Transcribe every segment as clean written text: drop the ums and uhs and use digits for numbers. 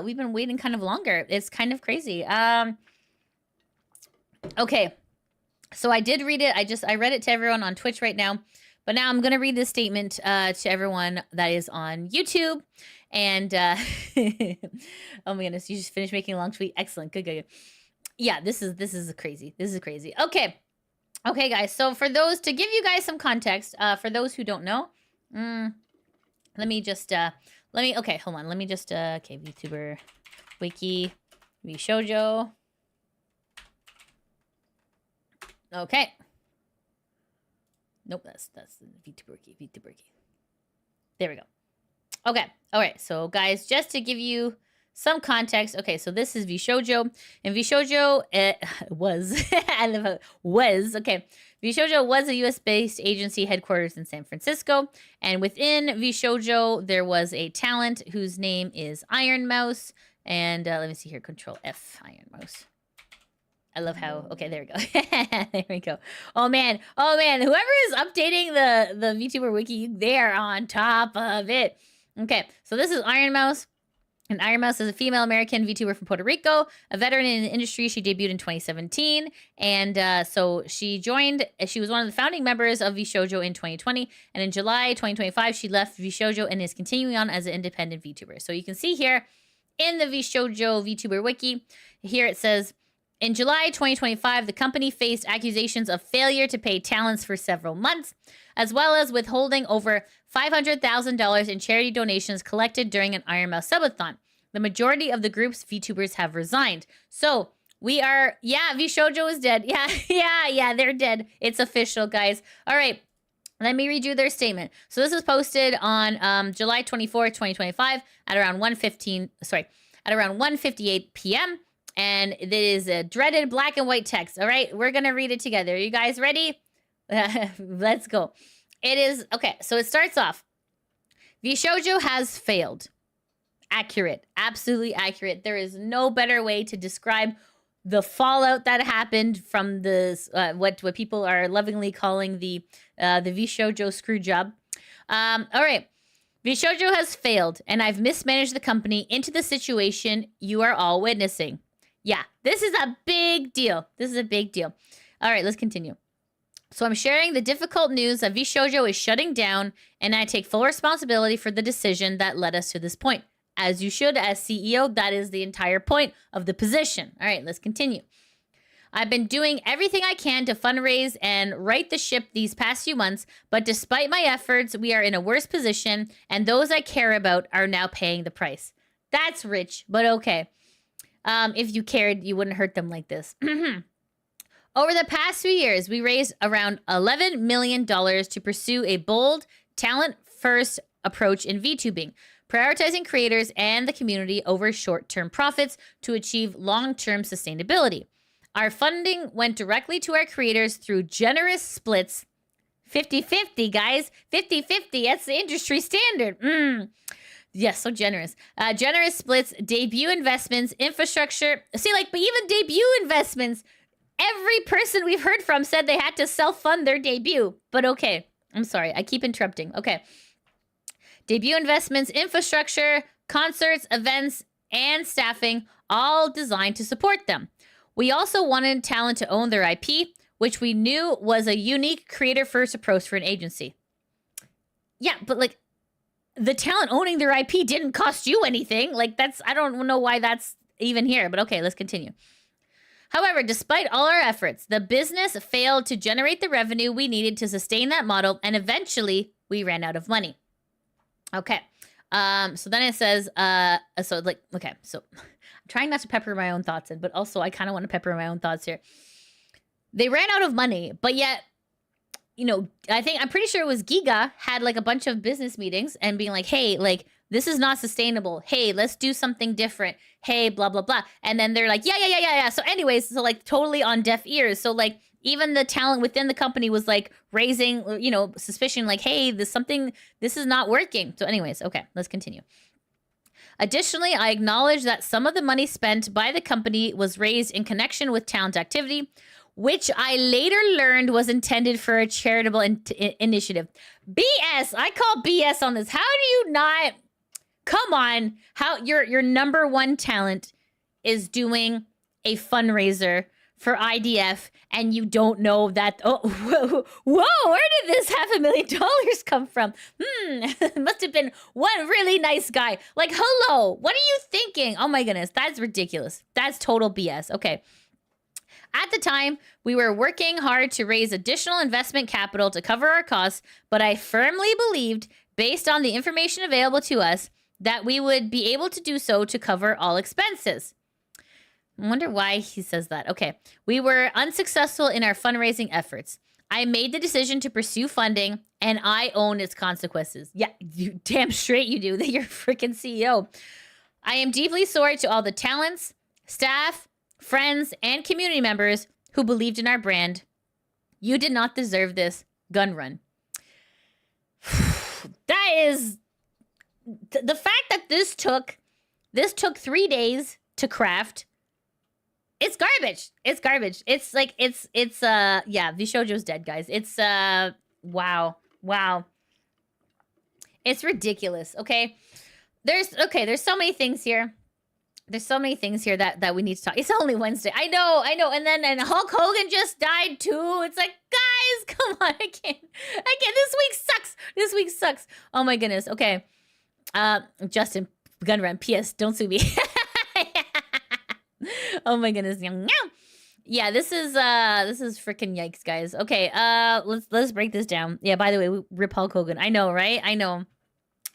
we've been waiting kind of longer. It's kind of crazy. Okay. So I did read it. I read it to everyone on Twitch right now. But now I'm going to read this statement to everyone that is on YouTube. And, oh my goodness, you just finished making a long tweet. Excellent. Good. Yeah, this is crazy. This is crazy. Okay, guys. So for those, to give you guys some context, for those who don't know, let me, okay, hold on. Let me just, okay, VTuber Wiki, VSHOJO. Okay. Nope, that's VTuber Wiki. There we go. Okay, all right. So guys, just to give you some context. Okay, so this is VSHOJO, and VSHOJO was I love how was okay. VSHOJO was a U.S.-based agency headquarters in San Francisco, and within VSHOJO there was a talent whose name is Iron Mouse, and let me see here, Control F, Iron Mouse. I love how, okay, there we go. There we go. Oh man, whoever is updating the VTuber Wiki, they're on top of it. Okay, so this is Iron Mouse. And Iron Mouse is a female American VTuber from Puerto Rico, a veteran in the industry. She debuted in 2017. And so she was one of the founding members of VSHOJO in 2020. And in July 2025, she left VSHOJO and is continuing on as an independent VTuber. So you can see here in the VSHOJO VTuber Wiki, here it says, in July 2025, the company faced accusations of failure to pay talents for several months, as well as withholding over $500,000 in charity donations collected during an Iron Mouse subathon. The majority of the group's VTubers have resigned. So we are, yeah, VSHOJO is dead. Yeah, they're dead. It's official, guys. All right, let me read you their statement. So this is posted on July 24th, 2025 at around 1:58 p.m. And it is a dreaded black and white text. All right, we're going to read it together. Are you guys ready? Let's go. It is, okay, so it starts off. VSHOJO has failed. Accurate. Absolutely accurate. There is no better way to describe the fallout that happened from this, what people are lovingly calling the VSHOJO screw job. All right. VSHOJO has failed, and I've mismanaged the company into the situation you are all witnessing. Yeah, this is a big deal. This is a big deal. All right, let's continue. So I'm sharing the difficult news that VSHOJO is shutting down, and I take full responsibility for the decision that led us to this point. As you should, as CEO, that is the entire point of the position. All right, let's continue. I've been doing everything I can to fundraise and right the ship these past few months, but despite my efforts, we are in a worse position, and those I care about are now paying the price. That's rich, but okay. If you cared, you wouldn't hurt them like this. Over the past 3 years, we raised around $11 million to pursue a bold, talent-first approach in VTubing, prioritizing creators and the community over short-term profits to achieve long-term sustainability. Our funding went directly to our creators through generous splits. 50-50, guys. 50-50. That's the industry standard. Yes, so generous. Generous splits, debut investments, infrastructure. See, but even debut investments, every person we've heard from said they had to self-fund their debut. But okay, I'm sorry. I keep interrupting. Okay. Debut investments, infrastructure, concerts, events, and staffing, all designed to support them. We also wanted talent to own their IP, which we knew was a unique creator-first approach for an agency. Yeah, but the talent owning their IP didn't cost you anything. I don't know why that's even here, but okay, let's continue. However, despite all our efforts, the business failed to generate the revenue we needed to sustain that model, and eventually we ran out of money. Okay. So then it says, okay, so I'm trying not to pepper my own thoughts in, but also I kind of want to pepper my own thoughts here. They ran out of money, but yet, I'm pretty sure it was Giga had a bunch of business meetings and being like, hey, this is not sustainable. Hey, let's do something different. Hey, blah, blah, blah. And then they're like, yeah. So anyways, totally on deaf ears. So even the talent within the company was raising, suspicion, hey, this is not working. So anyways, okay, let's continue. Additionally, I acknowledge that some of the money spent by the company was raised in connection with talent activity, which I later learned was intended for a charitable initiative. BS! I call BS on this. How do you not... come on. How your number one talent is doing a fundraiser for IDF and you don't know that, oh, whoa, where did this $500,000 come from? Must have been one really nice guy. Like, hello, what are you thinking? Oh my goodness, that's ridiculous. That's total BS. Okay. At the time, we were working hard to raise additional investment capital to cover our costs, but I firmly believed, based on the information available to us, that we would be able to do so to cover all expenses. I wonder why he says that. Okay. We were unsuccessful in our fundraising efforts. I made the decision to pursue funding, and I own its consequences. Yeah, you damn straight you do. That you're a freaking CEO. I am deeply sorry to all the talents, staff, friends, and community members who believed in our brand. You did not deserve this. GunRun. That is... The fact that this took 3 days to craft... It's garbage. It's garbage. It's like, yeah, VSHOJO's dead, guys. It's, wow. It's ridiculous, okay? There's so many things here. There's so many things here that we need to talk. It's only Wednesday. I know. And Hulk Hogan just died too. It's like, guys, come on. I can't. This week sucks. Oh my goodness. Okay. Justin, GunRun, PS, don't sue me. Oh my goodness. Yeah, this is freaking yikes, guys. Okay, let's break this down. Yeah, by the way, rip Hulk Hogan. I know, right? I know.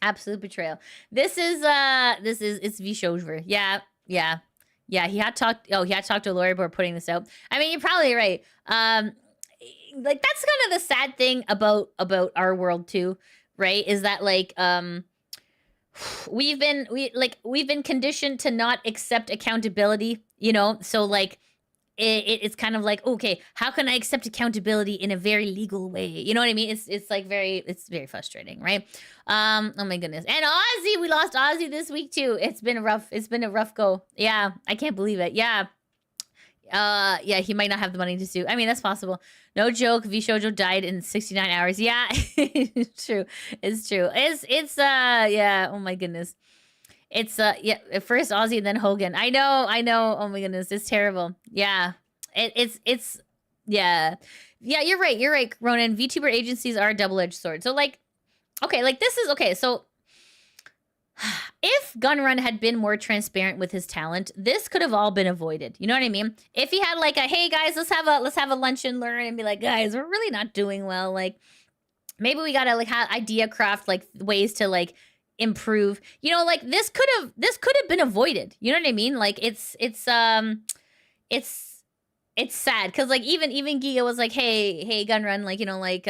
Absolute betrayal. It's VSHOJO. Yeah. He had talked to a lawyer before putting this out. I mean, you're probably right. Like, that's kind of the sad thing about our world too, right? Is that like we've been conditioned to not accept accountability, you know? So like it's kind of like, okay, how can I accept accountability in a very legal way? You know what I mean? It's very frustrating, right? Oh my goodness. And Ozzy, we lost Ozzy this week too. It's been a rough go. Yeah, I can't believe it. Yeah. Yeah, he might not have the money to sue. I mean, that's possible. No joke. VSHOJO died in 69 hours. Yeah, it's true. It's yeah. Oh my goodness. It's yeah. First Ozzy and then Hogan. I know. Oh my goodness, it's terrible. Yeah, it's yeah. You're right, Ronan. VTuber agencies are a double-edged sword. So like, okay, like this is okay. So if GunRun had been more transparent with his talent, this could have all been avoided. You know what I mean? If he had like a, hey guys, let's have a lunch and learn, and be like, guys, we're really not doing well. Like, maybe we gotta like have idea craft like ways to like improve. You know, like this could have been avoided. You know what I mean? Like it's sad because like even Giga was like, hey GunRun, like, you know, like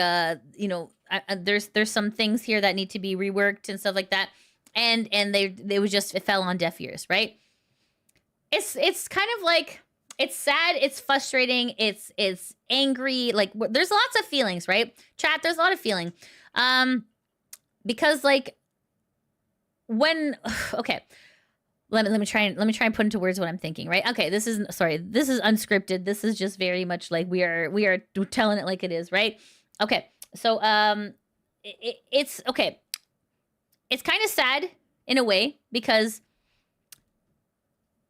there's some things here that need to be reworked and stuff like that. And they was just, it fell on deaf ears, right? It's kind of like, it's sad, it's frustrating, it's angry, like there's lots of feelings, right? Chat, there's a lot of feeling. Because like when, okay, let me try and put into words what I'm thinking, right? Okay, this is unscripted. This is just very much like we are telling it like it is, right? Okay, so it's okay. It's kind of sad in a way because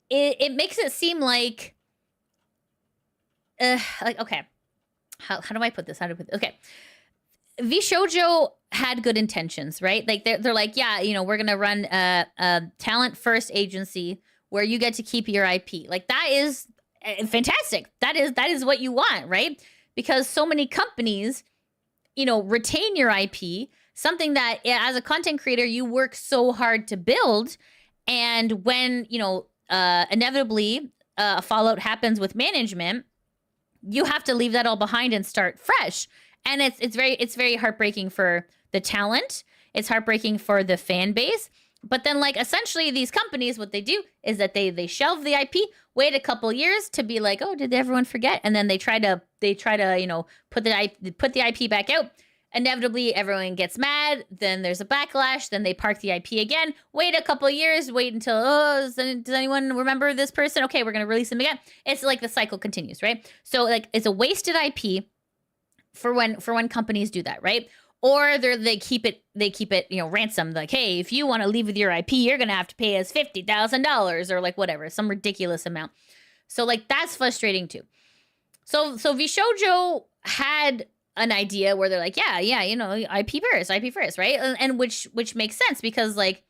it makes it seem like okay, how do I put this? Okay, VSHOJO had good intentions, right? Like they're like, yeah, you know, we're gonna run a talent first agency where you get to keep your IP. Like that is fantastic. That is what you want, right? Because so many companies, you know, retain your IP. Something that as a content creator, you work so hard to build. And when, you know, inevitably a fallout happens with management, you have to leave that all behind and start fresh. And it's very heartbreaking for the talent. It's heartbreaking for the fan base. But then like essentially these companies, what they do is that they shelve the IP, wait a couple years to be like, oh, did everyone forget? And then they try to, you know, put the IP back out. Inevitably, everyone gets mad. Then there's a backlash. Then they park the IP again. Wait a couple years. Wait until, does anyone remember this person? Okay, we're going to release them again. It's like the cycle continues, right? So like it's a wasted IP for when companies do that, right? or they keep it, you know, ransom. Like, hey, if you want to leave with your IP, you're going to have to pay us $50,000 or like whatever, some ridiculous amount. So like, that's frustrating too. So VSHOJO had an idea where they're like, yeah, you know, IP first, right? And which makes sense because like,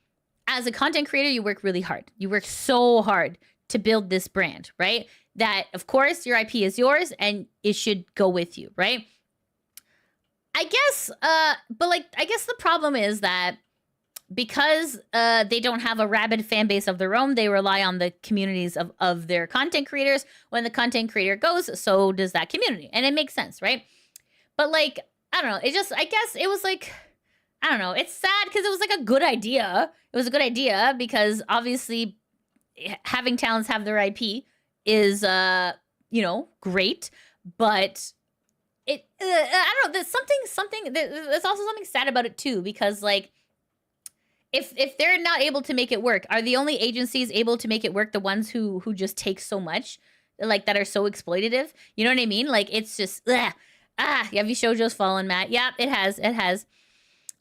as a content creator, you work really hard. You work so hard to build this brand, right? That of course your IP is yours and it should go with you, right? I guess, but like, I guess the problem is that because they don't have a rabid fan base of their own, they rely on the communities of their content creators. When the content creator goes, so does that community. And it makes sense, right? But like, I don't know. It just, I guess it was like, I don't know. It's sad because it was like a good idea. It was a good idea because obviously having talents have their IP is, you know, great. But it, I don't know. There's also something sad about it too, because like, if they're not able to make it work, are the only agencies able to make it work the ones who just take so much, like that are so exploitative? You know what I mean? Like it's just, yeah, VSHOJO's fallen, Matt. Yeah, it has.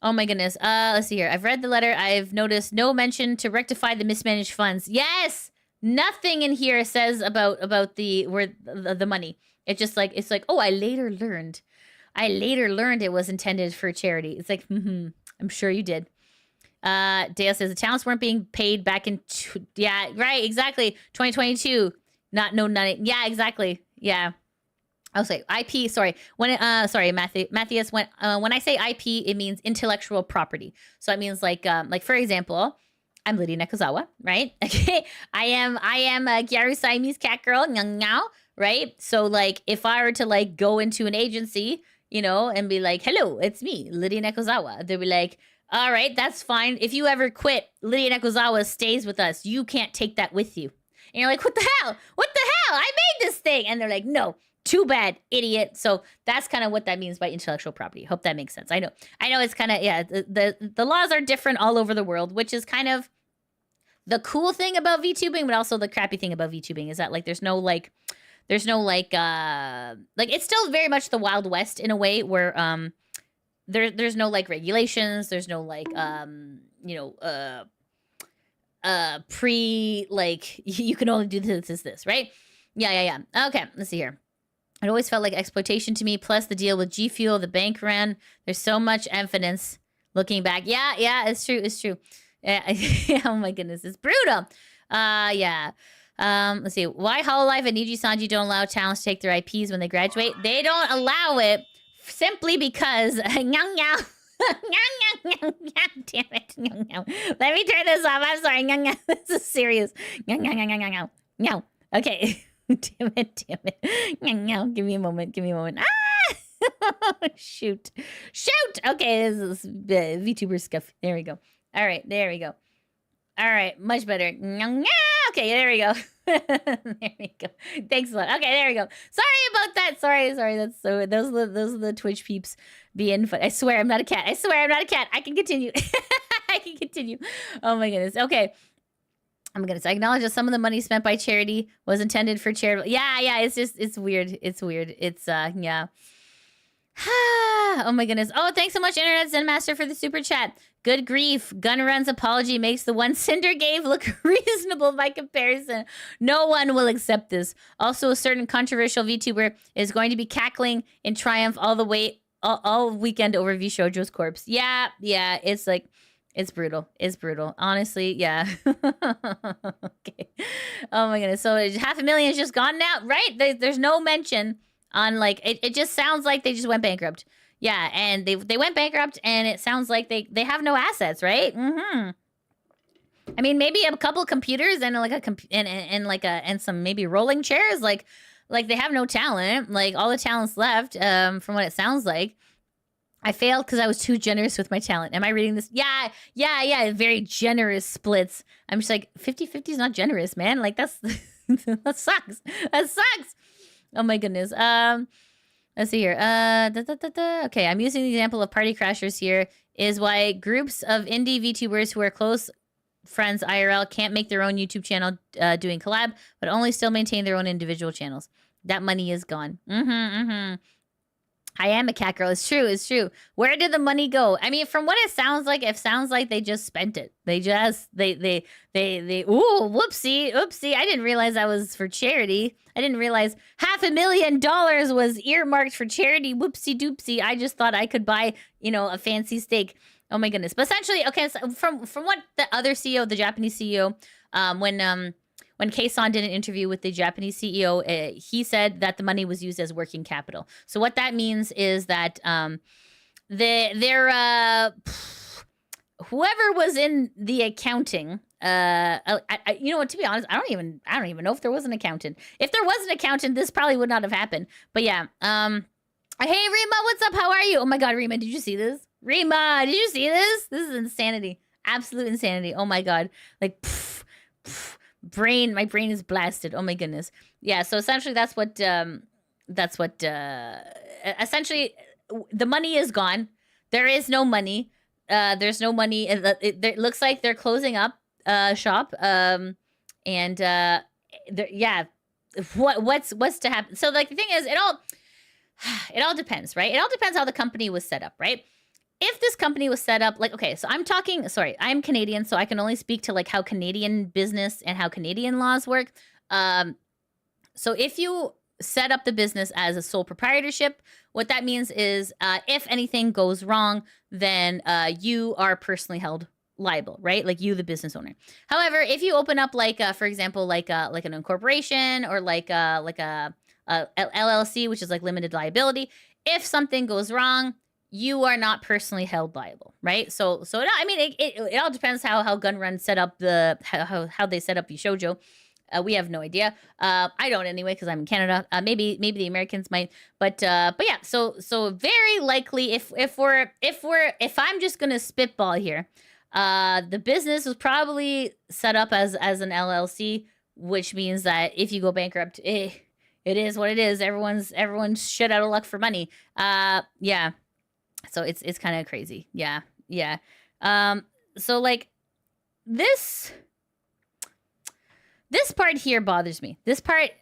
Oh my goodness. Let's see here. I've read the letter. I've noticed no mention to rectify the mismanaged funds. Yes, nothing in here says about the money. It's just like, it's like, oh, I later learned it was intended for charity. It's like, I'm sure you did. Dale says the talents weren't being paid back in, yeah, right, exactly. 2022. Yeah, exactly. Yeah. I'll say IP. Sorry. Sorry, Matthias. When I say IP, it means intellectual property. So it means like for example, I'm LidiaNekozawa, right? Okay. I am a Gyaru Siamese cat girl, right? So like, if I were to like go into an agency, you know, and be like, hello, it's me, LidiaNekozawa. They'll be like, all right, that's fine. If you ever quit, LidiaNekozawa stays with us. You can't take that with you. And you're like, what the hell? I made this thing. And they're like, no, too bad, idiot. So that's kind of what that means by intellectual property. Hope that makes sense. I know it's kind of, yeah, the laws are different all over the world, which is kind of the cool thing about VTubing, but also the crappy thing about VTubing is that like, there's no like, it's still very much the Wild West in a way where, there's no like regulations. There's no like, you know, like you can only do this, right? Yeah. Okay, let's see here. It always felt like exploitation to me. Plus the deal with G Fuel, the bank ran. There's so much evidence looking back. Yeah, it's true. Yeah, oh my goodness, it's brutal. Yeah. Let's see. Why Hololive and Niji Sanji don't allow talents to take their IPs when they graduate? They don't allow it simply because nyang nyang. Damn it. Let me turn this off. I'm sorry. This is serious. Okay. Damn it. Give me a moment. Ah! Shoot. Okay, this is VTuber stuff. There we go. All right, there we go. All right, much better. Okay, there we go. There we go. Thanks a lot. Okay, there we go. Sorry about that. Sorry. That's so. Those are the Twitch peeps being fun. I swear I'm not a cat. I can continue. Oh my goodness. Okay. I'm gonna acknowledge that some of the money spent by charity was intended for charity. Yeah. It's weird. Yeah. Oh my goodness. Oh, thanks so much, Internet Zen Master, for the super chat. Good grief. GunRun's apology makes the one Cinder gave look reasonable by comparison. No one will accept this. Also, a certain controversial VTuber is going to be cackling in triumph all weekend over VSHOJO's corpse. Yeah. It's like, it's brutal. Honestly, yeah. Okay. Oh my goodness. So 500,000 is just gone now, right? There's no mention on like, it just sounds like they just went bankrupt. Yeah, and they went bankrupt, and it sounds like they have no assets, right? I mean, maybe a couple computers and like and some maybe rolling chairs. Like they have no talent. Like all the talent's left. From what it sounds like. I failed because I was too generous with my talent. Am I reading this? Yeah. Very generous splits. I'm just like 50-50 is not generous, man. Like that sucks. Oh my goodness. Let's see here. Okay, I'm using the example of Party Crashers here. Is why groups of indie VTubers who are close friends IRL can't make their own YouTube channel doing collab, but only still maintain their own individual channels. That money is gone. I am a cat girl. It's true. It's true. Where did the money go? I mean, from what it sounds like they just spent it. They ooh, whoopsie. I didn't realize that was for charity. I didn't realize $500,000 was earmarked for charity. Whoopsie doopsie. I just thought I could buy, a fancy steak. Oh my goodness. But essentially, okay, so from what the other CEO, the Japanese CEO, when Kei-san did an interview with the Japanese CEO, he said that the money was used as working capital. So what that means is that whoever was in the accounting, you know what? To be honest, I don't even know if there was an accountant. If there was an accountant, this probably would not have happened. But yeah, hey Rima, what's up? How are you? Oh my God, Rima, did you see this? Rima, did you see this? This is insanity, absolute insanity. Oh my God, like. My brain is blasted. Oh my goodness. Yeah, so essentially that's what essentially the money is gone. There is no money. There's no money. It looks like they're closing up shop. And yeah, what's to happen? So like the thing is, it all depends, right? It all depends how the company was set up, right? If this company was set up, like, okay, so I'm Canadian, so I can only speak to like how Canadian business and how Canadian laws work. So if you set up the business as a sole proprietorship, what that means is if anything goes wrong, then you are personally held liable, right? Like you, the business owner. However, if you open up like, for example, like an incorporation or like a LLC, which is like limited liability, if something goes wrong, you are not personally held liable, right? So I mean, it all depends how GunRun set up how they set up VSHOJO. We have no idea. I don't anyway because I'm in Canada. Maybe the Americans might, but yeah. So very likely, if I'm just gonna spitball here, the business was probably set up as an LLC, which means that if you go bankrupt, it is what it is. Everyone's shit out of luck for money. Yeah. So it's kind of crazy. Yeah. So like this part here bothers me. This part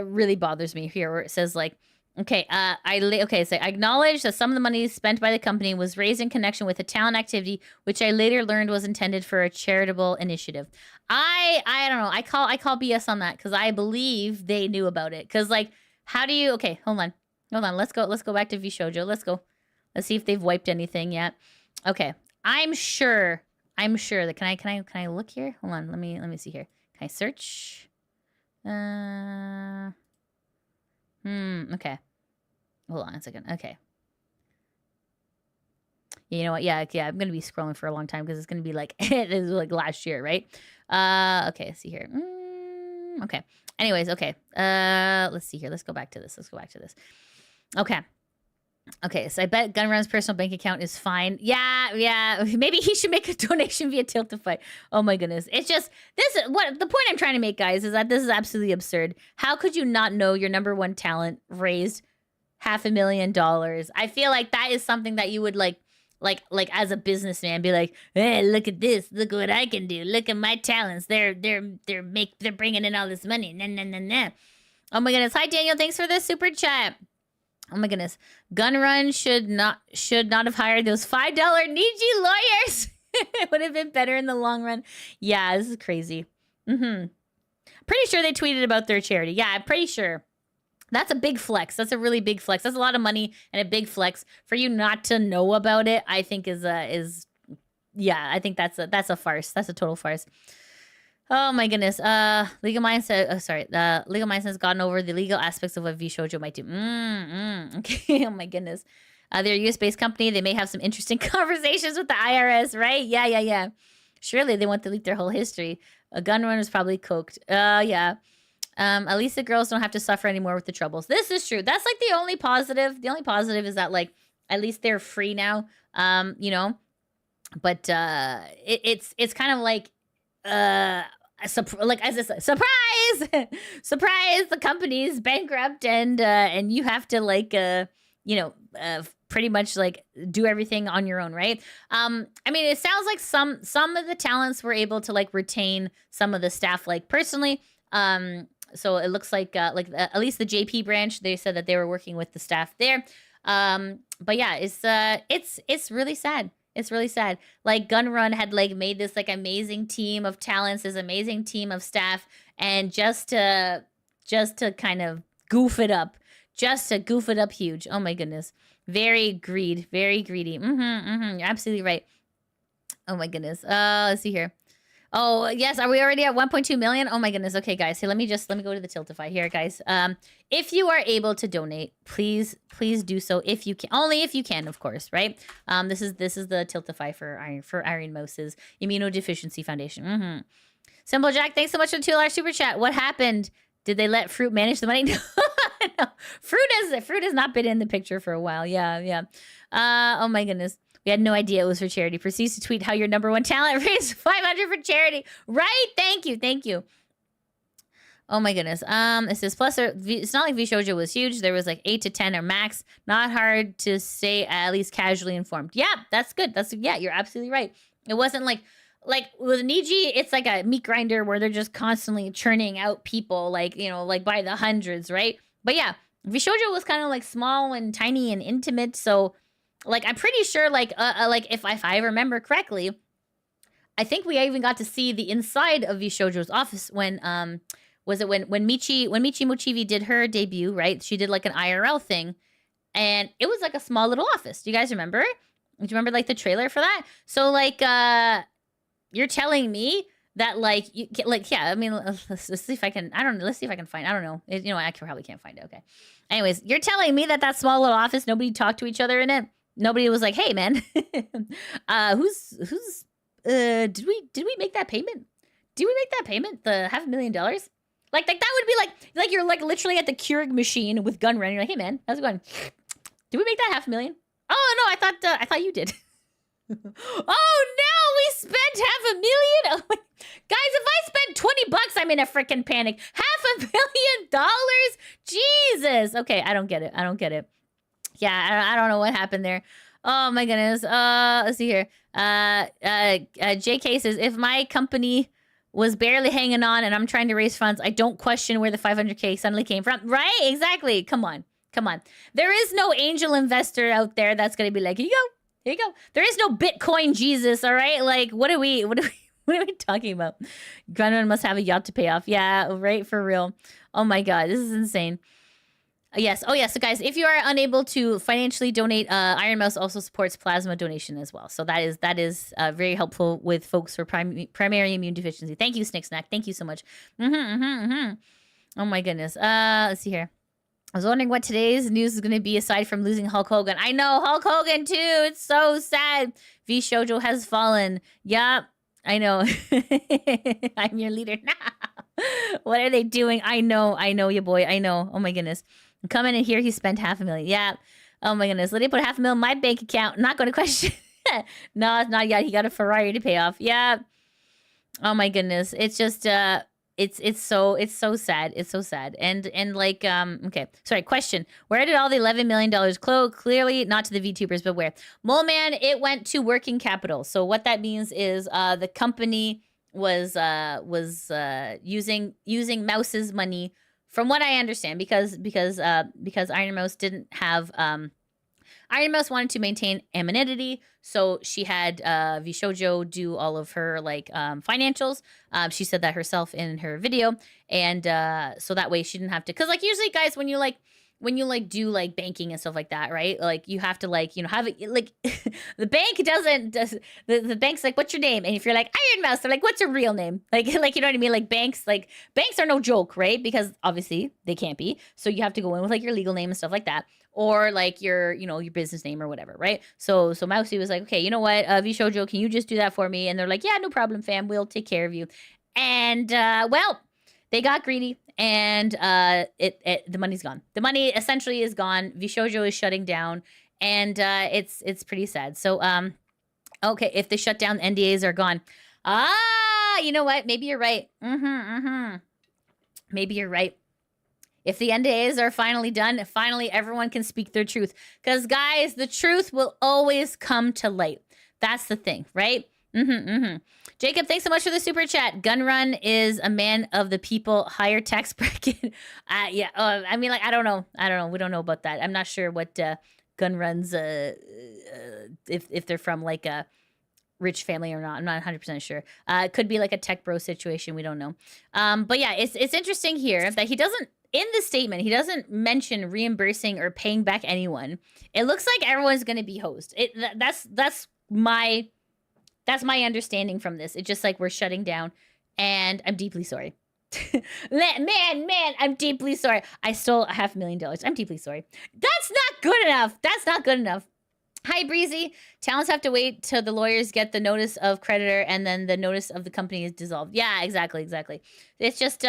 really bothers me here, where it says like, okay, so I acknowledge that some of the money spent by the company was raised in connection with a talent activity, which I later learned was intended for a charitable initiative. I don't know. I call BS on that because I believe they knew about it. Because like, how do you? Okay, hold on. Let's go back to VSHOJO. Let's see if they've wiped anything yet. Okay, I'm sure that can I look here? Hold on, let me see here. Can I search? Okay. Hold on a second. Okay. You know what? Yeah, I'm gonna be scrolling for a long time because it's gonna be like it is like last year, right? Okay, let's see here. Okay. Anyways, okay. Let's see here. Let's go back to this. Okay, so I bet GunRun's personal bank account is fine. Yeah. Maybe he should make a donation via Tiltify. Oh my goodness. It's just, what the point I'm trying to make, guys, is that this is absolutely absurd. How could you not know your number one talent raised $500,000? I feel like that is something that you would like as a businessman be like, hey, look at this. Look what I can do. Look at my talents. They're bringing in all this money. Nah. Oh my goodness. Hi, Daniel. Thanks for the super chat. Oh my goodness. GunRun should not have hired those $5 Niji lawyers. It would have been better in the long run. Yeah, this is crazy. Pretty sure they tweeted about their charity. Yeah, I'm pretty sure. That's a big flex. That's a really big flex. That's a lot of money and a big flex. For you not to know about it, I think is I think that's a farce. That's a total farce. Oh my goodness. Legal Minds said, Legal Minds has gotten over the legal aspects of what VSHOJO might do. Okay. Oh my goodness. They're a US-based company. They may have some interesting conversations with the IRS, right? Yeah. Surely they want to leak their whole history. A GunRun was probably coked. Yeah. At least the girls don't have to suffer anymore with the troubles. This is true. That's like the only positive. The only positive is that like at least they're free now. But it's kind of like like as a surprise, the company's bankrupt and you have to like pretty much like do everything on your own, right? I mean, it sounds like some of the talents were able to like retain some of the staff like personally. So it looks like at least the JP branch, they said that they were working with the staff there. But yeah, it's really sad. It's really sad. Like GunRun had like made this like amazing team of talents, this amazing team of staff, and just to kind of goof it up, just to goof it up huge. Oh my goodness, very greedy. You're absolutely right. Oh my goodness. Let's see here. Oh, yes. Are we already at 1.2 million? Oh my goodness. Okay, guys. Here, let me go to the Tiltify here, guys. If you are able to donate, please do so if you can. Only if you can, of course, right? This is the Tiltify for Iron Mouse's Immunodeficiency Foundation. Simple Jack, thanks so much for the $2 super chat. What happened? Did they let Fruit manage the money? No. Fruit has not been in the picture for a while. Yeah. Oh my goodness. We had no idea it was for charity. Proceeds to tweet how your #1 talent raised 500 for charity. Right? Thank you. Oh my goodness. It says plus it's not like VSHOJO was huge. There was like 8 to 10 or max. Not hard to stay at least casually informed. Yeah, that's good. Yeah, you're absolutely right. It wasn't like with Niji, it's like a meat grinder where they're just constantly churning out people like by the hundreds, right? But yeah, VSHOJO was kind of like small and tiny and intimate, so like I'm pretty sure like if I remember correctly, I think we even got to see the inside of VSHOJO's office when was it when Michi Mochivi did her debut, right? She did like an IRL thing, and it was like a small little office. Do you guys remember? Do you remember like the trailer for that? So like you're telling me that like yeah, I mean let's see if I can let's see if I can find, I don't know. I probably can't find it. Okay. Anyways, you're telling me that small little office, nobody talked to each other in it? Nobody was like, "Hey, man, who's did we make that payment? Did we make that payment? The $500,000? Like that would be like you're like literally at the Keurig machine with GunRun. You're like, "Hey, man, how's it going? Did we make that $500,000? Oh no, I thought you did." Oh no, we spent $500,000. Oh, guys, if I spend $20, I'm in a freaking panic. $500,000? Jesus. Okay, I don't get it. Yeah, I don't know what happened there. Oh my goodness. Let's see here. JK says, if my company was barely hanging on and I'm trying to raise funds, I don't question where the 500K suddenly came from. Right? Exactly. Come on. There is no angel investor out there that's going to be like, here you go. There is no Bitcoin Jesus, all right? Like, what are we talking about? GunRun must have a yacht to pay off. Yeah, right, for real. Oh my God, this is insane. Yes. Oh, yeah. So, guys, if you are unable to financially donate, Iron Mouse also supports plasma donation as well. So that is very helpful with folks for primary immune deficiency. Thank you, Snick Snack. Thank you so much. Oh my goodness. Let's see here. I was wondering what today's news is going to be aside from losing Hulk Hogan. I know, Hulk Hogan too. It's so sad. VSHOJO has fallen. Yup. I know. I'm your leader now. What are they doing? I know, you boy. I know. Oh my goodness. Come in and here he spent $500,000. Yeah. Oh my goodness. Lydia put $500,000 in my bank account. Not going to question. No, it's not yet. He got a Ferrari to pay off. Yeah. Oh my goodness. It's just it's so sad. It's so sad. And like okay. Sorry, question. Where did all the $11 million go? Clearly not to the VTubers, but where? Mole Man, it went to working capital. So what that means is the company was using Mouse's money, from what I understand, because Iron Mouse didn't have Iron Mouse wanted to maintain anonymity, so she had VSHOJO do all of her like financials. She said that herself in her video, and so that way she didn't have to. Because like usually, guys, when you do like banking and stuff like that, right? Like you have to like have it like the bank the bank's like, what's your name? And if you're like Iron Mouse, they're like, what's your real name? Like you know what I mean? Like banks are no joke, right? Because obviously they can't be. So you have to go in with like your legal name and stuff like that, or like your your business name or whatever, right? So Mousy was like, okay, you know what, VSHOJO, can you just do that for me? And they're like, yeah, no problem, fam. We'll take care of you. And well, they got greedy, and the money's gone. The money essentially is gone. VSHOJO is shutting down, and it's pretty sad. So okay, if they shut down, NDAs are gone. You know what? Maybe you're right. Maybe you're right. If the NDAs are finally done, finally everyone can speak their truth. Because guys, the truth will always come to light. That's the thing, right? Jacob, thanks so much for the super chat. GunRun is a man of the people, higher tax bracket. Yeah. I mean, like, I don't know. We don't know about that. I'm not sure what GunRun's if they're from like a rich family or not. I'm not 100% sure. It could be like a tech bro situation. We don't know. But yeah, it's interesting here that he doesn't, in the statement, he doesn't mention reimbursing or paying back anyone. It looks like everyone's going to be hosed. That's my understanding from this. It's just like we're shutting down, and I'm deeply sorry. man, I'm deeply sorry. I stole $500,000. I'm deeply sorry. That's not good enough. That's not good enough. Hi, Breezy. Talents have to wait till the lawyers get the notice of creditor, and then the notice of the company is dissolved. Yeah, exactly. It's just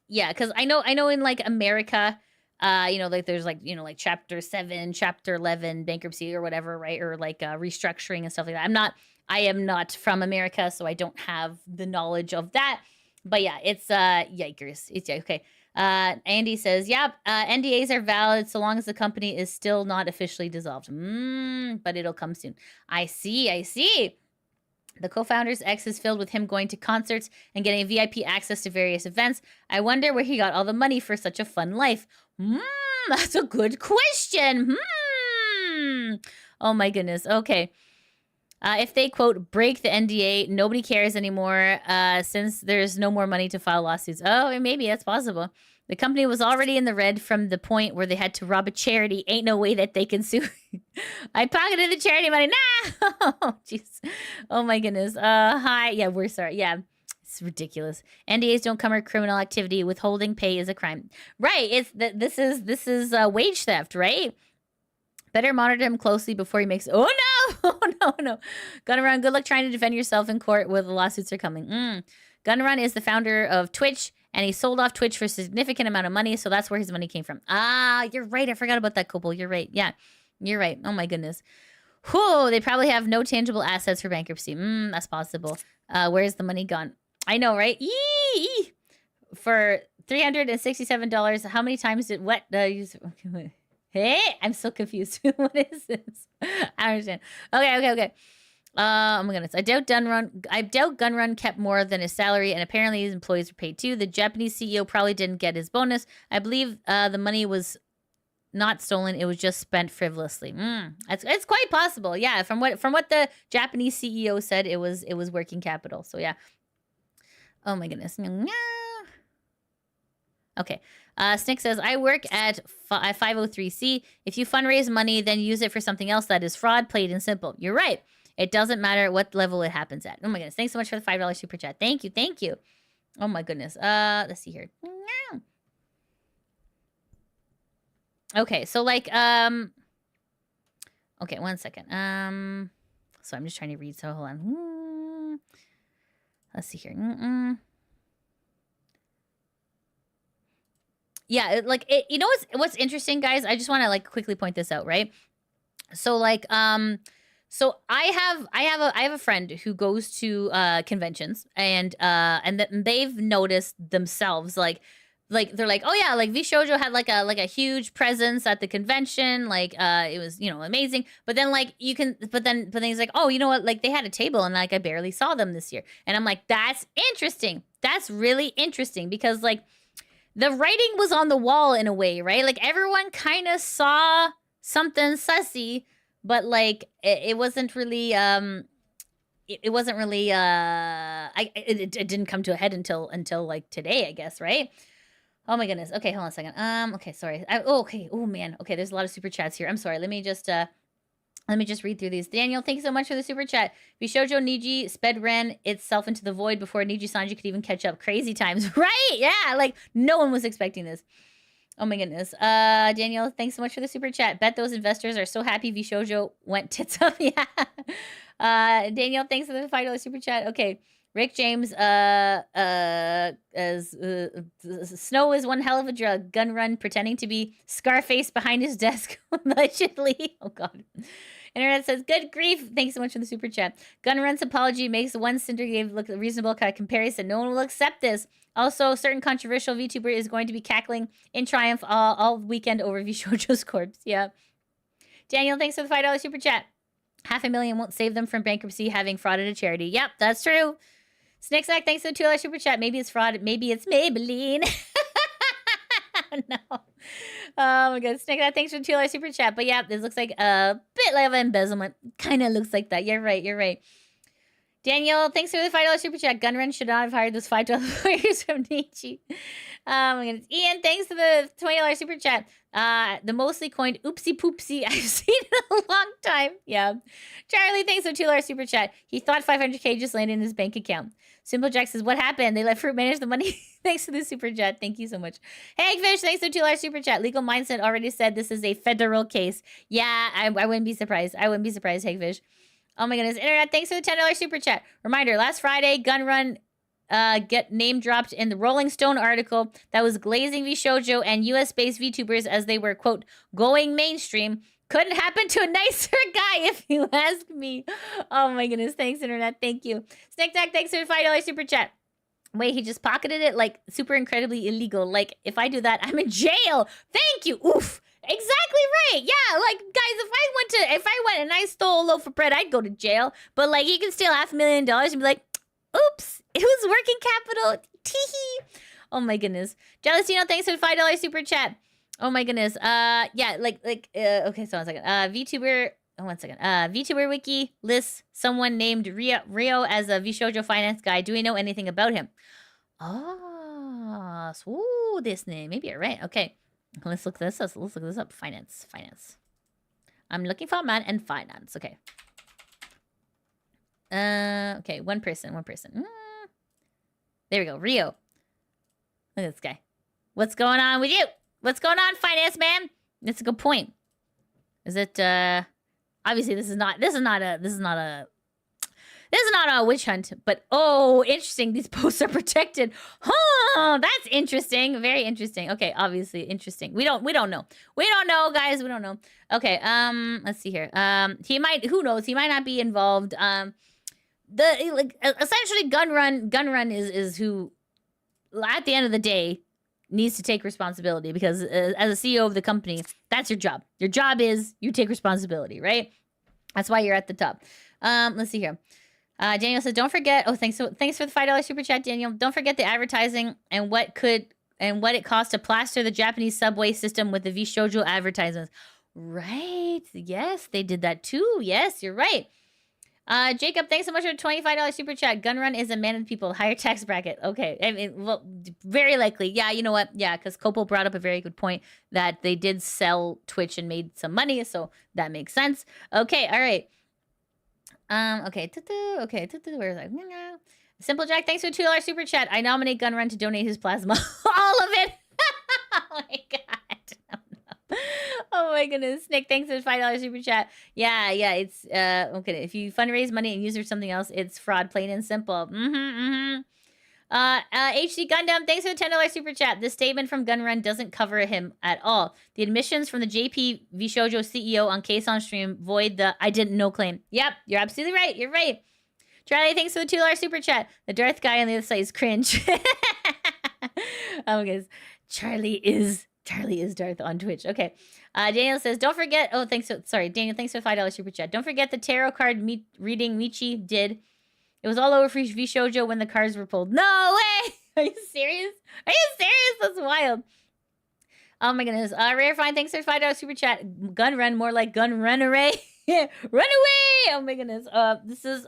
yeah, because I know in like America, like there's like like Chapter 7, Chapter 11 bankruptcy or whatever, right? Or like restructuring and stuff like that. I am not from America, so I don't have the knowledge of that. But yeah, it's yikers. It's okay. Andy says, yep, NDAs are valid so long as the company is still not officially dissolved. But it'll come soon. I see. The co-founder's X is filled with him going to concerts and getting VIP access to various events. I wonder where he got all the money for such a fun life. That's a good question. Oh my goodness. Okay. If they, quote, break the NDA, nobody cares anymore since there's no more money to file lawsuits. Oh, maybe that's possible. The company was already in the red from the point where they had to rob a charity. Ain't no way that they can sue. I pocketed the charity money. Nah! Oh, jeez. Oh, my goodness. Hi. Yeah, we're sorry. Yeah, it's ridiculous. NDAs don't cover criminal activity. Withholding pay is a crime. Right. This is wage theft, right? Better monitor him closely before he makes... Oh, no! Oh, no. GunRun, good luck trying to defend yourself in court where the lawsuits are coming. GunRun is the founder of Twitch, and he sold off Twitch for a significant amount of money, so that's where his money came from. Ah, you're right. I forgot about that, Copel. You're right. Yeah, you're right. Oh, my goodness. Whew, they probably have no tangible assets for bankruptcy. That's possible. Where's the money gone? I know, right? Yee! For $367, how many times did... What? Hey, I'm so confused. What is this? I understand. Okay. Oh my goodness. I doubt GunRun kept more than his salary, and apparently his employees were paid too. The Japanese CEO probably didn't get his bonus. I believe the money was not stolen. It was just spent frivolously. It's quite possible. Yeah, from what the Japanese CEO said, it was working capital. So yeah. Oh my goodness. Okay. Snick says, I work at 503C. If you fundraise money, then use it for something else that is fraud, plain and simple. You're right. It doesn't matter what level it happens at. Oh my goodness. Thanks so much for the $5 super chat. Thank you. Oh my goodness. Let's see here. Okay, so like, okay, one second. So I'm just trying to read, so hold on. Let's see here. Yeah, like you know what's interesting, guys? I just want to like quickly point this out, right? So like so I have a friend who goes to conventions, and they've noticed themselves like they're like, oh yeah, like VSHOJO had like a huge presence at the convention, like it was amazing. But then like but then he's like, oh, you know what, like they had a table and like I barely saw them this year, and I'm like, that's interesting. That's really interesting because like the writing was on the wall in a way, right? Like everyone kind of saw something sussy, but like it wasn't really it wasn't really it didn't come to a head until like today, I guess, right? Oh my goodness. Okay, hold on a second. Okay, sorry. Okay. Oh man. Okay, there's a lot of super chats here. I'm sorry. Let me just read through these. Daniel, thanks so much for the super chat. VSHOJO Niji sped ran itself into the void before Niji Sanji could even catch up. Crazy times, right? Yeah, like no one was expecting this. Oh my goodness. Daniel, thanks so much for the super chat. Bet those investors are so happy VSHOJO went tits up. Yeah. Daniel, thanks for the $5 super chat. Okay. Rick James, Snow is one hell of a drug. GunRun pretending to be Scarface behind his desk. Allegedly. Oh, God. Internet says, good grief. Thanks so much for the super chat. GunRun's apology makes the one Cinder gave look reasonable comparison. No one will accept this. Also, certain controversial VTuber is going to be cackling in triumph all weekend over VSHOJO's corpse. Yeah. Daniel, thanks for the $5 super chat. $500,000 won't save them from bankruptcy having frauded a charity. Yep, that's true. Snakesack, thanks for the $2 super chat. Maybe it's fraud. Maybe it's Maybelline. 2 $2 super chat. Okay, so like, so I have a friend who goes to conventions, and they No. Oh my god, Snake, that thanks for the $2 super chat. But yeah, this looks like a bit like an embezzlement. Kind of looks like that. You're right. You're right. Daniel, thanks for the $5 super chat. GunRun should not have hired those $5 lawyers from Nietzsche. Oh my goodness. Ian, thanks for the $20 super chat. The mostly coined oopsie poopsie I've seen in a long time. Yeah. Charlie, thanks for the $2 super chat. He thought 500K just landed in his bank account. Simple Jack says, what happened? They let Fruit manage the money. Thanks for the super chat. Thank you so much. Hey, Fish, thanks for the $2 super chat. Legal Mindset already said this is a federal case. Yeah, I wouldn't be surprised. I wouldn't be surprised, Hagfish. Oh my goodness. Internet, thanks for the $10 super chat. Reminder, last Friday, GunRun get name dropped in the Rolling Stone article that was glazing VSHOJO and US-based VTubers as they were, quote, going mainstream. Couldn't happen to a nicer guy if you ask me. Oh my goodness. Thanks, Internet. Thank you. Snack Tack, thanks for the $5 super chat. Wait, he just pocketed it like super incredibly illegal. Like, if I do that, I'm in jail. Thank you. Oof. Exactly right. Yeah, like, guys, if I went and I stole a loaf of bread, I'd go to jail. But, like, you can steal $500,000 and be like, oops, it was working capital. Teehee. Oh, my goodness. Jealousino, thanks for the $5 super chat. Oh, my goodness. Yeah, okay, so 1 second. VTuber, one second. VTuber Wiki lists someone named Rio as a VSHOJO finance guy. Do we know anything about him? Oh, so this name. Maybe you're right. Okay. Let's look this up. Let's look this up. Finance. I'm looking for a man and finance. Okay. Okay. One person. There we go. Rio. Look at this guy. What's going on with you? What's going on, finance man? That's a good point. Is it? Obviously, this is not a witch hunt, but oh, interesting. These posts are protected. Oh, that's interesting. Very interesting. Okay, obviously interesting. We don't know. We don't know, guys. We don't know. Okay, let's see here. He might, who knows? He might not be involved. Essentially GunRun is who, at the end of the day, needs to take responsibility because as a CEO of the company, that's your job. Your job is you take responsibility, right? That's why you're at the top. Let's see here. Daniel says, don't forget. Oh, thanks for the $5 super chat, Daniel. Don't forget the advertising and what it costs to plaster the Japanese subway system with the VSHOJO advertisements. Right. Yes, they did that too. Yes, you're right. Jacob, thanks so much for the $25 super chat. GunRun is a man of the people, higher tax bracket. Okay. I mean, well, very likely. Yeah, you know what? Yeah, because Copel brought up a very good point that they did sell Twitch and made some money, so that makes sense. Okay, all right. Okay. Where is I? Simple Jack, thanks for the $2 super chat. I nominate GunRun to donate his plasma. All of it. Oh my god. Oh my goodness. Nick, thanks for the $5 super chat. Yeah, it's okay. If you fundraise money and use it for something else, it's fraud, plain and simple. HD Gundam, thanks for the $10 super chat. This statement from GunRun doesn't cover him at all. The admissions from the JP VSHOJO CEO on Case on Stream void the I didn't know claim. Yep, you're absolutely right. You're right. Charlie, thanks for the $2 super chat. The Darth guy on the other side is cringe. Oh my goodness. Charlie is Darth on Twitch. Okay. Daniel says, don't forget. Oh, Daniel, thanks for the $5 super chat. Don't forget the tarot card reading Michi did. It was all over for VSHOJO when the cards were pulled. No way! Are you serious? That's wild. Oh my goodness. Rarefine, thanks for the $5 super chat. GunRun, more like gun run away. Run away! Oh my goodness. This is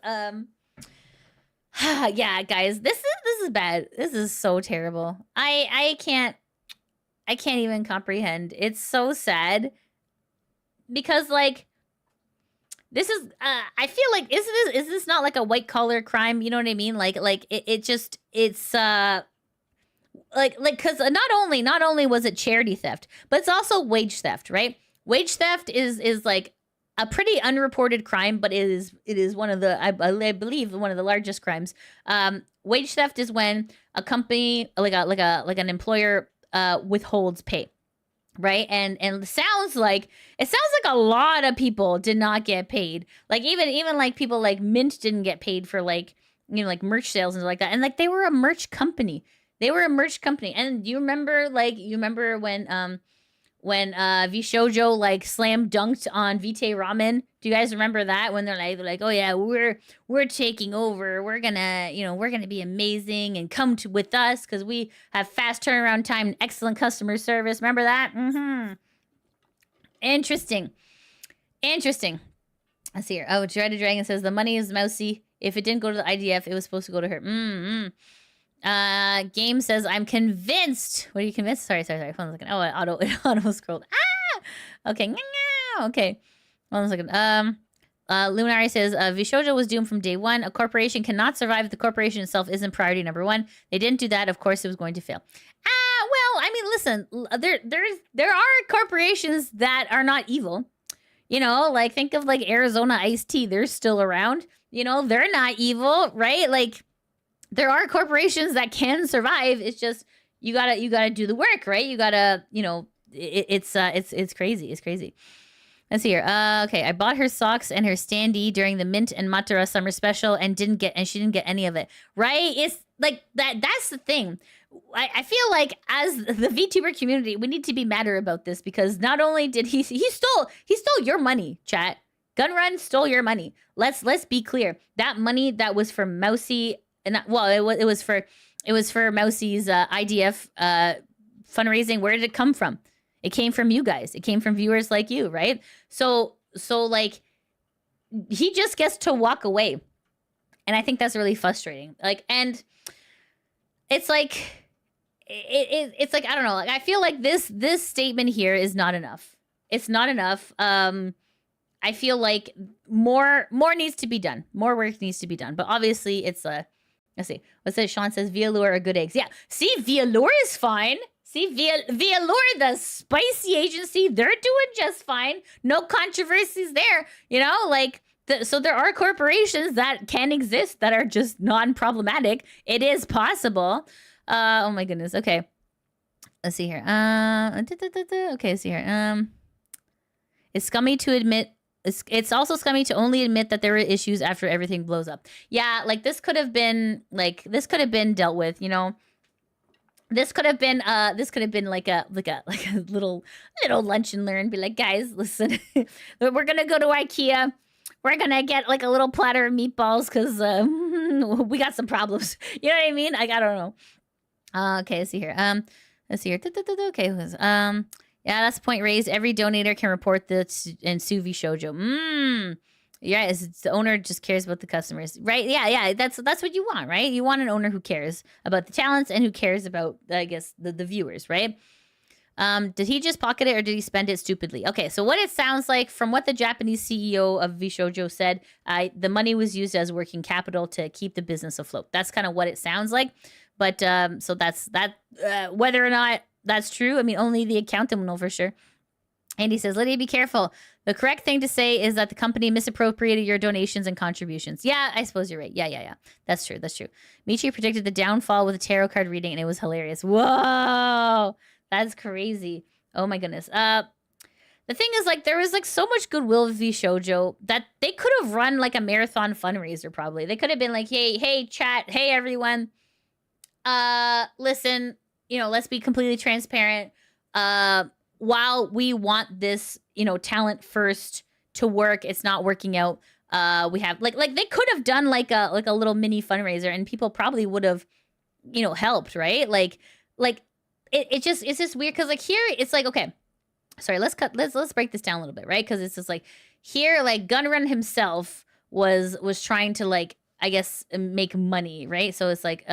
yeah, guys. This is bad. This is so terrible. I can't even comprehend. It's so sad. Because like this is I feel like is this not like a white collar crime? You know what I mean? Like it's because not only was it charity theft, but it's also wage theft, right? Wage theft is like a pretty unreported crime, but it is one of the I believe one of the largest crimes. Wage theft is when a company like an employer withholds pay. Right. And it sounds like a lot of people did not get paid. Like even like people like Mint didn't get paid for like, you know, like merch sales and stuff like that. And like they were a merch company. And you remember when when VSHOJO like slam dunked on Vitae Ramen. Do you guys remember that? When they're like, oh yeah, we're taking over. We're gonna, we're gonna be amazing and come with us because we have fast turnaround time and excellent customer service. Remember that? Mm-hmm. Interesting. Let's see here. Oh, Dreaded Dragon says the money is mousy. If it didn't go to the IDF, it was supposed to go to her. Game says I'm convinced. What are you convinced? Sorry. Hold on a second. Oh, it auto scrolled. Okay. Okay. Hold on a second. Luminari says VSHOJO was doomed from day one. A corporation cannot survive if the corporation itself isn't priority number one. They didn't do that. Of course, it was going to fail. Well, I mean, listen. There are corporations that are not evil. Like think of like Arizona Iced Tea. They're still around. They're not evil, right? Like there are corporations that can survive. It's just you gotta do the work, right? You gotta, it's crazy. It's crazy. Let's see here. Okay, I bought her socks and her standee during the Mint and Matara summer special and she didn't get any of it. Right? It's like that's the thing. I feel like as the VTuber community, we need to be madder about this because not only did he stole your money, chat. GunRun stole your money. Let's be clear. That money that was for Mousy, and it was for Mousy's IDF fundraising. Where did it come from? It came from you guys. It came from viewers like you, right? So like he just gets to walk away. And I think that's really frustrating. Like, and it's like it's like I don't know. Like I feel like this statement here is not enough. It's not enough. I feel like more needs to be done. More work needs to be done. But obviously it's let's see. What's it? Sean says Via Lure are good eggs. Yeah. See, Via Lure is fine. See, Via Lure, the spicy agency, they're doing just fine. No controversies there. So there are corporations that can exist that are just non-problematic. It is possible. Oh my goodness. Okay. Let's see here. Okay, let's see here. It's scummy to admit. It's also scummy to only admit that there were issues after everything blows up. Yeah, like this could have been dealt with, This could have been like a little lunch and learn. Be like, guys, listen, we're gonna go to IKEA. We're gonna get like a little platter of meatballs because we got some problems. You know what I mean? I don't know. Okay, let's see here. Okay, yeah, that's the point raised. Every donator can report this and sue VSHOJO. Yeah, the owner just cares about the customers, right? Yeah. That's what you want, right? You want an owner who cares about the talents and who cares about, I guess, the viewers, right? Did he just pocket it or did he spend it stupidly? Okay, so what it sounds like from what the Japanese CEO of VSHOJO said, the money was used as working capital to keep the business afloat. That's kind of what it sounds like. But so that's that. Whether or not that's true, I mean, only the accountant will know for sure. Andy says, Lydia, be careful. The correct thing to say is that the company misappropriated your donations and contributions. Yeah, I suppose you're right. Yeah. That's true. Michi predicted the downfall with a tarot card reading, and it was hilarious. Whoa, that's crazy. Oh my goodness. The thing is, like, there was like so much goodwill with VSHOJO that they could have run like a marathon fundraiser. Probably they could have been like, hey, chat, hey everyone. Listen, let's be completely transparent. While we want this, talent first to work, it's not working out. We have like they could have done like a little mini fundraiser, and people probably would have, helped, right? Like it's just weird because like here it's like, okay, sorry, let's break this down a little bit, right? Because it's just like here, like GunRun himself was trying to like, I guess, make money, right? So it's like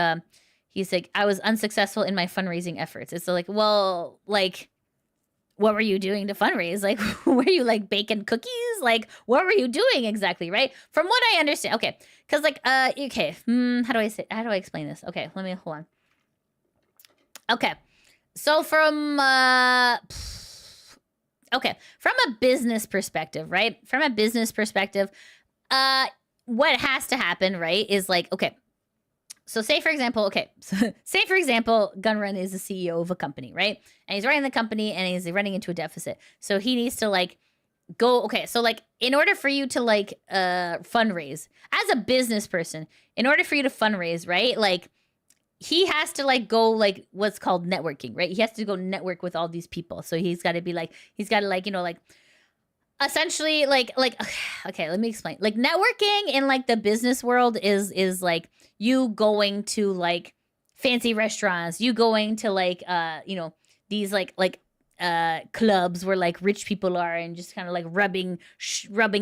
he's like, I was unsuccessful in my fundraising efforts. It's like, well, like, what were you doing to fundraise? Like, were you like baking cookies? Like, what were you doing exactly, right? From what I understand, okay, because like, okay, how do I explain this? Okay, let me hold on. Okay, so from a business perspective, right? From a business perspective, what has to happen, right, is like, okay. So say for example, GunRun is the CEO of a company, right? And he's running the company and he's running into a deficit. So he needs to like go, okay, so like in order for you to like fundraise as a business person, in order for you to fundraise, right? Like he has to like go like what's called networking, right? He has to go network with all these people. So he's got to be like, he's got to like, you know, like essentially like okay, let me explain. Like networking in like the business world is like you going to like fancy restaurants, you going to like you know, these like clubs where like rich people are, and just kind of like rubbing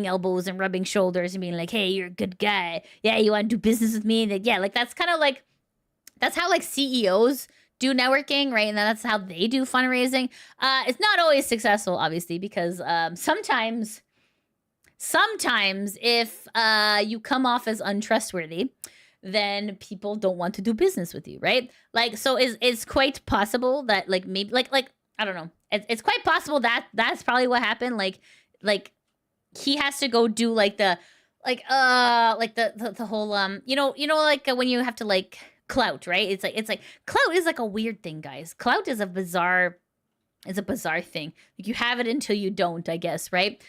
elbows and rubbing shoulders and being like, hey, you're a good guy, yeah, you want to do business with me? And like, yeah, like that's kind of like, that's how like CEOs do networking, right? And that's how they do fundraising. It's not always successful, obviously, because sometimes if you come off as untrustworthy, then people don't want to do business with you, right? Like, so it's quite possible that like maybe like I don't know. It's quite possible that that's probably what happened. Like he has to go do like the the whole you know like when you have to like clout, right? It's like clout is like a weird thing, guys. Clout is a bizarre thing. Like you have it until you don't, I guess, right?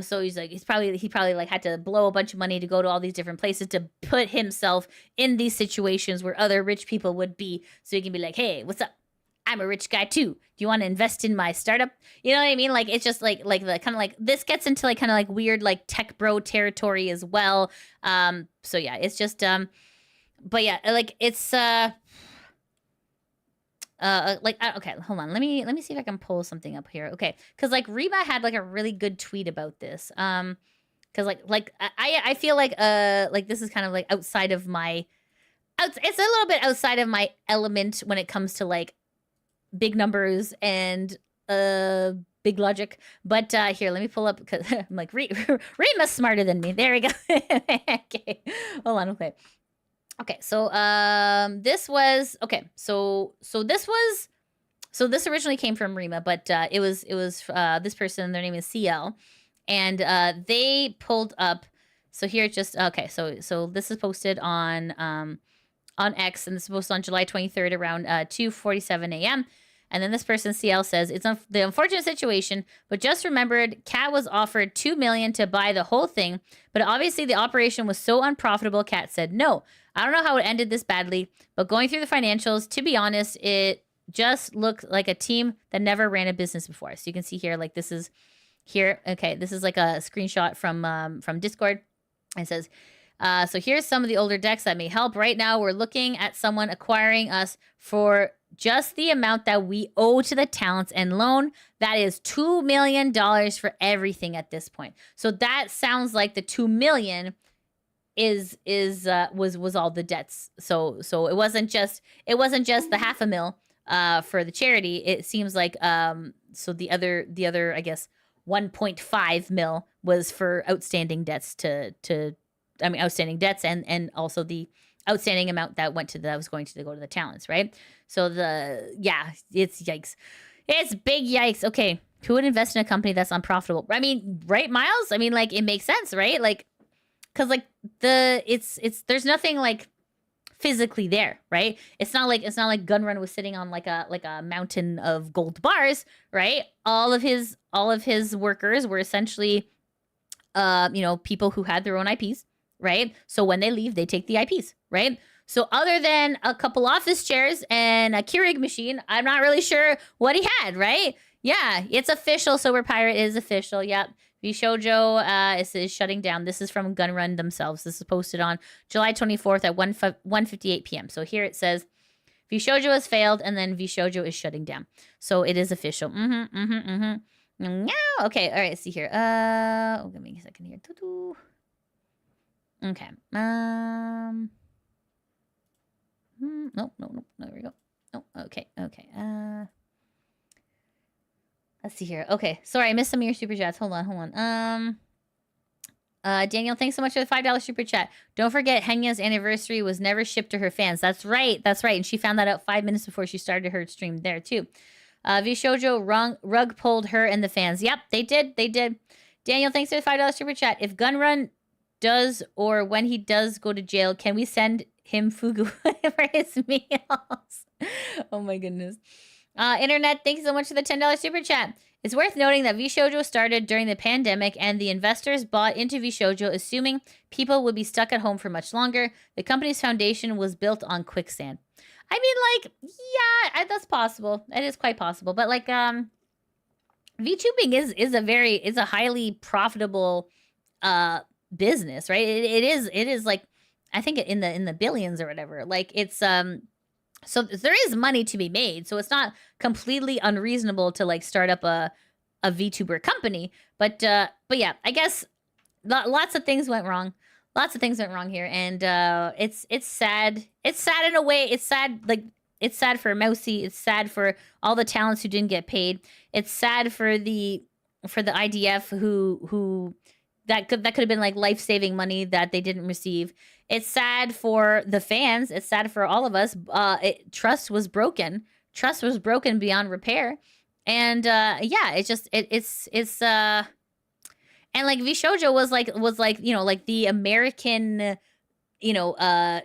So he probably like had to blow a bunch of money to go to all these different places to put himself in these situations where other rich people would be, so he can be like, hey, what's up? I'm a rich guy too. Do you want to invest in my startup? You know what I mean? Like it's just like the kind of like, this gets into like kind of like weird like tech bro territory as well. So yeah, it's just but yeah, like it's okay, hold on, let me see if I can pull something up here. Okay, because like Reba had like a really good tweet about this. Because I feel like this is kind of like outside of my it's a little bit outside of my element when it comes to like big numbers and big logic. But here, let me pull up, because I'm like Rema's smarter than me. There we go. Okay, hold on. Okay, so this was okay. So this originally came from Rima, but it was this person. Their name is CL, and they pulled up. So here, just okay. So this is posted on X, and this is posted on July 23rd around 2:47 a.m. And then this person CL says, it's the unfortunate situation, but just remembered Kat was offered $2 million to buy the whole thing, but obviously the operation was so unprofitable. Kat said no. I don't know how it ended this badly, but going through the financials, to be honest, it just looked like a team that never ran a business before. So you can see here, like this is here. Okay, this is like a screenshot from Discord. It says, so here's some of the older decks that may help. Right now, we're looking at someone acquiring us for just the amount that we owe to the talents and loan. That is $2 million for everything at this point. So that sounds like the $2 million was all the debts. So it wasn't just the $500,000 for the charity. It seems like so the other I guess 1.5 mil was for outstanding debts outstanding debts and also the outstanding amount that was going to go to the talents, right? So it's yikes. It's big yikes. Okay, who would invest in a company that's unprofitable? I mean, right, Miles? I mean, like it makes sense, right? Like, because like there's nothing like physically there, right? It's not like GunRun was sitting on like a mountain of gold bars, right? All of his workers were essentially people who had their own IPs, right? So when they leave, they take the IPs, right? So other than a couple office chairs and a Keurig machine, I'm not really sure what he had, right? Yeah, it's official. Sober Pirate is official. Yep. VSHOJO is shutting down. This is from GunRun themselves. This is posted on July 24th at 1:58 p.m. So here it says VSHOJO has failed, and then VSHOJO is shutting down. So it is official. Okay, all right, let's see here. Give me a second here. Okay. No, there we go. Oh, okay. Let's see here. Okay, sorry, I missed some of your super chats. Hold on. Daniel, thanks so much for the $5 super chat. Don't forget, Henya's anniversary was never shipped to her fans. That's right. And she found that out 5 minutes before she started her stream there, too. VSHOJO rug pulled her and the fans. Yep, they did. Daniel, thanks for the $5 super chat. If GunRun does, or when he does go to jail, can we send him fugu for his meals? Oh, my goodness. Internet, thanks so much for the $10 super chat. It's worth noting that VSHOJO started during the pandemic, and the investors bought into VSHOJO assuming people would be stuck at home for much longer. The company's foundation was built on quicksand. I mean, like, yeah, that's possible. It is quite possible. But like, VTubing is a highly profitable business, right? It is like, I think in the billions or whatever. Like, it's so there is money to be made. So it's not completely unreasonable to like start up a VTuber company. But yeah, I guess lots of things went wrong. Lots of things went wrong here, and it's sad. It's sad in a way. It's sad, like, it's sad for Mousy. It's sad for all the talents who didn't get paid. It's sad for the IDF who that could have been like life-saving money that they didn't receive. It's sad for the fans. It's sad for all of us. Trust was broken. Trust was broken beyond repair, and yeah, it's and like VSHOJO was like, you know, like the American, you know,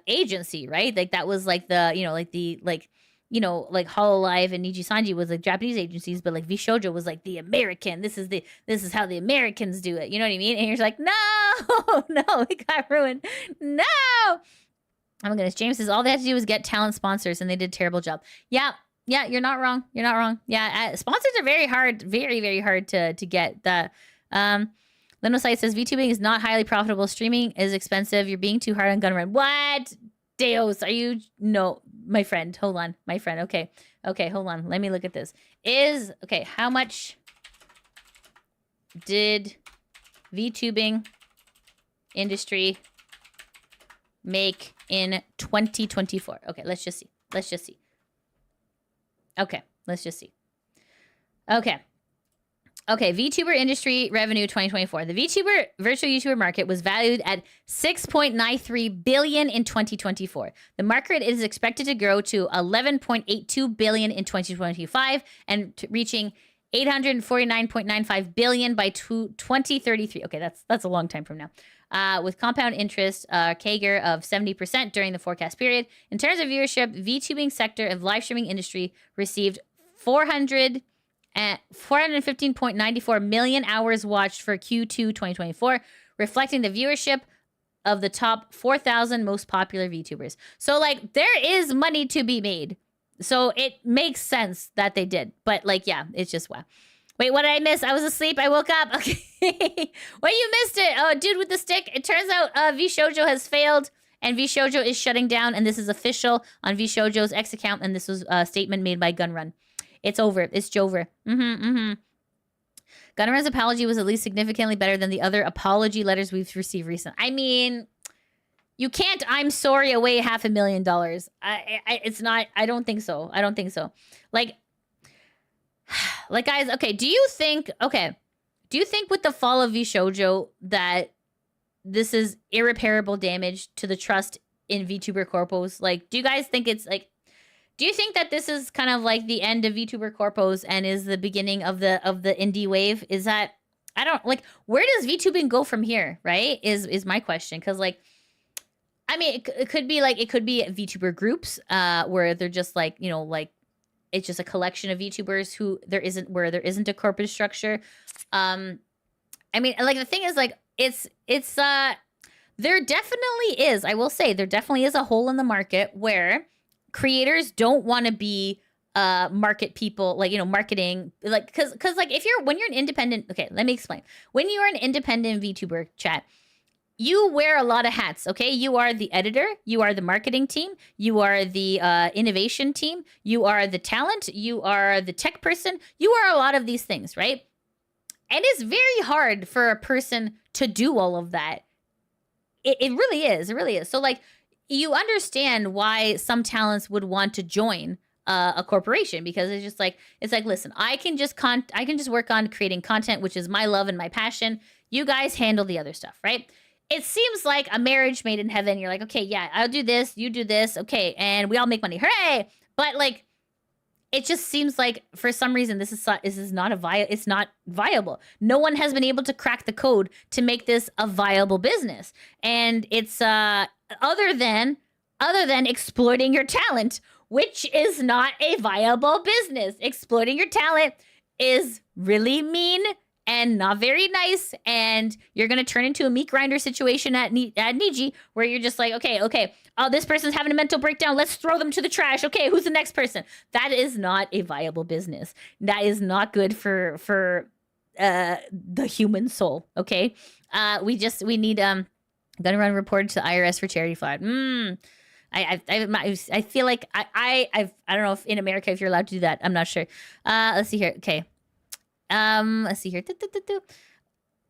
agency, right? Like that was like the, you know, like the, like, you know, like Hololive and Niji Sanji was like Japanese agencies, but like VSHOJO was like the American. This is how the Americans do it. You know what I mean? And you're just like, no, no, it got ruined. No. Oh my goodness. James says all they had to do was get talent sponsors, and they did a terrible job. Yeah. Yeah, you're not wrong. You're not wrong. Yeah, sponsors are very hard, very, very hard to get. The Linosite says VTubing is not highly profitable. Streaming is expensive. You're being too hard on GunRun. What? Deos, are you? No, my friend. Hold on, my friend. Okay, hold on. Let me look at this. Okay, how much did VTubing industry make in 2024? Okay, let's just see. Okay, let's just see. Okay, VTuber industry revenue 2024. The VTuber virtual YouTuber market was valued at $6.93 billion in 2024. The market is expected to grow to $11.82 billion in 2025 and reaching $849.95 billion by 2033. Okay, that's a long time from now. With compound interest CAGR of 70% during the forecast period. In terms of viewership, VTubing sector of live streaming industry received 415.94 million hours watched for Q2 2024, reflecting the viewership of the top 4,000 most popular VTubers. So, like, there is money to be made. So it makes sense that they did. But, like, yeah, it's just wow. Wait, what did I miss? I was asleep. I woke up. Okay. Well, you missed it. Oh, dude with the stick. It turns out VSHOJO has failed, and VSHOJO is shutting down, and this is official on VSHOJO's X account, and this was a statement made by GunRun. It's over. It's Jover. GunRun's apology was at least significantly better than the other apology letters we've received recently. I mean, you can't "I'm sorry" away $500,000. It's not. I don't think so. I don't think so. Like guys. Okay. Do you think with the fall of VSHOJO that this is irreparable damage to the trust in VTuber corpos? Like, do you guys think it's like? Do you think that this is kind of like the end of VTuber corpos and is the beginning of the indie wave? Is that, I don't, like, where does VTubing go from here, right? Is my question. Because, like, I mean, it could be VTuber groups where they're just like, you know, like, it's just a collection of VTubers who there isn't a corporate structure. I mean, like, the thing is, like, it's there definitely is, I will say, there definitely is a hole in the market where creators don't want to be market people, like, you know, marketing, like, because like when you're an independent, okay, let me explain. When you're an independent VTuber, chat, you wear a lot of hats, okay? You are the editor, you are the marketing team, you are the innovation team, you are the talent, you are the tech person, you are a lot of these things, right? And it's very hard for a person to do all of that. It really is. It really is. So, like, you understand why some talents would want to join a corporation, because it's just like, listen, I can just work on creating content, which is my love and my passion. You guys handle the other stuff, right? It seems like a marriage made in heaven. You're like, okay, yeah, I'll do this, you do this, okay, and we all make money, hooray! But, like, it just seems like for some reason this is not it's not viable. No one has been able to crack the code to make this a viable business, and it's other than exploiting your talent, which is not a viable business. Exploiting your talent is really mean and not very nice, and you're going to turn into a meat grinder situation at Niji, where you're just like, okay, oh, this person's having a mental breakdown. Let's throw them to the trash. Okay, who's the next person? That is not a viable business. That is not good for the human soul, okay? We need GunRun reported to the IRS for charity fraud. I feel like I don't know if in America if you're allowed to do that. I'm not sure. Let's see here. Okay. Let's see here.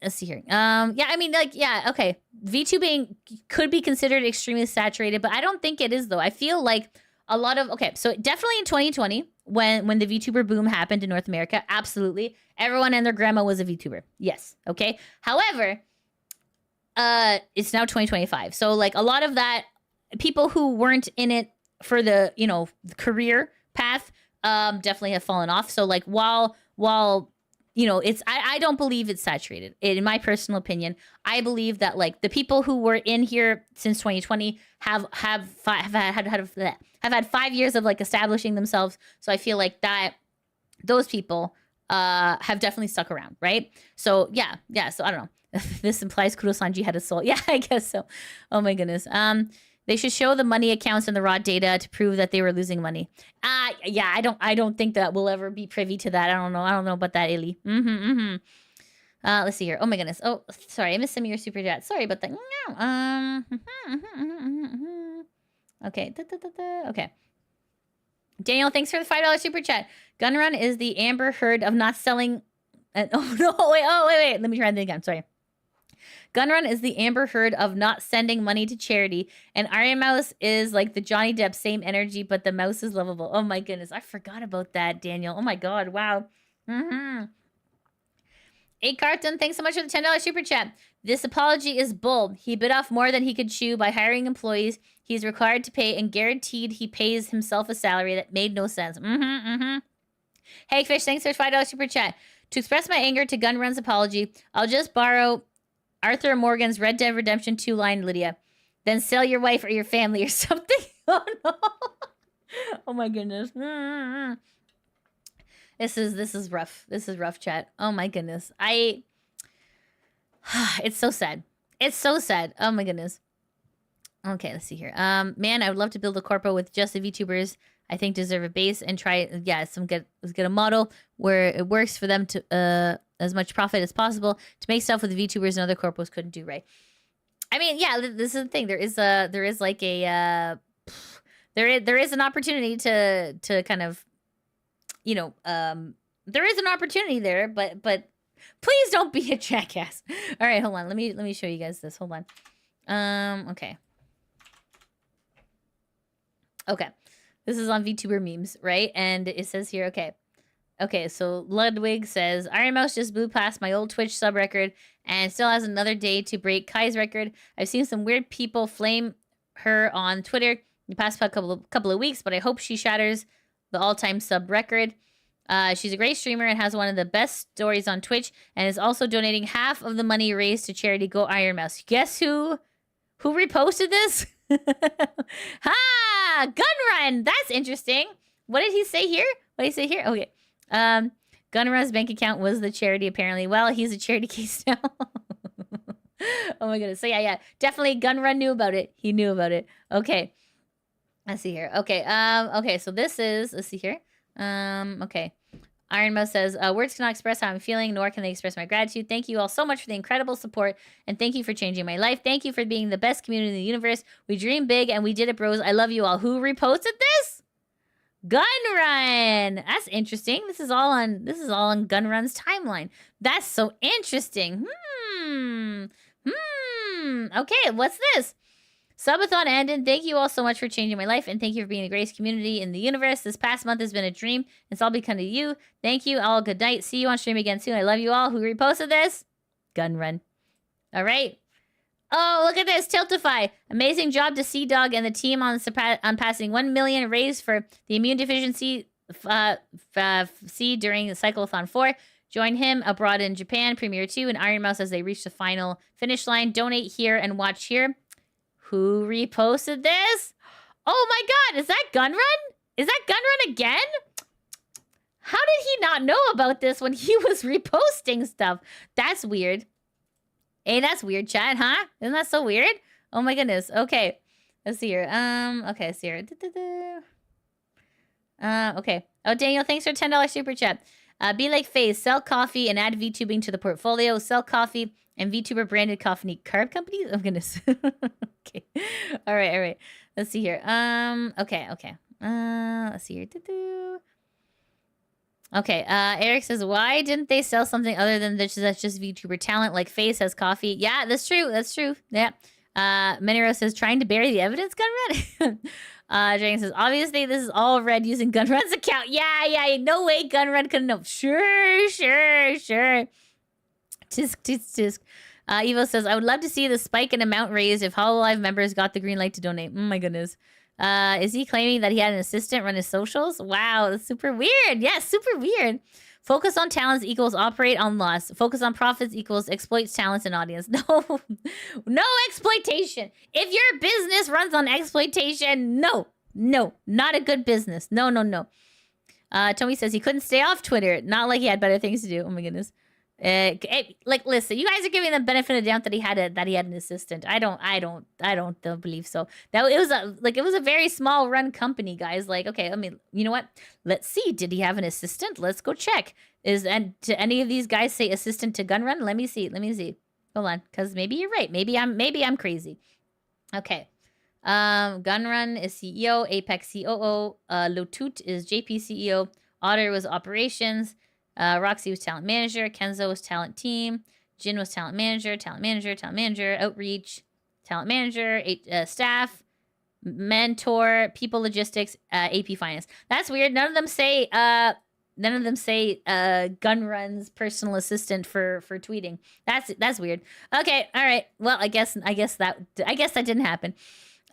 Let's see here. Yeah, I mean, like, yeah, okay. VTubing could be considered extremely saturated, but I don't think it is, though. I feel like a lot of, okay, so definitely in 2020, when the VTuber boom happened in North America, absolutely. Everyone and their grandma was a VTuber. Yes, okay. However, it's now 2025. So, like, a lot of that, people who weren't in it for the, career path, definitely have fallen off. So, like, while it's, I don't believe it's saturated. In my personal opinion, I believe that, like, the people who were in here since 2020 have had 5 years of, like, establishing themselves. So I feel like that those people have definitely stuck around, right? So yeah. So I don't know. This implies Kurosanji had a soul. Yeah, I guess so. Oh my goodness. They should show the money accounts and the raw data to prove that they were losing money. Yeah, I don't think that we'll ever be privy to that. I don't know about that, Illy. Let's see here. Oh my goodness. Oh, sorry, I missed some of your super chat. Sorry about that. Okay. Okay. Daniel, thanks for the $5 super chat. GunRun is the Amber Heard of not selling. Wait. Let me try that again. Sorry. GunRun is the Amber Heard of not sending money to charity, and Iron Mouse is like the Johnny Depp, same energy, but the mouse is lovable. Oh my goodness, I forgot about that, Daniel. Oh my god, wow. A Carton, thanks so much for the $10 super chat. This apology is bull. He bit off more than he could chew by hiring employees he's required to pay and guaranteed he pays himself a salary that made no sense. Hey Fish, thanks for $5 super chat. To express my anger to GunRun's apology, I'll just borrow Arthur Morgan's Red Dead Redemption 2 line, Lidia. Then sell your wife or your family or something. Oh no. Oh my goodness. This is rough. This is rough, chat. Oh my goodness. It's so sad. It's so sad. Oh my goodness. Okay, let's see here. Man, I would love to build a corpo with just the VTubers I think deserve a base and try, let's get a model where it works for them to as much profit as possible to make stuff with the VTubers and other corpos couldn't do, right? I mean, yeah, this is the thing. There is an opportunity to kind of, there is an opportunity there, but please don't be a jackass. All right, hold on. Let me show you guys this. Hold on. Okay. This is on VTuber memes, right? And it says here, okay, so Ludwig says, Iron Mouse just blew past my old Twitch sub record and still has another day to break Kai's record. I've seen some weird people flame her on Twitter the past couple of weeks, but I hope she shatters the all-time sub record. She's a great streamer and has one of the best stories on Twitch and is also donating half of the money raised to charity Go Iron Mouse. Guess who reposted this? Ha! GunRun! That's interesting. What did he say here? Okay. GunRun's bank account was the charity, apparently. Well, he's a charity case now. Oh my goodness. So yeah. Definitely GunRun knew about it. He knew about it. Okay. Let's see here. Okay. Okay, so this is, let's see here. Okay. Iron Mouse says, words cannot express how I'm feeling, nor can they express my gratitude. Thank you all so much for the incredible support, and thank you for changing my life. Thank you for being the best community in the universe. We dream big, and we did it, bros. I love you all. Who reposted this? GunRun. That's interesting. This is all on GunRun's timeline. That's so interesting. Okay, what's this? Subathon ended. Thank you all so much for changing my life, and thank you for being the greatest community in the universe. This past month has been a dream. It's all because of you. Thank you. All good night. See you on stream again soon. I love you all. Who reposted this? GunRun. All right. Oh, look at this. Tiltify. Amazing job to Sea Dog and the team on passing 1 million raised for the immune deficiency C during the Cyclothon 4. Join him abroad in Japan, Premiere 2, and Iron Mouse as they reach the final finish line. Donate here and watch here. Who reposted this? Oh my god, is that GunRun? Is that GunRun again? How did he not know about this when he was reposting stuff? That's weird. Hey, that's weird, chat, huh? Isn't that so weird? Oh my goodness. Okay. Let's see here. Okay, let's see here. Okay. Oh, Daniel, thanks for $10 super chat. Be like Faze, sell coffee and add VTubing to the portfolio. Sell coffee and VTuber branded coffee carb companies. Oh goodness. Okay. All right. Let's see here. Okay. Let's see here. Okay. Eric says, why didn't they sell something other than that's just VTuber talent like Faze has coffee? Yeah, that's true. Yeah. Meniro says, trying to bury the evidence, GunRun? Dragon says, obviously this is all read using GunRun's account. Yeah, no way GunRun couldn't know. Sure. Tisk. Evo says, I would love to see the spike in amount raised if Hololive members got the green light to donate. Oh my goodness. Is he claiming that he had an assistant run his socials? Wow, that's super weird. Yeah, super weird. Focus on talents equals operate on loss. Focus on profits equals exploits talents and audience. No exploitation. If your business runs on exploitation, no, not a good business. No. Tommy says he couldn't stay off Twitter. Not like he had better things to do. Oh my goodness. Like, listen, you guys are giving the benefit of the doubt that he had an assistant. I don't believe so. It was a very small run company, guys. Like, okay, I mean, you know what? Let's see. Did he have an assistant? Let's go check. To any of these guys say assistant to GunRun? Let me see. Hold on, because maybe you're right. Maybe I'm crazy. Okay. GunRun is CEO, Apex COO, Lotut is JP CEO, Otter was operations. Roxy was talent manager. Kenzo was talent team. Jin was talent manager. Outreach, talent manager. Staff, mentor, people logistics, AP finance. That's weird. None of them say GunRun's personal assistant for tweeting. That's weird. Okay, all right. Well, I guess that didn't happen.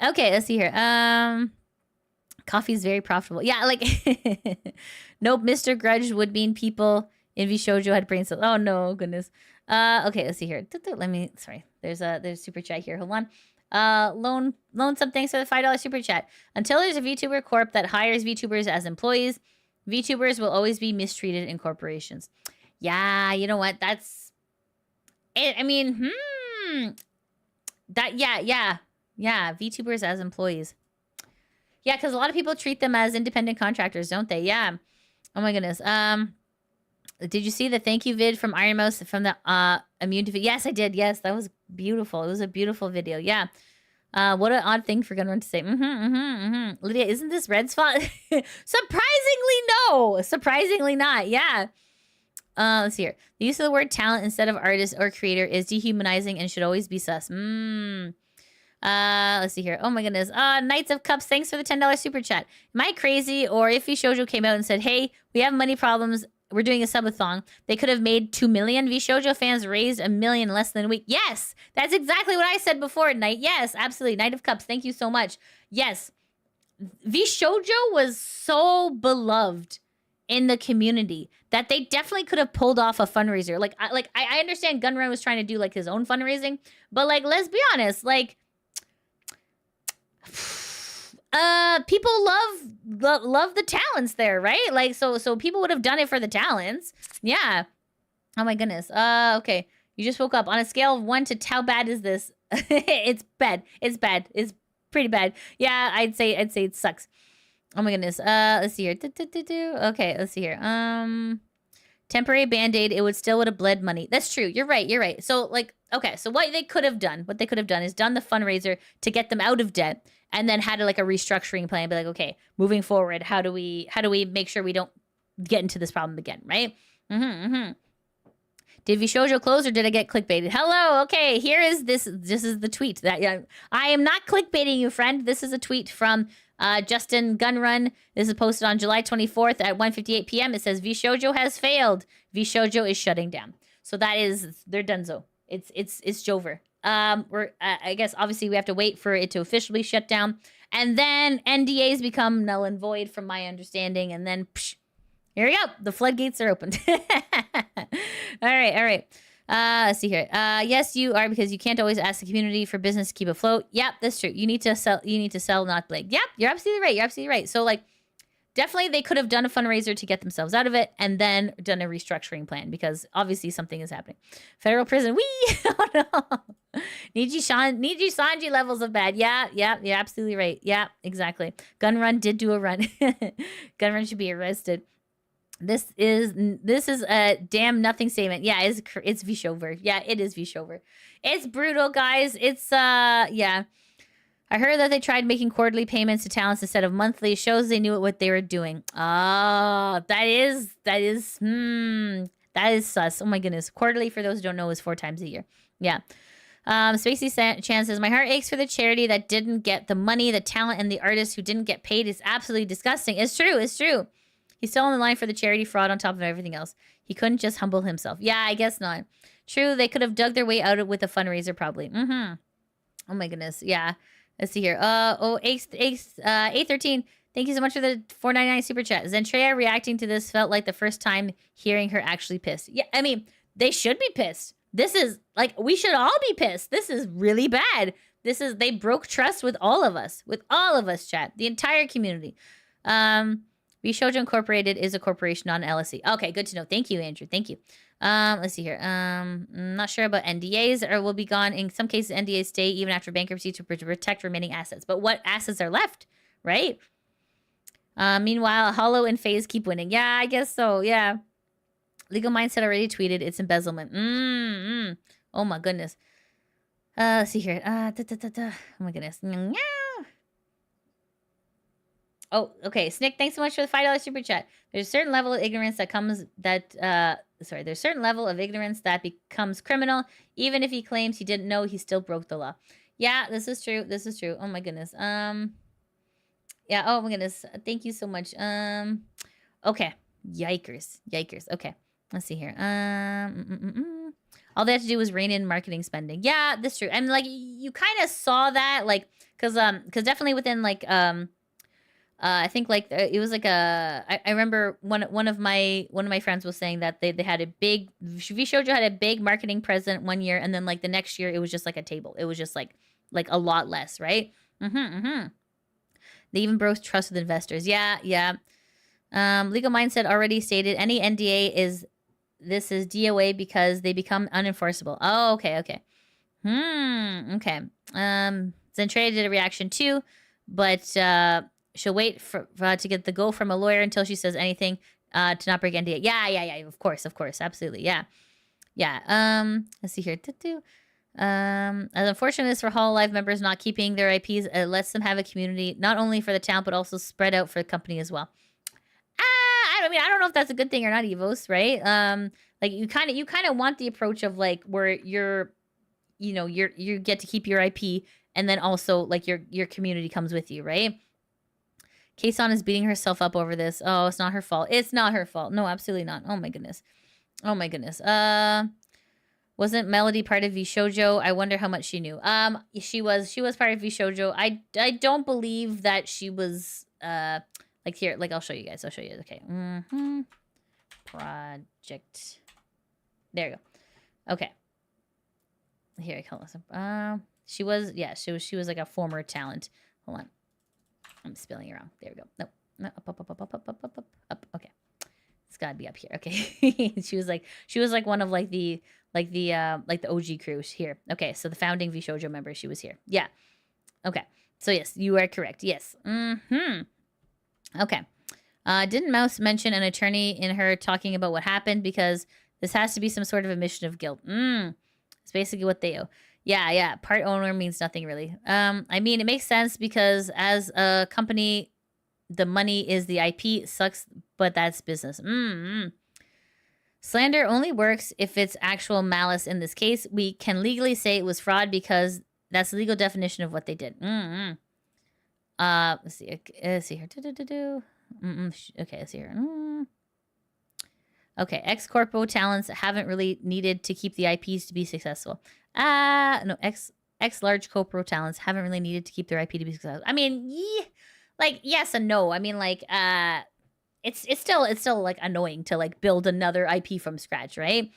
Okay, let's see here. Coffee is very profitable. Yeah, like, nope, Mr. Grudge would mean people in VSHOJO had brain cells. Oh, no, goodness. Okay, let's see here. There's super chat here. Hold on. Loan some thanks for the $5 super chat. Until there's a VTuber corp that hires VTubers as employees, VTubers will always be mistreated in corporations. Yeah, you know what? That's it. I mean, yeah, VTubers as employees. Yeah, because a lot of people treat them as independent contractors, don't they? Yeah. Oh my goodness. Did you see the thank you vid from Iron Mouse from the immune to? Yes, I did. Yes, that was beautiful. It was a beautiful video. Yeah. What an odd thing for GunRun to say. Lidia, isn't this Red's fault? Surprisingly, no. Surprisingly not. Yeah. Let's see here. The use of the word talent instead of artist or creator is dehumanizing and should always be sus. Let's see here. Oh my goodness. Knights of Cups, thanks for the $10 super chat. Am I crazy? Or if VSHOJO came out and said, hey, we have money problems, we're doing a subathon, they could have made 2 million. VSHOJO fans raised 1 million less than a week. Yes, that's exactly what I said before, Knight. Yes, absolutely. Knight of Cups, thank you so much. Yes, VSHOJO was so beloved in the community that they definitely could have pulled off a fundraiser. I understand GunRun was trying to do like his own fundraising, but like, let's be honest, like, people love the talents there, right? Like, so people would have done it for the talents. Yeah. Oh my goodness. Okay. You just woke up. On a scale of 1 to how bad is this? It's bad. It's pretty bad. Yeah, I'd say it sucks. Oh my goodness. Let's see here. Okay, let's see here. Temporary band-aid, it would have bled money. That's true. You're right. So like, okay, so what they could have done is done the fundraiser to get them out of debt, and then had like a restructuring plan. Be like, okay, moving forward, how do we make sure we don't get into this problem again, right? Did VSHOJO close or did I get clickbaited? Hello, okay, here is this. This is the tweet that I am not clickbaiting you, friend. This is a tweet from Justin GunRun. This is posted on July 24th at 1:58 p.m. It says VSHOJO has failed. VSHOJO is shutting down. So that is, they're donezo. It's over. I guess obviously we have to wait for it to officially shut down, and then NDAs become null and void, from my understanding, and then here we go. The floodgates are opened. All right. Let's see here. Yes, you are, because you can't always ask the community for business to keep afloat. Yep, that's true. You need to sell, not beg. Yep, you're absolutely right. So like, definitely they could have done a fundraiser to get themselves out of it and then done a restructuring plan because obviously something is happening. Federal prison, wee! Oh no. Niji Sanji levels of bad. Yeah, you're absolutely right. Yeah, exactly. GunRun did do a run. GunRun should be arrested. This is a damn nothing statement. Yeah, it's VSHOJO. Yeah, it is VSHOJO. It's brutal, guys. It's yeah. I heard that they tried making quarterly payments to talents instead of monthly. Shows they knew what they were doing. Oh, that is sus. Oh my goodness. Quarterly, for those who don't know, is 4 times a year. Yeah. Spacey Chan says, my heart aches for the charity that didn't get the money, the talent, and the artists who didn't get paid. Is absolutely disgusting. It's true. It's true. He's still on the line for the charity fraud on top of everything else. He couldn't just humble himself. Yeah, I guess not. True, they could have dug their way out of with a fundraiser probably. Oh my goodness. Yeah. Let's see here. A13. Thank you so much for the $4.99 super chat. Zentreya reacting to this felt like the first time hearing her actually pissed. Yeah, I mean, they should be pissed. This is like, we should all be pissed. This is really bad. They broke trust with all of us, chat, the entire community. VSHOJO Incorporated is a corporation, not an LLC. Okay, good to know. Thank you, Andrew. Thank you. Let's see here. I'm not sure about NDAs or will be gone. In some cases, NDAs stay even after bankruptcy to protect remaining assets. But what assets are left, right? Meanwhile, Hollow and FaZe keep winning. Yeah, I guess so. Yeah. Legal Mindset already tweeted it's embezzlement. Oh my goodness. Let's see here. Oh my goodness. Oh, okay. Snick, thanks so much for the $5 super chat. There's a certain level of ignorance that comes there's a certain level of ignorance that becomes criminal. Even if he claims he didn't know, he still broke the law. Yeah, this is true. This is true. Oh my goodness. Yeah, oh my goodness. Thank you so much. Okay. Yikers. Okay. Let's see here. All they had to do was rein in marketing spending. Yeah, that's true. And like you kind of saw that, like, cause definitely within like I think like it was like I remember one of my friends was saying that they had a big VSHOJO had a big marketing present one year, and then like the next year it was just like a table. It was just like a lot less, right? They even broke trust with investors. Yeah. Legal Mindset already stated any NDA is DOA because they become unenforceable. Oh, okay. Okay. Zentreya did a reaction too, but she'll wait to get the go from a lawyer until she says anything to not break NDA. Yeah. Of course. Absolutely. Yeah. Let's see here. As unfortunate as for Hololive members not keeping their IPs, it lets them have a community not only for the talent but also spread out for the company as well. I don't know if that's a good thing or not, Evos, right? Like you kind of want the approach of like where you get to keep your IP and then also like your community comes with you, right? Kason is beating herself up over this. Oh, it's not her fault. It's not her fault. No, absolutely not. Oh my goodness. Wasn't Melody part of VSHOJO? I wonder how much she knew. She was part of VSHOJO. I don't believe that she was like here, like I'll show you guys. Okay. Project. There you go. Okay. Here, hold on. She was like a former talent. Hold on. I'm spelling it wrong. There we go. Nope. No, up. Okay. It's gotta be up here. Okay. she was like one of like the OG crew here. Okay, so the founding VSHOJO member, she was here. Yeah. Okay. So yes, you are correct. Yes. Okay. Didn't Mouse mention an attorney in her talking about what happened? Because this has to be some sort of admission of guilt. It's basically what they owe. Yeah. Part owner means nothing really. I mean, it makes sense because as a company, the money is the IP. Sucks, but that's business. Slander only works if it's actual malice. In this case, we can legally say it was fraud because that's the legal definition of what they did. Let's see here. Okay, let's see here. Okay, ex-corpo talents haven't really needed to keep the IPs to be successful. No, ex-large corpo talents haven't really needed to keep their IP to be successful. I mean, like yes and no. I mean, like it's still like annoying to like build another IP from scratch, right?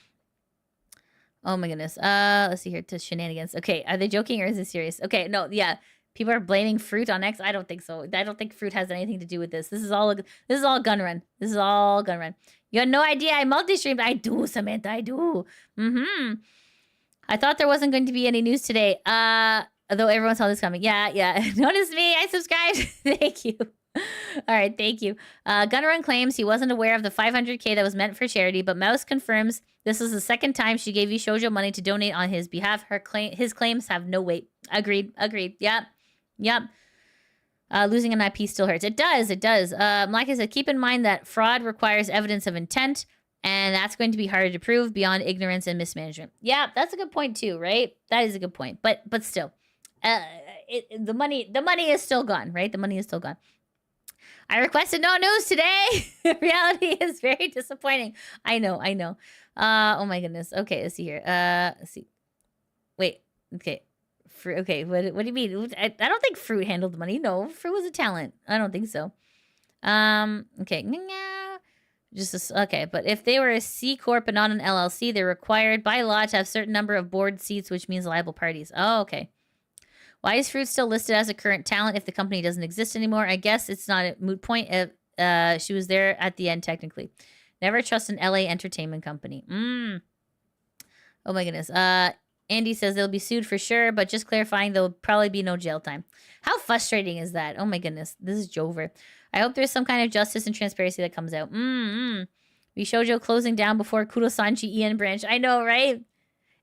Oh my goodness. Let's see here to shenanigans. Okay, are they joking or is it serious? Okay, no, yeah. People are blaming Fruit on X. I don't think so. I don't think Fruit has anything to do with this. This is all GunRun. This is all GunRun. You had no idea I multi-streamed. I do, Samantha. I do. I thought there wasn't going to be any news today. Though everyone saw this coming. Yeah. Notice me. I subscribed. Thank you. All right, thank you. GunRun claims he wasn't aware of the $500K that was meant for charity, but Mouse confirms this is the second time she gave VSHOJO money to donate on his behalf. His claims have no weight. Agreed. Yep. Losing an IP still hurts. It does. Like I said, keep in mind that fraud requires evidence of intent, and that's going to be harder to prove beyond ignorance and mismanagement. Yeah, that's a good point too, right? That is a good point. But still, the money is still gone, right? The money is still gone. I requested no news today. Reality is very disappointing. I know. Oh my goodness. Okay, let's see here. Let's see. Wait. Okay. Fruit. Okay. What do you mean? I don't think Fruit handled the money. No, Fruit was a talent. I don't think so. Okay. Okay. But if they were a C Corp and not an LLC, they're required by law to have a certain number of board seats, which means liable parties. Oh, okay. Why is Fruit still listed as a current talent if the company doesn't exist anymore? I guess it's not a moot point. She was there at the end, technically. Never trust an LA entertainment company. Oh, my goodness. Andy says they'll be sued for sure, but just clarifying, there'll probably be no jail time. How frustrating is that? Oh, my goodness. This is Jover. I hope there's some kind of justice and transparency that comes out. VSHOJO closing down before Kurosanchi Ian branch. I know, right?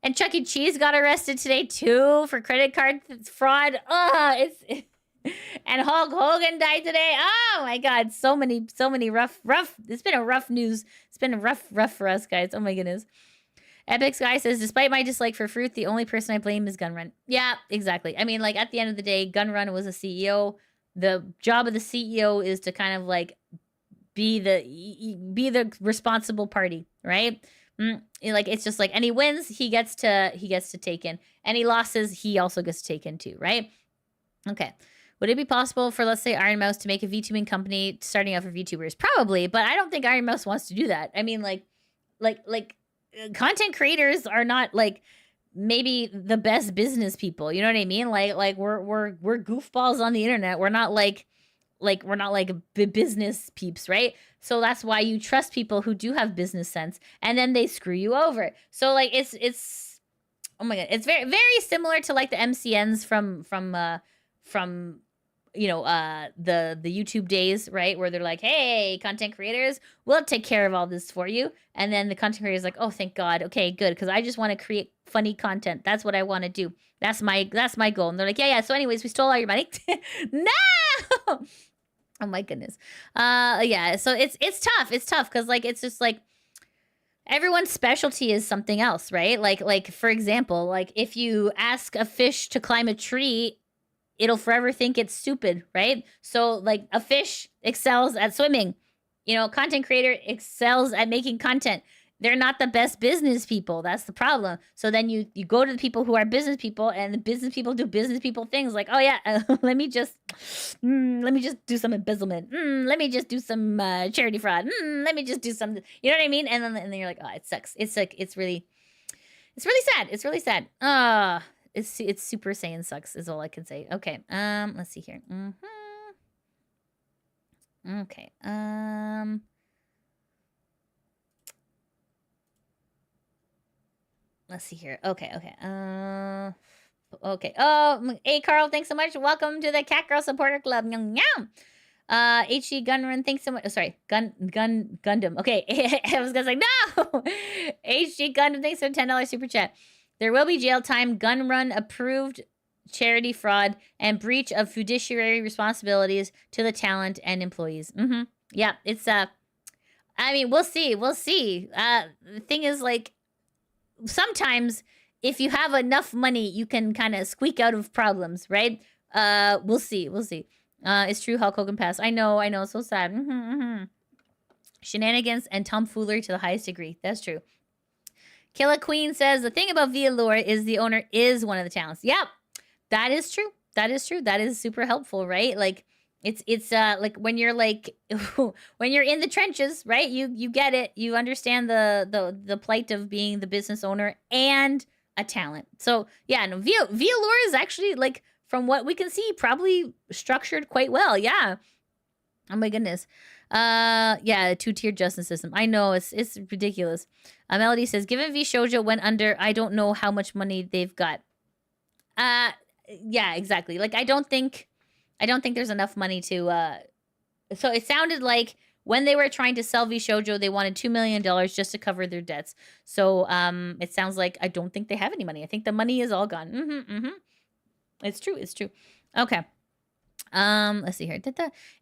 And Chuck E. Cheese got arrested today, too, for credit card fraud. And Hulk Hogan died today. Oh, my God. So many rough. It's been a rough news. It's been rough for us, guys. Oh, my goodness. Epic's guy says, despite my dislike for Fruit, the only person I blame is GunRun. Yeah, exactly. I mean, like, at the end of the day, GunRun was a CEO. The job of the CEO is to kind of, like, be the responsible party, right? Like, it's just like any wins he gets to take in, any losses he also gets to take in too, right? Okay, would it be possible for, let's say, Iron Mouse to make a VTubing company starting out for VTubers? Probably, but I don't think Iron Mouse wants to do that. I mean, like content creators are not like maybe the best business people, you know what I mean? Like we're goofballs on the internet. We're not like business peeps, right? So that's why you trust people who do have business sense, and then they screw you over. So like it's oh my God, it's very, very similar to like the MCNs from you know, the YouTube days, right? Where they're like, hey, content creators, we'll take care of all this for you. And then the content creator is like, oh, thank God. Okay, good. Because I just want to create funny content. That's what I want to do. That's my goal. And they're like, yeah. So anyways, we stole all your money. No! Oh my goodness. Yeah. So it's tough. It's tough because like, it's just like, everyone's specialty is something else, right? Like for example, like if you ask a fish to climb a tree, it'll forever think it's stupid, right? So like a fish excels at swimming, you know, content creator excels at making content. They're not the best business people. That's the problem. So then you go to the people who are business people, and the business people do business people things like, oh yeah, let me just do some embezzlement. Let me just do some charity fraud. Let me just do some, you know what I mean? And then you're like, oh, it sucks. It's like, it's really sad. It's really sad. It's Super Saiyan sucks is all I can say. Okay. Let's see here. Okay. Let's see here. Okay. Okay. Oh, hey Carl, thanks so much. Welcome to the Cat Girl Supporter Club. HG GunRun, thanks so much. Oh, sorry, Gundam. Okay, I was gonna say no. HG Gundam, thanks for $10 super chat. There will be jail time. GunRun approved charity fraud and breach of fiduciary responsibilities to the talent and employees. Yeah, it's I mean, we'll see. The thing is, like, sometimes if you have enough money, you can kind of squeak out of problems, right? We'll see. It's true, Hulk Hogan passed. I know, so sad. Shenanigans and tomfoolery to the highest degree. That's true. Killa Queen says, the thing about Vallure is the owner is one of the talents. Yep, that is true. That is super helpful, right? Like, it's like when you're like, when you're in the trenches, right? You get it. You understand the plight of being the business owner and a talent. So yeah, no, Vallure is actually like from what we can see, probably structured quite well. Yeah. Oh my goodness. Yeah, a two-tiered justice system. I know, it's ridiculous. Melody says, given VSHOJO went under, I don't know how much money they've got. Yeah, exactly. Like, I don't think there's enough money to so it sounded like when they were trying to sell VSHOJO, they wanted $2 million just to cover their debts. So it sounds like I don't think they have any money. I think the money is all gone. It's true. It's true. Okay. Let's see here.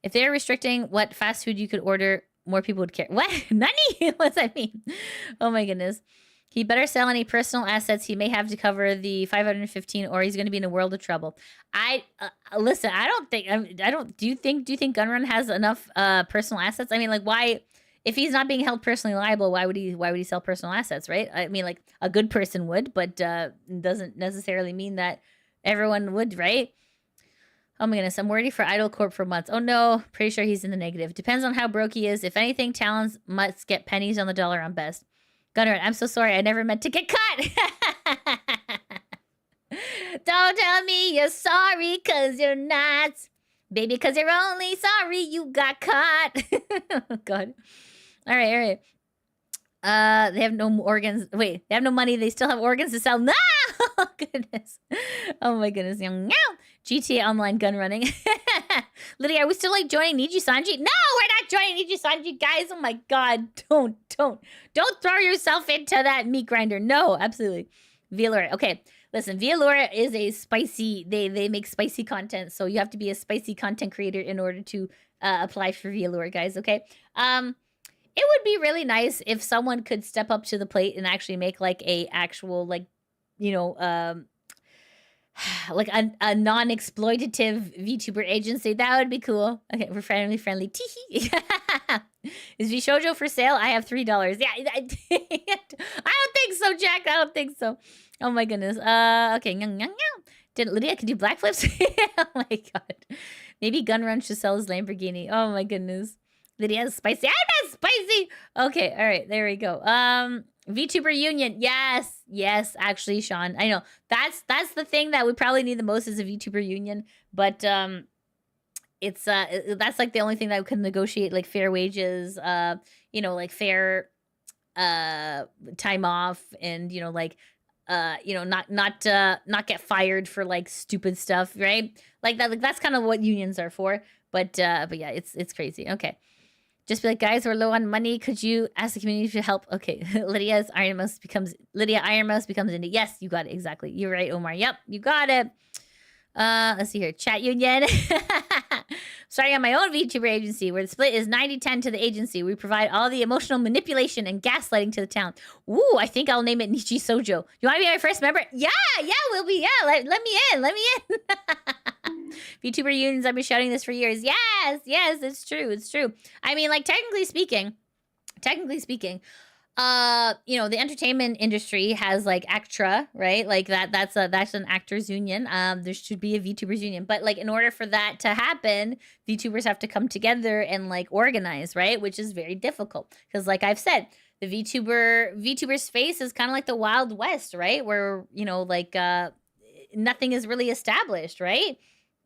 If they're restricting what fast food you could order, more people would care. What? Nani? What's that mean? Oh my goodness. He better sell any personal assets he may have to cover the 515, or he's going to be in a world of trouble. Listen. I don't think. Do you think GunRun has enough personal assets? I mean, like, why? If he's not being held personally liable, why would he sell personal assets, right? I mean, like, a good person would, but doesn't necessarily mean that everyone would, right? Oh my goodness, I'm worried for Idle Corp for months. Oh no, pretty sure he's in the negative. Depends on how broke he is. If anything, talents must get pennies on the dollar on best. GunRun, I'm so sorry. I never meant to get caught. Don't tell me you're sorry, because you're not. Baby, because you're only sorry you got caught. Oh, God. All right. They have no organs. Wait, they have no money. They still have organs to sell. No! Oh, goodness. Oh, my goodness. GTA Online gun running. Lidia, are we still, like, joining Niji Sanji? No, we're not joining Niji Sanji, guys. Oh, my God. Don't throw yourself into that meat grinder. No, absolutely. Vlure. Okay, listen. Vlure is a spicy, they make spicy content, so you have to be a spicy content creator in order to apply for Vlure, guys, okay? It would be really nice if someone could step up to the plate and actually make, like, a actual, like, you know, like a non-exploitative VTuber agency. That would be cool. Okay, we're friendly. Teehee. Is VSHOJO for sale? I have $3. Yeah, I don't think so, Jack. I don't think so. Oh my goodness. Okay. Did Lidia can do black flips? Oh my god. Maybe GunRun should sell his Lamborghini. Oh my goodness. Lidia's spicy. I'm not spicy. Okay, all right, there we go. VTuber Union. Yes, actually, Sean. I know. That's the thing that we probably need the most is a VTuber Union, but it's that's like the only thing that we can negotiate, like fair wages, you know, like fair time off, and you know, like you know, not get fired for like stupid stuff, right? Like that, like that's kind of what unions are for. But yeah, it's crazy. Okay. Just be like, guys, we're low on money. Could you ask the community for help? Okay. Lidia Iron Mouse becomes Indie. Yes, you got it. Exactly. You're right, Omar. Yep, you got it. Let's see here. Chat union. Starting on my own VTuber agency where the split is 90-10 to the agency. We provide all the emotional manipulation and gaslighting to the town. Ooh, I think I'll name it Nichi Sojo. You want to be my first member? Yeah, we'll be. Yeah, let me in. VTuber unions, I've been shouting this for years. Yes, it's true. I mean, like, technically speaking, you know, the entertainment industry has like ACTRA, right? Like that's an actors union. There should be a VTubers union, but like in order for that to happen, VTubers have to come together and like organize, right? Which is very difficult because, like I've said, the VTuber space is kind of like the Wild West, right? Where, you know, like nothing is really established, right?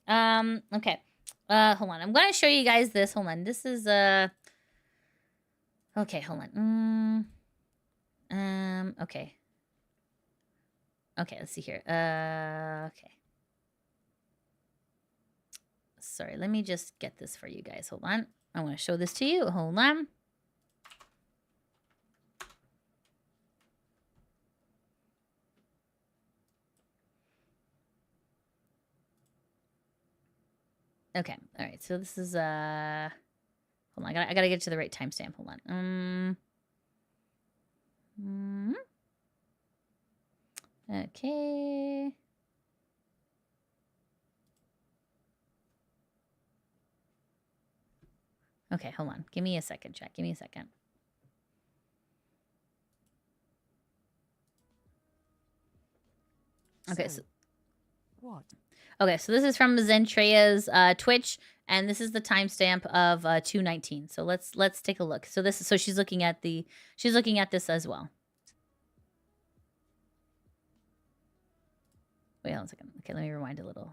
Okay. Hold on. I'm gonna show you guys this. Hold on. This is okay, hold on. Okay. Okay, let's see here. Okay. Sorry, let me just get this for you guys. Hold on. I want to show this to you. Hold on. Okay. All right. So this is hold on. I gotta get to the right timestamp. Hold on. Okay. Okay, hold on. Give me a second, Jack. Give me a second. Okay, so what? Okay, so this is from Zentrea's Twitch, and this is the timestamp of 2:19. So let's take a look. So she's looking at this as well. Wait, hold on a second. Okay, let me rewind a little.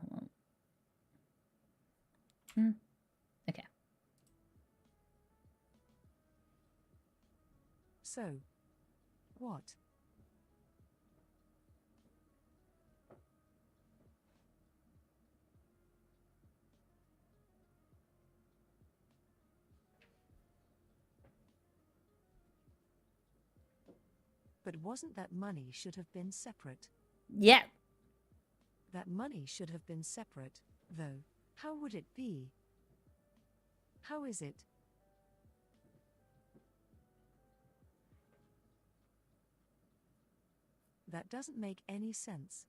Okay. So, what? But wasn't that money should have been separate? Yeah. That money should have been separate, though. How would it be? How is it? That doesn't make any sense.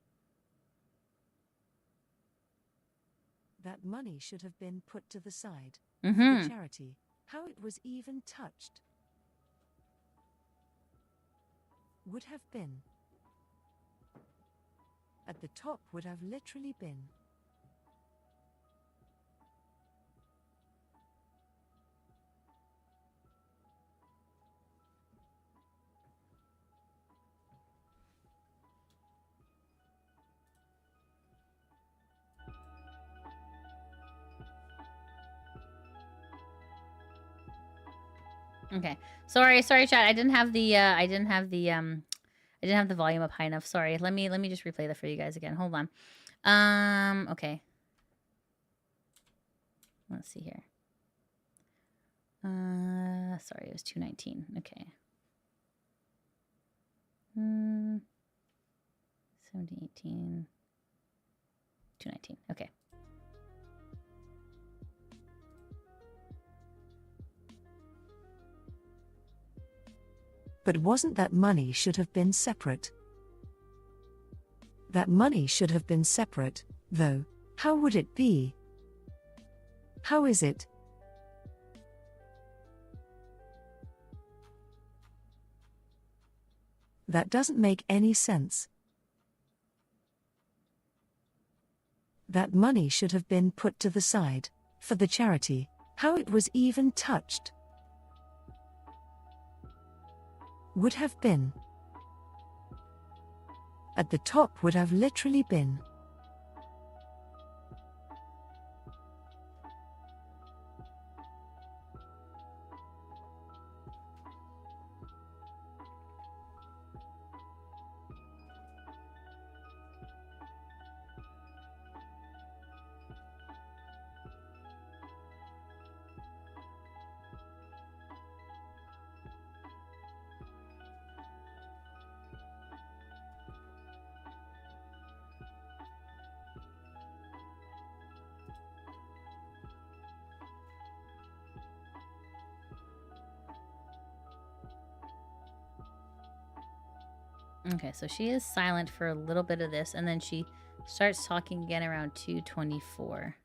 That money should have been put to the side. For the charity. How it was even touched. Would have been. At the top would have literally been. Okay. Sorry, chat. I didn't have the volume up high enough. Sorry. Let me just replay that for you guys again. Hold on. Okay. Let's see here. Sorry, it was 219. Okay. 17, 18, 219. Okay. But wasn't that money should have been separate? That money should have been separate, though. How would it be? How is it? That doesn't make any sense. That money should have been put to the side. For the charity. How it was even touched. Would have been. At the top would have literally been. Okay, so she is silent for a little bit of this, and then she starts talking again around 224.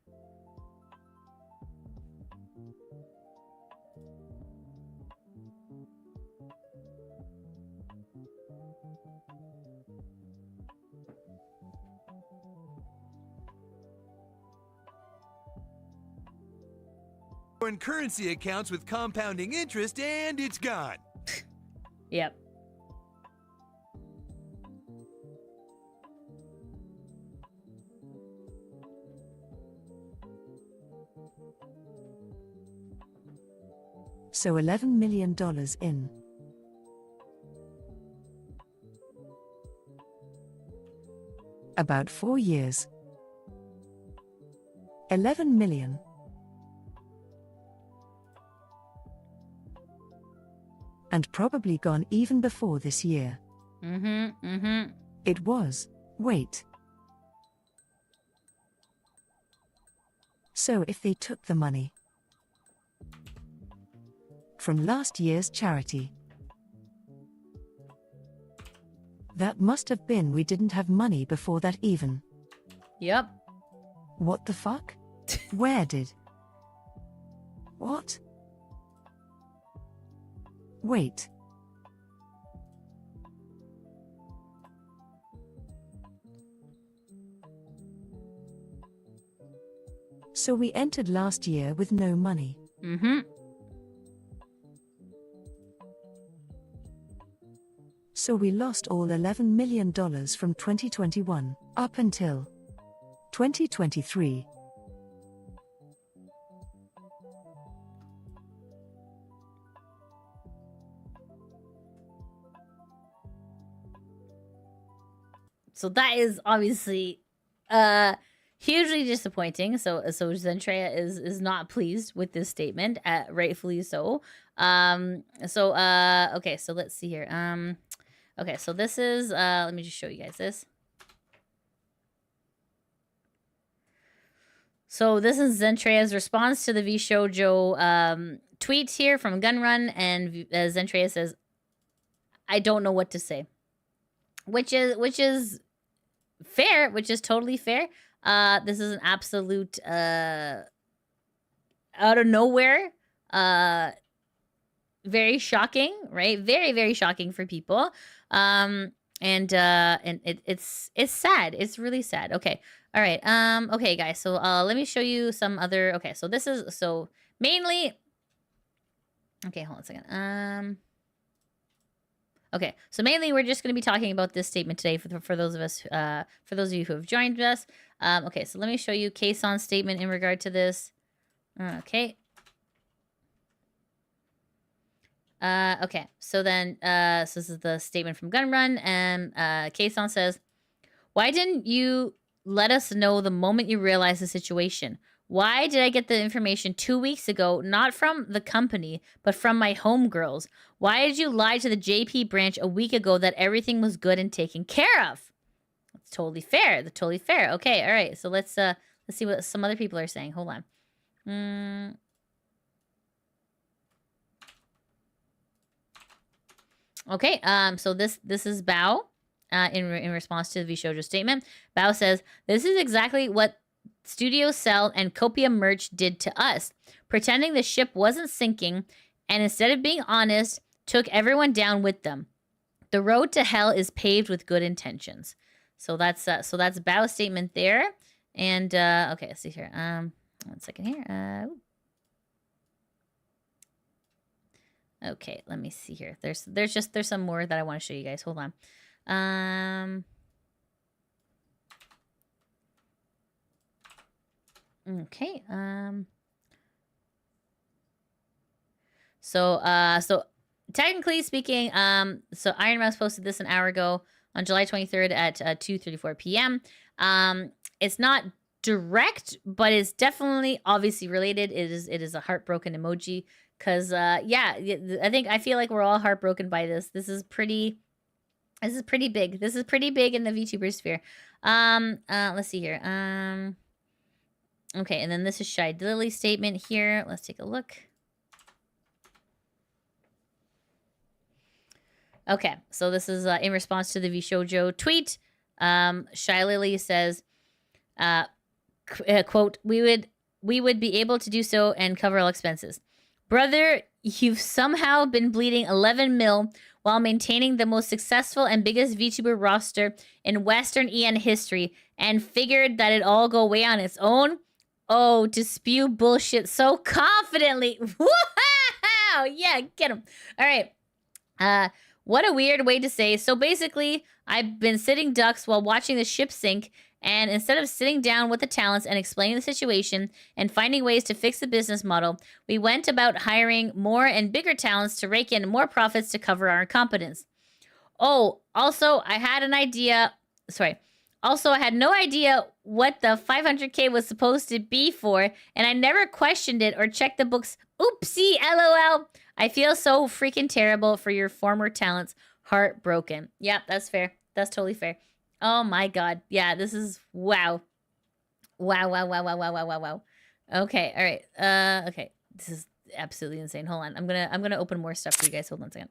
Foreign currency accounts with compounding interest, and it's gone. Yep. So $11 million in. About 4 years. 11 million. And probably gone even before this year. It was. Wait. So if they took the money from last year's charity, that must have been we didn't have money before that even. Yep. What the fuck? Where did? What? Wait. So we entered last year with no money. So we lost all $11 million from 2021 up until 2023. So that is obviously hugely disappointing. So Zentrea is not pleased with this statement, rightfully so. Okay, so let's see here. Okay, so this is let me just show you guys this. So this is Zentrea's response to the VSHOJO tweet here from GunRun, and Zentrea says, "I don't know what to say," which is fair, which is totally fair. This is an absolute out of nowhere, very shocking, right? Very, very shocking for people. And it's sad. It's really sad. Okay. All right. Okay, guys. So let me show you some other. Okay. So this is mainly. Okay, hold on a second. Okay, so mainly we're just going to be talking about this statement today for those of us, for those of you who have joined us. Okay, so let me show you Kayson's statement in regard to this. Okay. Okay, so then, so this is the statement from GunRun, and Kayson says, "Why didn't you let us know the moment you realized the situation? Why did I get the information 2 weeks ago, not from the company, but from my homegirls? Why did you lie to the JP branch a week ago that everything was good and taken care of?" That's totally fair. That's totally fair. Okay, all right. So let's see what some other people are saying. Hold on. Okay. So this is Bao. In response to the VSHOJO statement, Bao says, "This is exactly what Studio Cell and Copium Merch did to us, pretending the ship wasn't sinking, and instead of being honest, took everyone down with them. The road to hell is paved with good intentions." So that's Bao's statement there. And okay, let's see here. 1 second here. Okay, let me see here. There's some more that I want to show you guys. Hold on. Okay. So technically speaking, so Iron Mouse posted this an hour ago on July 23rd at 2:34 p.m. It's not direct, but it's definitely obviously related. It is a heartbroken emoji because yeah, I feel like we're all heartbroken by this. This is pretty big. This is pretty big in the VTuber sphere. Let's see here. Okay, and then this is Shy Lily's statement here. Let's take a look. Okay, so this is in response to the VSHOJO tweet. Shy Lily says, quote, we would be able to do so and cover all expenses. Brother, you've somehow been bleeding 11 mil while maintaining the most successful and biggest VTuber roster in Western EN history and figured that it'd all go away on its own? Oh, to spew bullshit so confidently. Wow! Yeah, get him. All right. What a weird way to say. So basically, I've been sitting ducks while watching the ship sink, and instead of sitting down with the talents and explaining the situation and finding ways to fix the business model, we went about hiring more and bigger talents to rake in more profits to cover our incompetence. Oh, also, I had an idea. Sorry. Also, I had no idea what the 500K was supposed to be for, and I never questioned it or checked the books. Oopsie, LOL. I feel so freaking terrible for your former talents. Heartbroken. Yep, that's fair. That's totally fair. Oh my god. Yeah, this is wow. Wow. Okay, all right. Okay. This is absolutely insane. Hold on. I'm gonna open more stuff for you guys. Hold on a second.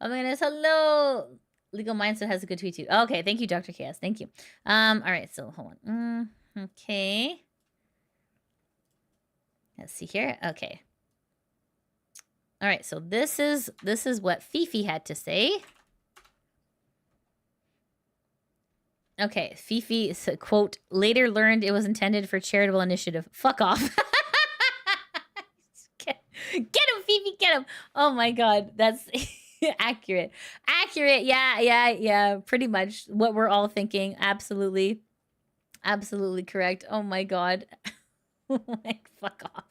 Oh my goodness. Hello. Legal Mindset has a good tweet too. Okay, thank you, Dr. Chaos. Thank you. All right, so hold on. Okay. Let's see here. Okay. All right, so this is what Fifi had to say. Okay, Fifi said, quote, later learned it was intended for charitable initiative. Fuck off. Get him, Fifi, get him. Oh my god, that's accurate. Yeah, pretty much what we're all thinking. Absolutely correct. Oh my god. Like, fuck off.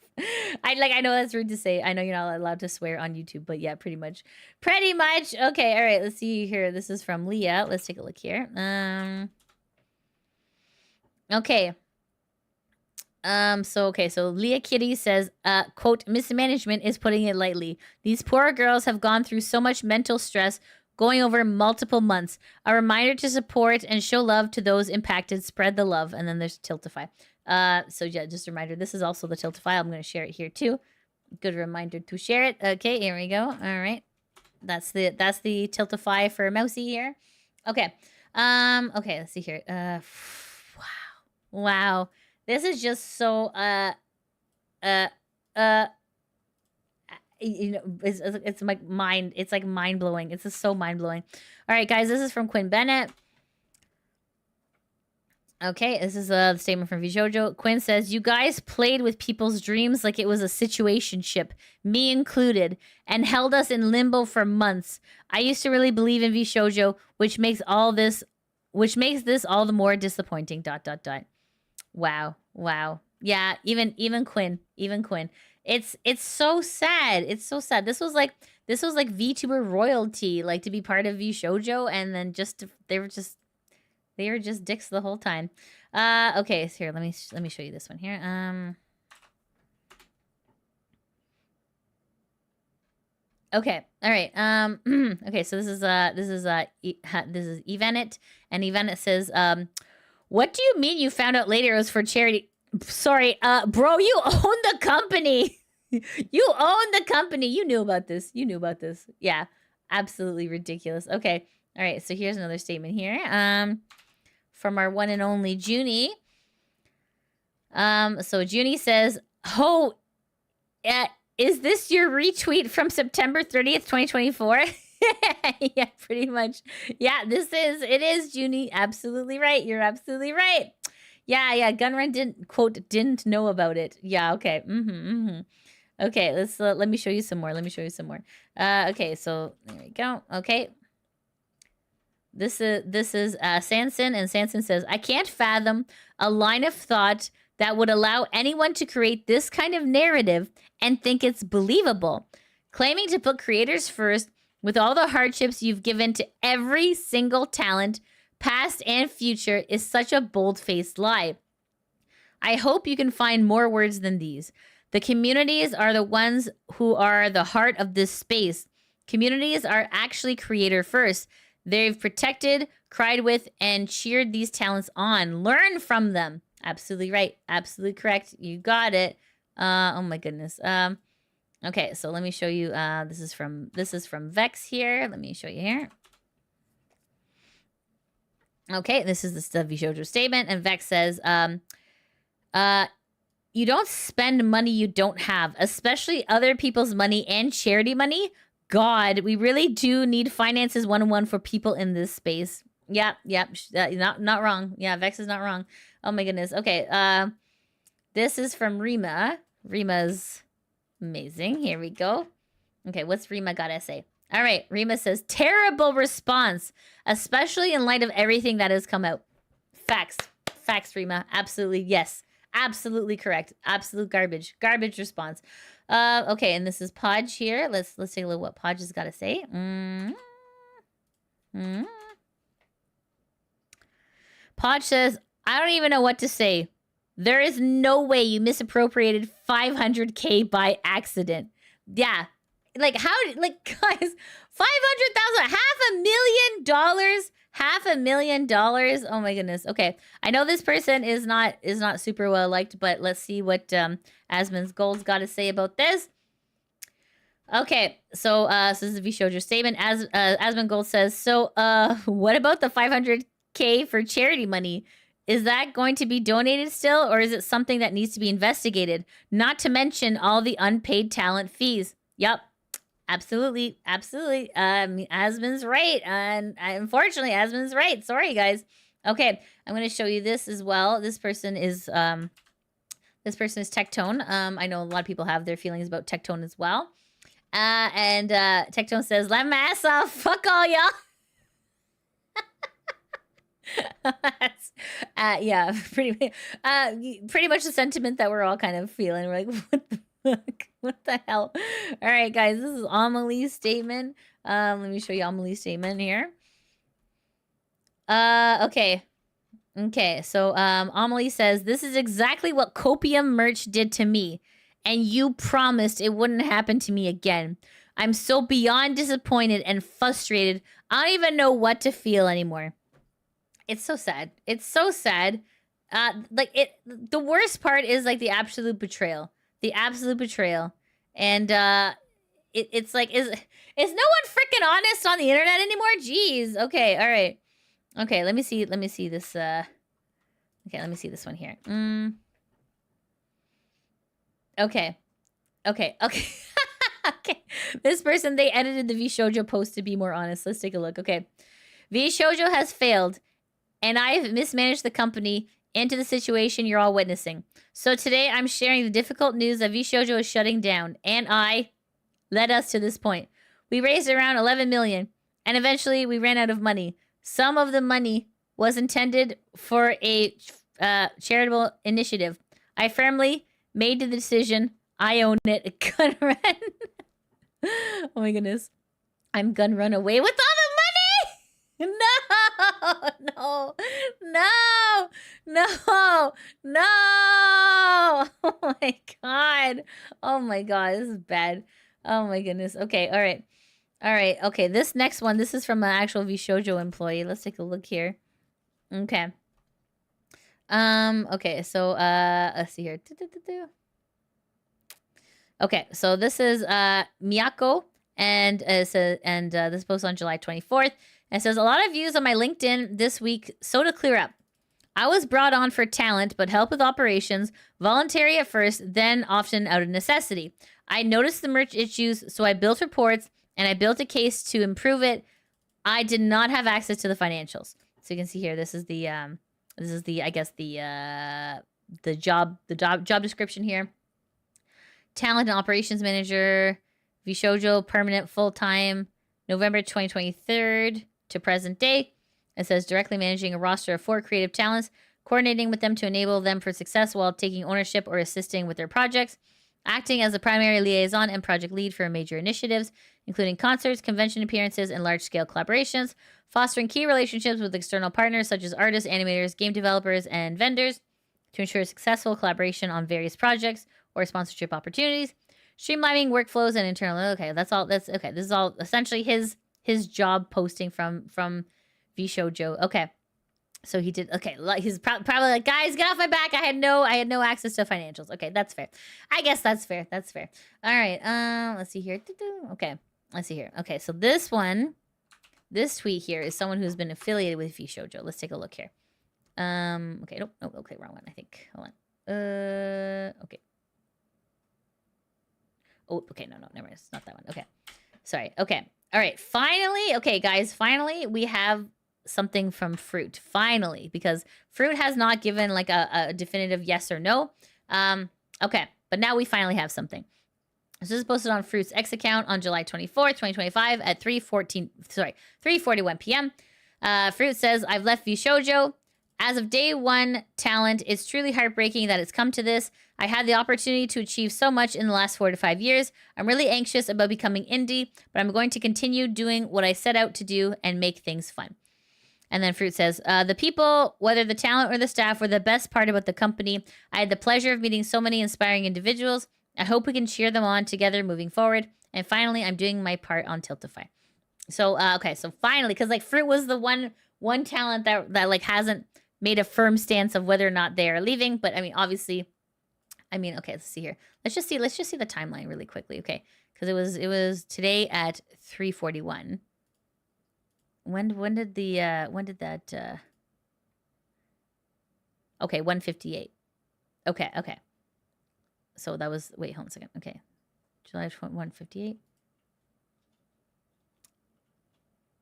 I know that's rude to say. I know you're not allowed to swear on YouTube, but yeah, pretty much. Pretty much. Okay, all right, let's see here. This is from Leah. Let's take a look here. Okay. So Leah Kitty says, quote, mismanagement is putting it lightly. These poor girls have gone through so much mental stress going over multiple months. A reminder to support and show love to those impacted. Spread the love. And then there's Tiltify. So yeah, just a reminder. This is also the Tiltify. I'm going to share it here too. Good reminder to share it. Okay, here we go. All right. That's the Tiltify for Mousy here. Okay. Okay, let's see here. Wow. This is just so you know, it's like mind blowing. It's just so mind blowing. All right, guys, this is from Quinn Bennett. Okay, this is a statement from VSHOJO. Quinn says, you guys played with people's dreams like it was a situationship, me included, and held us in limbo for months. I used to really believe in VSHOJO, which makes this all the more disappointing. ... Wow. Yeah, even Quinn. It's so sad. It's so sad. This was like VTuber royalty, like to be part of VSHOJO, and then they were just dicks the whole time. Okay, so here, let me show you this one here. Okay, all right. Okay, so this is Evanet, and Evanet says, what do you mean you found out later it was for charity? Sorry, bro, you own the company. You own the company. You knew about this. Yeah, absolutely ridiculous. Okay, all right. So here's another statement here. From our one and only Junie. So Junie says, is this your retweet from September 30th, 2024? Yeah, pretty much. Yeah, it is, Junie. Absolutely right. You're absolutely right. Yeah. GunRun didn't know about it. Yeah, okay. Okay, let me show you some more. Okay, so there we go. Okay. This is Sanson, and Sanson says, I can't fathom a line of thought that would allow anyone to create this kind of narrative and think it's believable. Claiming to put creators first with all the hardships you've given to every single talent, past and future, is such a bold-faced lie. I hope you can find more words than these. The communities are the ones who are the heart of this space. Communities are actually creator first. They've protected, cried with, and cheered these talents on. Learn from them. Absolutely right. Absolutely correct. You got it. Oh my goodness. Okay, so let me show you. This is from Vex here. Let me show you here. Okay, this is the VSHOJO statement, and Vex says, you don't spend money you don't have, especially other people's money and charity money. God, we really do need finances 101 for people in this space. Yep, not wrong. Yeah, Vex is not wrong. Oh my goodness. Okay, this is from Rima. Rima's amazing. Here we go. Okay, what's Rima gotta say? All right, Rima says, terrible response, especially in light of everything that has come out. Facts, Rima. Absolutely, yes. Absolutely correct. Absolute garbage. Garbage response. Okay, and this is Podge here. Let's take a look what Podge has got to say. Podge says, I don't even know what to say. There is no way you misappropriated 500K by accident. Yeah. Like, how, like, guys, $500,000, $500,000. Oh my goodness. Okay. I know this person is not super well liked, but let's see what Asmon's Gold's got to say about this. Okay. So this is a VSHOJO statement. Asmon Gold says, so what about the 500K for charity money? Is that going to be donated still, or is it something that needs to be investigated? Not to mention all the unpaid talent fees. Yep. Absolutely. Asmon's right. And unfortunately, Asmon's right. Sorry, guys. Okay, I'm going to show you this as well. This person is Tectone. I know a lot of people have their feelings about Tectone as well. And Tectone says, "Let my ass off. Fuck all y'all." That's, yeah, pretty much the sentiment that we're all kind of feeling. We're like, what the fuck? What the hell? All right, guys, this is Amelie's statement. Let me show you Amelie's statement here. Okay. Okay, so Amelie says, this is exactly what Copium merch did to me, and you promised it wouldn't happen to me again. I'm so beyond disappointed and frustrated. I don't even know what to feel anymore. It's so sad. It's so sad. The worst part is like the absolute betrayal. The absolute betrayal. And it's like, is no one freaking honest on the internet anymore? Jeez. Okay, all right. Okay, let me see this. Okay, let me see this one here. Okay. Okay. Okay. This person, they edited the VSHOJO post to be more honest. Let's take a look. Okay. VSHOJO has failed, and I've mismanaged the company into the situation you're all witnessing. So today I'm sharing the difficult news that VSHOJO is shutting down, and I led us to this point. We raised around 11 million, and eventually we ran out of money. Some of the money was intended for a charitable initiative. I firmly made the decision. I own it. GunRun. Oh my goodness. I'm GunRun away with all the money. No. Oh my god. Oh my god. This is bad. Oh my goodness. Okay. All right. Okay. This next one. This is from an actual VSHOJO employee. Let's take a look here. Okay. Okay. So let's see here. Okay, so this is Miyako, and this post on July 24th. And it says, a lot of views on my LinkedIn this week, so to clear up. I was brought on for talent, but help with operations, voluntary at first, then often out of necessity. I noticed the merch issues, so I built reports, and I built a case to improve it. I did not have access to the financials. So you can see here, this is the I guess the job description here. Talent and operations manager, VSHOJO, permanent, full-time, November 2023 to present day. It says directly managing a roster of 4 creative talents, coordinating with them to enable them for success while taking ownership or assisting with their projects, acting as the primary liaison and project lead for major initiatives, including concerts, convention appearances, and large-scale collaborations, fostering key relationships with external partners such as artists, animators, game developers, and vendors to ensure successful collaboration on various projects or sponsorship opportunities, streamlining workflows and internal. Okay, that's all. That's okay. This is all essentially his job posting from VSHOJO. Okay, so he did. Okay, he's probably like, guys, get off my back. I had no access to financials. Okay, that's fair. I guess that's fair. That's fair. All right. Let's see here. Okay, let's see here. Okay, so this tweet here is someone who's been affiliated with VSHOJO. Let's take a look here. Okay, nope, okay, wrong one. I think. Hold on. Okay. Oh, okay, no, never mind. It's not that one. Okay. Sorry. Okay. All right. Finally, okay, guys, finally, we have something from Fruit. Finally, because Fruit has not given like a definitive yes or no. Okay, but now we finally have something. This is posted on Fruit's X account on July 24th, 2025 at 3:41 p.m. Fruit says, I've left VSHOJO. As of day one, talent, it's truly heartbreaking that it's come to this. I had the opportunity to achieve so much in the last 4 to 5 years. I'm really anxious about becoming indie, but I'm going to continue doing what I set out to do and make things fun. And then Fruit says, the people, whether the talent or the staff, were the best part about the company. I had the pleasure of meeting so many inspiring individuals. I hope we can cheer them on together moving forward. And finally, I'm doing my part on Tiltify. So, okay, so finally, because like Fruit was the one talent that like hasn't made a firm stance of whether or not they are leaving. But I mean, obviously, okay, let's see here. Let's just see the timeline really quickly, okay? Because it was today at 3:41. When did that? Okay, 1:58. Okay. So that was, wait, hold on a second. Okay, July 1:58.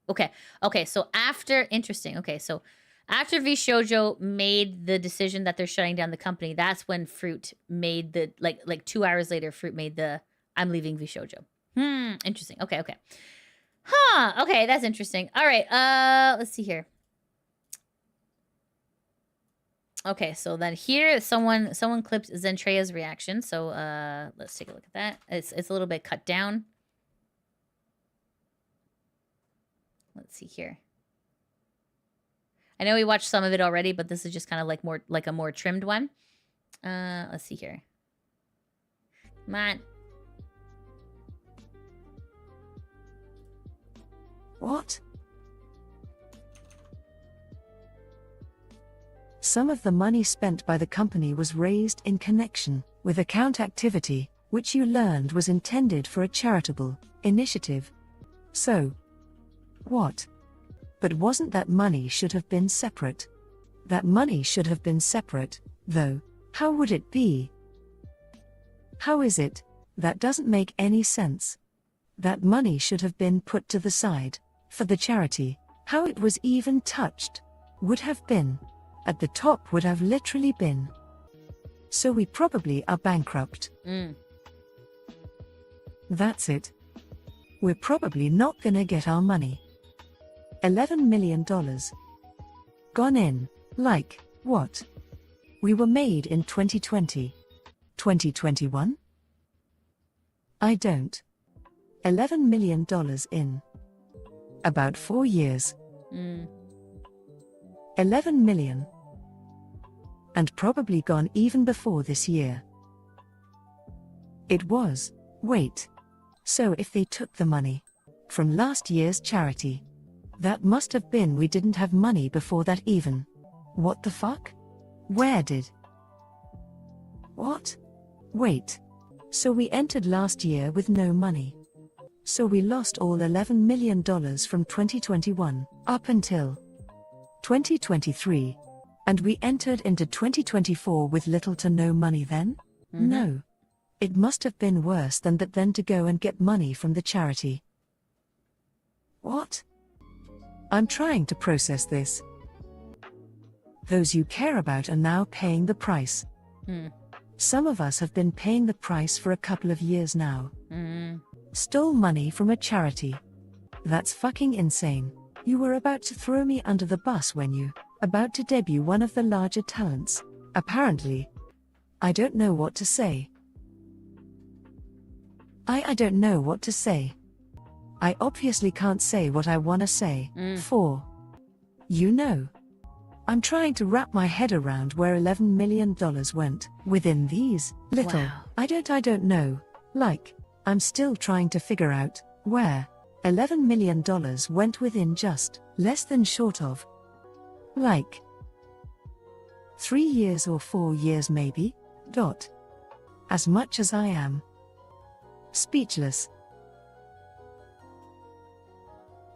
Okay. So after, interesting. Okay, so after VSHOJO made the decision that they're shutting down the company, that's when Fruit made the, like 2 hours later, Fruit made the, I'm leaving VSHOJO. Interesting. Okay. Huh. Okay, that's interesting. All right. Let's see here. Okay, so then here someone clipped Zentrea's reaction. So let's take a look at that. It's a little bit cut down. Let's see here. I know we watched some of it already, but this is just kind of like a more trimmed one. Let's see here. Come on. What? Some of the money spent by the company was raised in connection with account activity, which you learned was intended for a charitable initiative. So, what? But wasn't that money should have been separate? That money should have been separate, though. How would it be? How is it? That doesn't make any sense. That money should have been put to the side for the charity. How it was even touched would have been. At the top would have literally been. So we probably are bankrupt. That's it. We're probably not gonna get our money. $11 million. Gone in, like, what? We were made in 2020. 2021? I don't. $11 million in. About 4 years. 11 million. And probably gone even before this year. It was. Wait. So if they took the money from last year's charity, that must have been we didn't have money before that even. What the fuck? Where did? What? Wait. So we entered last year with no money. So we lost all $11 million from 2021 up until 2023. And we entered into 2024 with little to no money then? No. It must have been worse than that then to go and get money from the charity. What? I'm trying to process this. Those you care about are now paying the price. Some of us have been paying the price for a couple of years now. Stole money from a charity. That's fucking insane. You were about to throw me under the bus when you about to debut one of the larger talents. Apparently. I don't know what to say. I don't know what to say. I obviously can't say what I wanna say. For. You know. I'm trying to wrap my head around where $11 million went within these little. Wow. I don't know. Like, I'm still trying to figure out where $11 million went within just less than short of. Like 3 years or 4 years maybe. As much as I am speechless.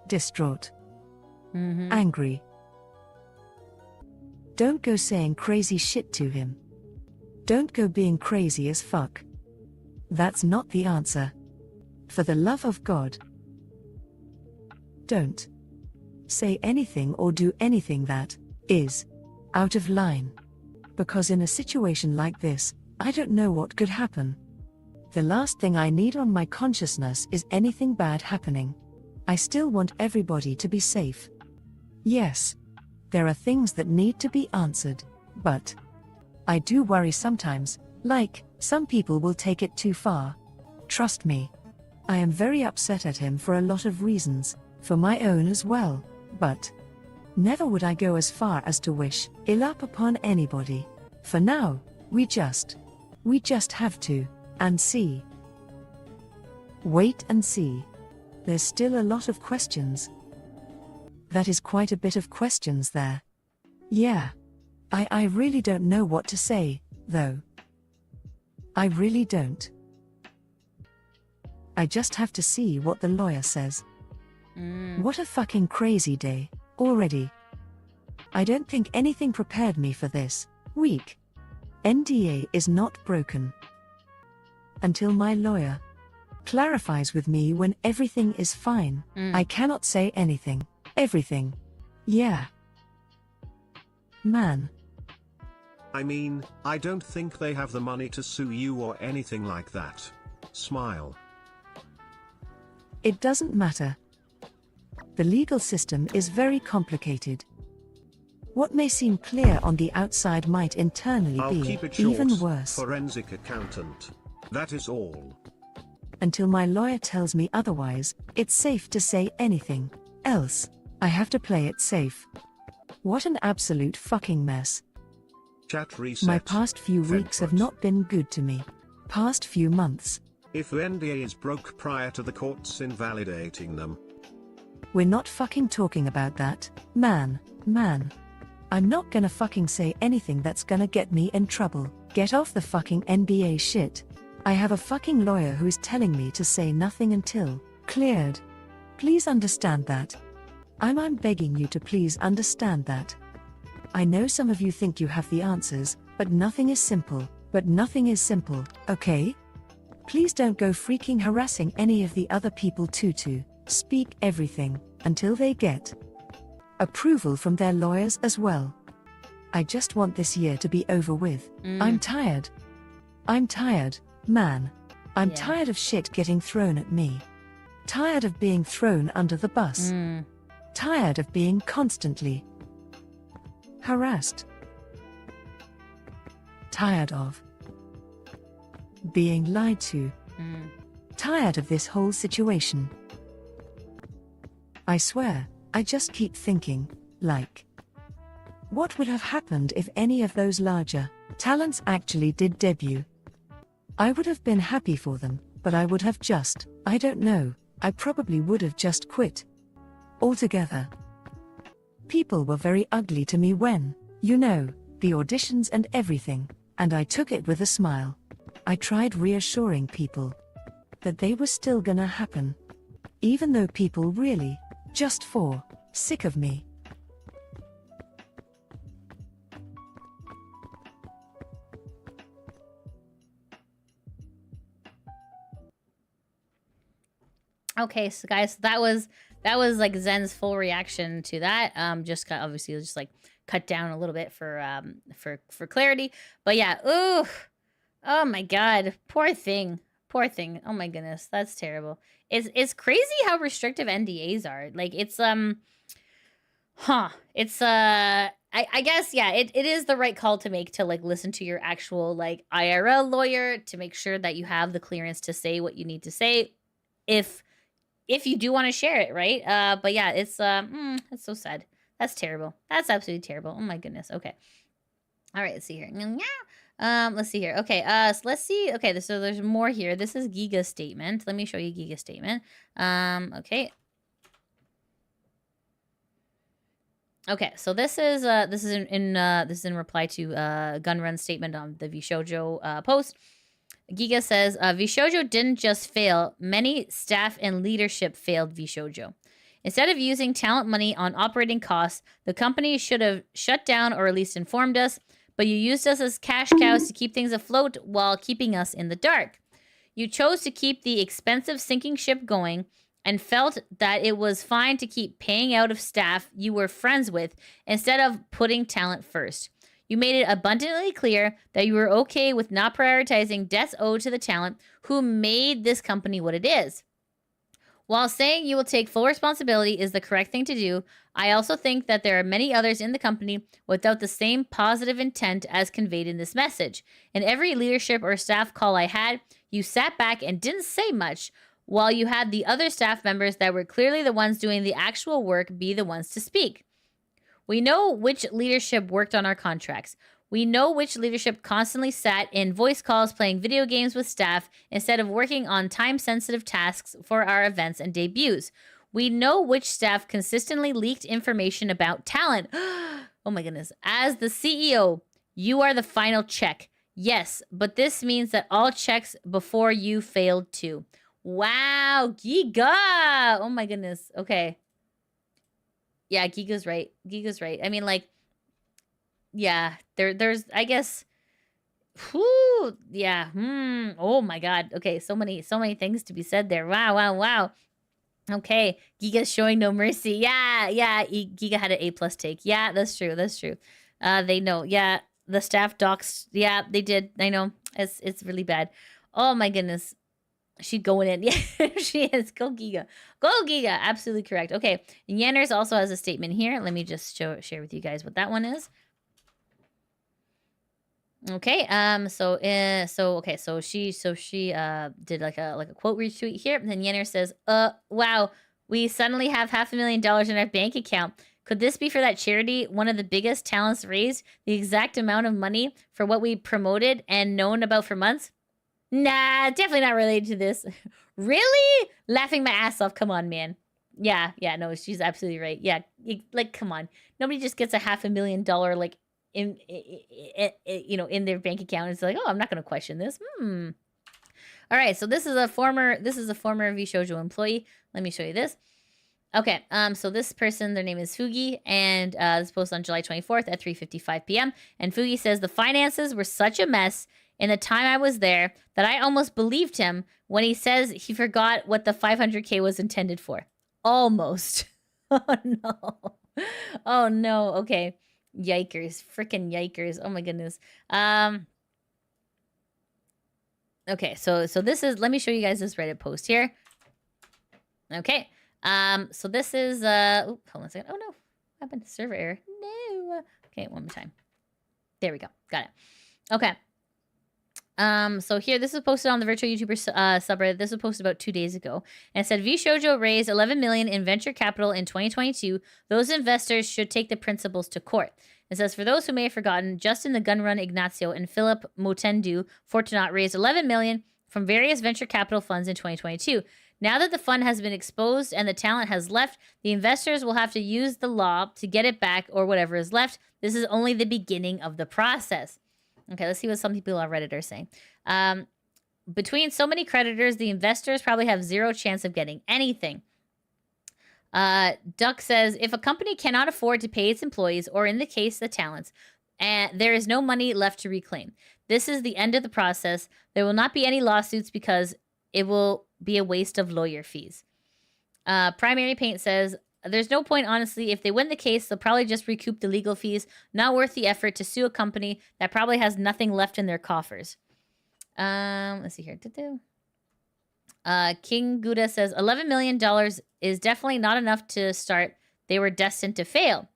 Distraught. Angry. Don't go saying crazy shit to him. Don't go being crazy as fuck. That's not the answer. For the love of God. Don't say anything or do anything that is out of line. Because in a situation like this, I don't know what could happen. The last thing I need on my consciousness is anything bad happening. I still want everybody to be safe. Yes. There are things that need to be answered, but I do worry sometimes, like, some people will take it too far. Trust me. I am very upset at him for a lot of reasons, for my own as well, but never would I go as far as to wish ill up upon anybody. For now, we just have to, and see. Wait and see. There's still a lot of questions. That is quite a bit of questions there. Yeah. I really don't know what to say, though. I really don't. I just have to see what the lawyer says. What a fucking crazy day, already. I don't think anything prepared me for this week. NDA is not broken. Until my lawyer clarifies with me when everything is fine, I cannot say anything. Everything. Yeah. Man. I mean, I don't think they have the money to sue you or anything like that. Smile. It doesn't matter. The legal system is very complicated. What may seem clear on the outside might internally I'll be keep it short. even worse. Forensic accountant. That is all. Until my lawyer tells me otherwise, it's safe to say anything. Else, I have to play it safe. What an absolute fucking mess. Chat reset. My past few weeks have not been good to me. Past few months. If the NDA is broke prior to the courts invalidating them. We're not fucking talking about that, man. I'm not gonna fucking say anything that's gonna get me in trouble. Get off the fucking NBA shit. I have a fucking lawyer who is telling me to say nothing until cleared. Please understand that. I'm begging you to please understand that. I know some of you think you have the answers, but nothing is simple, okay? Please don't go freaking harassing any of the other people to speak everything, until they get approval from their lawyers as well. I just want this year to be over with. I'm tired, man. I'm tired of shit getting thrown at me. Tired of being thrown under the bus. Tired of being constantly harassed. Tired of being lied to. Tired of this whole situation. I swear, I just keep thinking, like, what would have happened if any of those larger talents actually did debut? I would have been happy for them, but I would have just, I don't know, I probably would have just quit altogether. People were very ugly to me when, you know, the auditions and everything, and I took it with a smile. I tried reassuring people that they were still gonna happen. Even though people really, just for, sick of me. Okay, so guys, that was like Zen's full reaction to that. Just obviously just like cut down a little bit for clarity. But yeah, ooh, oh my god, poor thing. Oh my goodness, that's terrible. It's crazy how restrictive NDAs are. Like it's I guess yeah, it is the right call to make, to like listen to your actual like IRL lawyer to make sure that you have the clearance to say what you need to say if you do want to share it, right? But yeah, it's so sad. That's terrible. That's absolutely terrible. Oh my goodness. Okay. All right, let's see here. Let's see here. Okay, so let's see. Okay, so there's more here. This is Giga's statement. Let me show you Giga's statement. Okay. Okay, so this is in reply to GunRun's statement on the VSHOJO post. Giga says, VSHOJO didn't just fail, many staff and leadership failed VSHOJO. Instead of using talent money on operating costs, the company should have shut down or at least informed us, but you used us as cash cows to keep things afloat while keeping us in the dark. You chose to keep the expensive sinking ship going and felt that it was fine to keep paying out of staff you were friends with instead of putting talent first. You made it abundantly clear that you were okay with not prioritizing debts owed to the talent who made this company what it is. While saying you will take full responsibility is the correct thing to do, I also think that there are many others in the company without the same positive intent as conveyed in this message. In every leadership or staff call I had, you sat back and didn't say much, while you had the other staff members that were clearly the ones doing the actual work be the ones to speak. We know which leadership worked on our contracts. We know which leadership constantly sat in voice calls playing video games with staff instead of working on time-sensitive tasks for our events and debuts. We know which staff consistently leaked information about talent. Oh my goodness. As the CEO, you are the final check. Yes, but this means that all checks before you failed too. Wow, Giga! Oh my goodness. Okay. Yeah, Giga's right. I mean, like, yeah, there's, I guess, whoo, yeah, oh my god. Okay, so many things to be said there. Wow. Okay, Giga's showing no mercy. Yeah, Giga had an A+ take. Yeah, that's true. They know. Yeah, the staff docs. Yeah, they did. I know. It's really bad. Oh my goodness. She's going in. Yeah, she is. Go Giga. Go Giga. Absolutely correct. Okay. And Yanners also has a statement here. Let me just share with you guys what that one is. Okay. So she did like a quote retweet here. And then Yenner says, wow, we suddenly have $500,000 in our bank account. Could this be for that charity? One of the biggest talents raised the exact amount of money for what we promoted and known about for months? Nah, definitely not related to this. Really? Laughing my ass off. Come on, man. Yeah, no, she's absolutely right. Yeah, like, come on. Nobody just gets a $500,000, like, in their bank account. It's like, oh, I'm not going to question this. All right, so this is a former VSHOJO employee. Let me show you this. Okay, so this person, their name is Fugi, and this post on July 24th at 3:55 p.m. And Fugi says, the finances were such a mess in the time I was there that I almost believed him when he says he forgot what the 500K was intended for. Almost. Oh, no. Oh, no. Okay. Yikers. Freaking yikers. Oh, my goodness. Okay, so this is, let me show you guys this Reddit post here. Okay. So this is, hold on a second. Oh, no. What happened? Server error. No. Okay, one more time. There we go. Got it. Okay. So here, this was posted on the Virtual YouTuber subreddit. This was posted about 2 days ago. And it said, VSHOJO raised $11 million in venture capital in 2022. Those investors should take the principals to court. It says, for those who may have forgotten, Justin the GunRun Ignacio and Philip Motendu Fortunat raised $11 million from various venture capital funds in 2022. Now that the fund has been exposed and the talent has left, the investors will have to use the law to get it back or whatever is left. This is only the beginning of the process. Okay, let's see what some people on Reddit are saying. Between so many creditors, the investors probably have zero chance of getting anything. Duck says, if a company cannot afford to pay its employees, or in the case, the talents, and there is no money left to reclaim, this is the end of the process. There will not be any lawsuits because it will be a waste of lawyer fees. Primary Paint says, there's no point, honestly. If they win the case, they'll probably just recoup the legal fees. Not worth the effort to sue a company that probably has nothing left in their coffers. Let's see here. King Gouda says, $11 million is definitely not enough to start. They were destined to fail.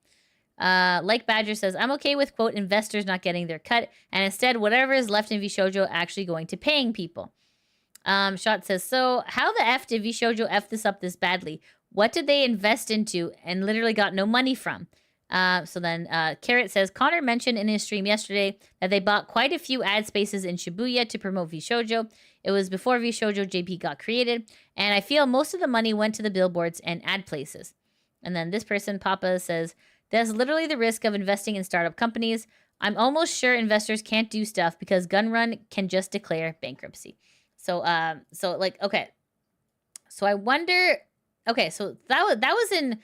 Like Badger says, I'm okay with, quote, investors not getting their cut, and instead whatever is left in VSHOJO actually going to paying people. Shot says, so how the F did VSHOJO F this up this badly? What did they invest into and literally got no money from? So then Carrot says, Connor mentioned in his stream yesterday that they bought quite a few ad spaces in Shibuya to promote VSHOJO. It was before VSHOJO JP got created, and I feel most of the money went to the billboards and ad places. And then this person, Papa, says, there's literally the risk of investing in startup companies. I'm almost sure investors can't do stuff because GunRun can just declare bankruptcy. So like, okay. So I wonder. Okay, so that was in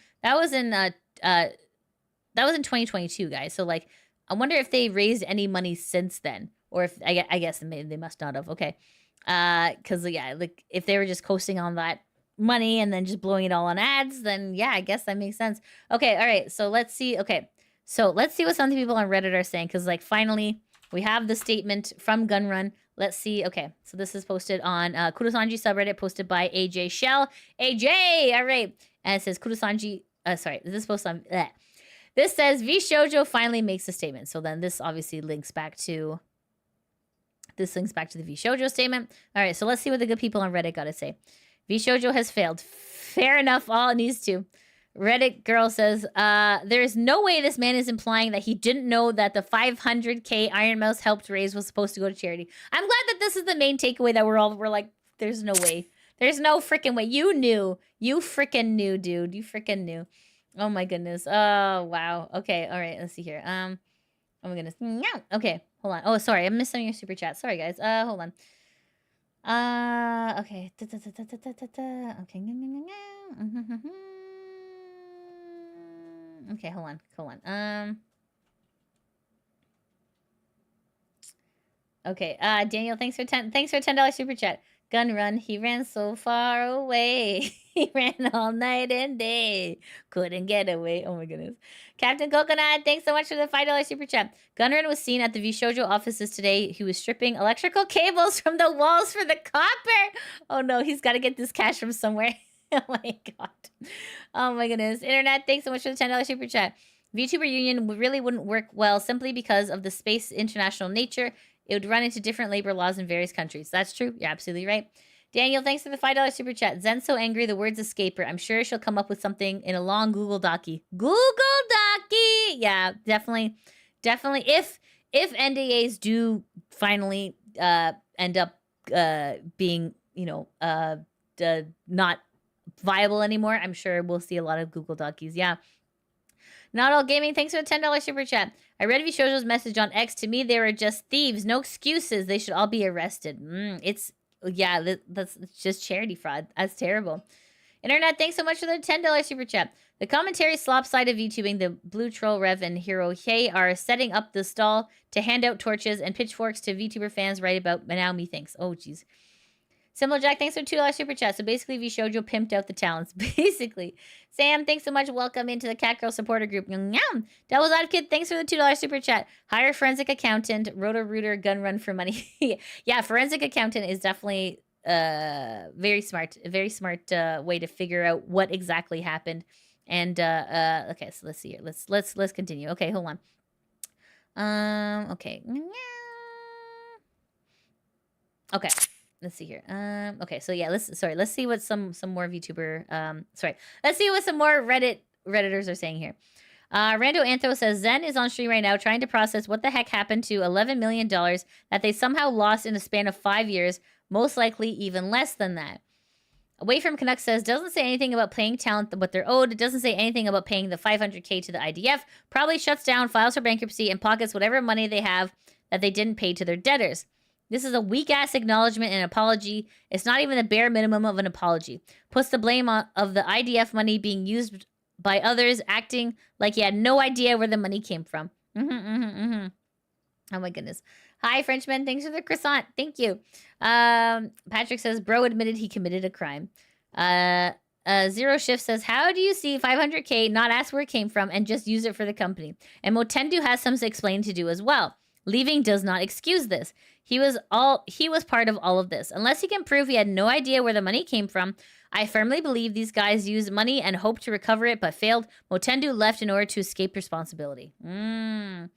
2022, guys. So like, I wonder if they raised any money since then, or if I guess they must not have. Okay, because yeah, like if they were just coasting on that money and then just blowing it all on ads, then yeah, I guess that makes sense. Okay, all right. So let's see. Okay, so let's see what some of the people on Reddit are saying, because like finally we have the statement from GunRun. Let's see. Okay, so this is posted on Kurosanji subreddit, posted by AJ Shell. AJ, all right. And it says Kurosanji, sorry, this is posted on, bleh. This says VSHOJO finally makes a statement. So then this obviously links back to the VSHOJO statement. All right, so let's see what the good people on Reddit got to say. VSHOJO has failed. Fair enough, all it needs to. Reddit girl says, there is no way this man is implying that he didn't know that the 500K Iron Mouse helped raise was supposed to go to charity. I'm glad that this is the main takeaway, that we're like, there's no way. There's no freaking way. You knew. You freaking knew, dude. You freaking knew. Oh my goodness. Oh, wow. Okay, all right, let's see here. Oh my goodness. Okay, hold on. Oh, sorry, I missed some of your super chat. Sorry, guys. Hold on. Okay. Okay. Okay, hold on. Okay, Daniel, thanks for $10 super chat. GunRun, he ran so far away. He ran all night and day. Couldn't get away. Oh my goodness. Captain Coconut, thanks so much for the $5 super chat. GunRun was seen at the VSHOJO offices today. He was stripping electrical cables from the walls for the copper. Oh no, he's got to get this cash from somewhere. Oh my god. Oh my goodness. Internet, thanks so much for the $10 super chat. VTuber Union really wouldn't work well simply because of the space international nature. It would run into different labor laws in various countries. That's true. You're absolutely right. Daniel, thanks for the $5 super chat. Zen's so angry, the words escape her. I'm sure she'll come up with something in a long Google Docky. Google Docky! Yeah, definitely. Definitely. If NDAs do finally end up being, you know, not viable anymore, I'm sure we'll see a lot of Google Dockies. Yeah. Not All Gaming, thanks for the $10 super chat. I read VSHOJO's message on X. To me, they were just thieves. No excuses. They should all be arrested. That's just charity fraud. That's terrible. Internet, thanks so much for the $10 super chat. The commentary slop side of YouTubing, the Blue Troll Rev and Hero Hey are setting up the stall to hand out torches and pitchforks to VTuber fans right about now, methinks. Oh, jeez. Simple Jack, thanks for $2 super chat. So basically, VSHOJO pimped out the talents. Basically. Sam, thanks so much. Welcome into the Cat Girl supporter group. Yum. Devil's Advocate, thanks for the $2 super chat. Hire forensic accountant, roto-rooter, gun run for money. Yeah, forensic accountant is definitely very smart. A very smart way to figure out what exactly happened. And okay, so let's see here. Let's continue. Okay, hold on. Okay. Okay. Let's see here. Okay, so yeah, let's see what some more VTuber let's see what some more Redditors are saying here. Rando Antho says Zen is on stream right now trying to process what the heck happened to $11 million that they somehow lost in a span of 5 years, most likely even less than that. Away from Canuck says doesn't say anything about paying talent what they're owed. It doesn't say anything about paying the $500K to the IDF. Probably shuts down, files for bankruptcy, and pockets whatever money they have that they didn't pay to their debtors. This is a weak-ass acknowledgement and apology. It's not even the bare minimum of an apology. Puts the blame of the IDF money being used by others, acting like he had no idea where the money came from. Oh my goodness. Hi, Frenchman. Thanks for the croissant. Thank you. Patrick says, bro admitted he committed a crime. Zero Shift says, how do you see 500K, not ask where it came from, and just use it for the company? And Motendu has some explaining to do as well. Leaving does not excuse this. He was part of all of this. Unless he can prove he had no idea where the money came from, I firmly believe these guys used money and hoped to recover it, but failed. Motendu left in order to escape responsibility. Juby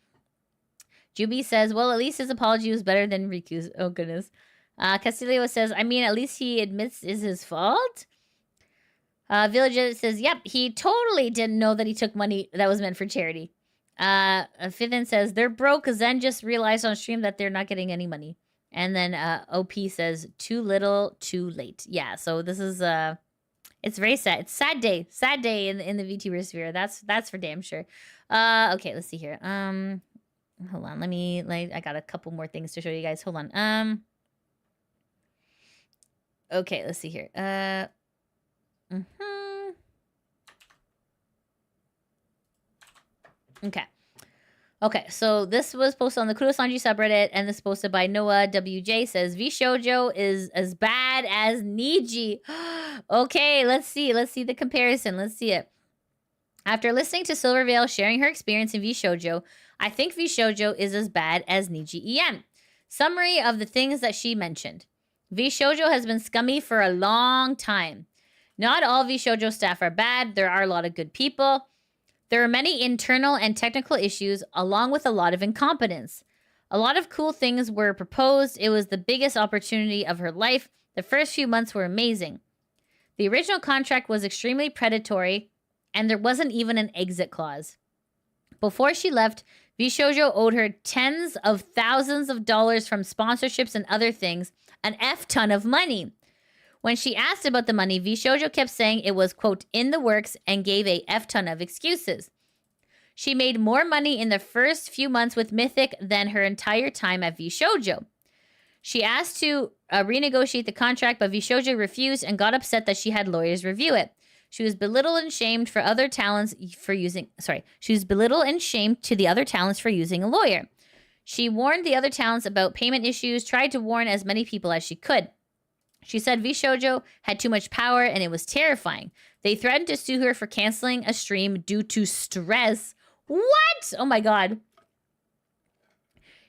says, well, at least his apology was better than Riku's. Oh, goodness. Castillo says, I mean, at least he admits it's his fault. Villager says, yep, he totally didn't know that he took money that was meant for charity. Fithin says, they're broke because Zen just realized on stream that they're not getting any money. And then OP says, too little, too late. Yeah, so this is, it's very sad. It's sad day in the VTuber sphere. That's for damn sure. Okay, let's see here. Hold on, I got a couple more things to show you guys. Hold on. Okay, let's see here. Okay, so this was posted on the Kurosanji subreddit, and this is posted by Noah WJ. Says VSHOJO is as bad as Niji. Okay, let's see the comparison. Let's see it. After listening to Silvervale sharing her experience in VSHOJO, I think VSHOJO is as bad as Niji EM. Summary of the things that she mentioned. VSHOJO has been scummy for a long time. Not all VSHOJO staff are bad. There are a lot of good people. There are many internal and technical issues, along with a lot of incompetence. A lot of cool things were proposed. It was the biggest opportunity of her life. The first few months were amazing. The original contract was extremely predatory, and there wasn't even an exit clause. Before she left, VSHOJO owed her tens of thousands of dollars from sponsorships and other things, an F-ton of money. When she asked about the money, VSHOJO kept saying it was, quote, in the works, and gave a F-ton of excuses. She made more money in the first few months with Mythic than her entire time at VSHOJO. She asked to renegotiate the contract, but VSHOJO refused and got upset that she had lawyers review it. She was belittled and shamed for other talents for using... She was belittled and shamed to the other talents for using a lawyer. She warned the other talents about payment issues, tried to warn as many people as she could. She said VSHOJO had too much power and it was terrifying. They threatened to sue her for canceling a stream due to stress. What? Oh my God.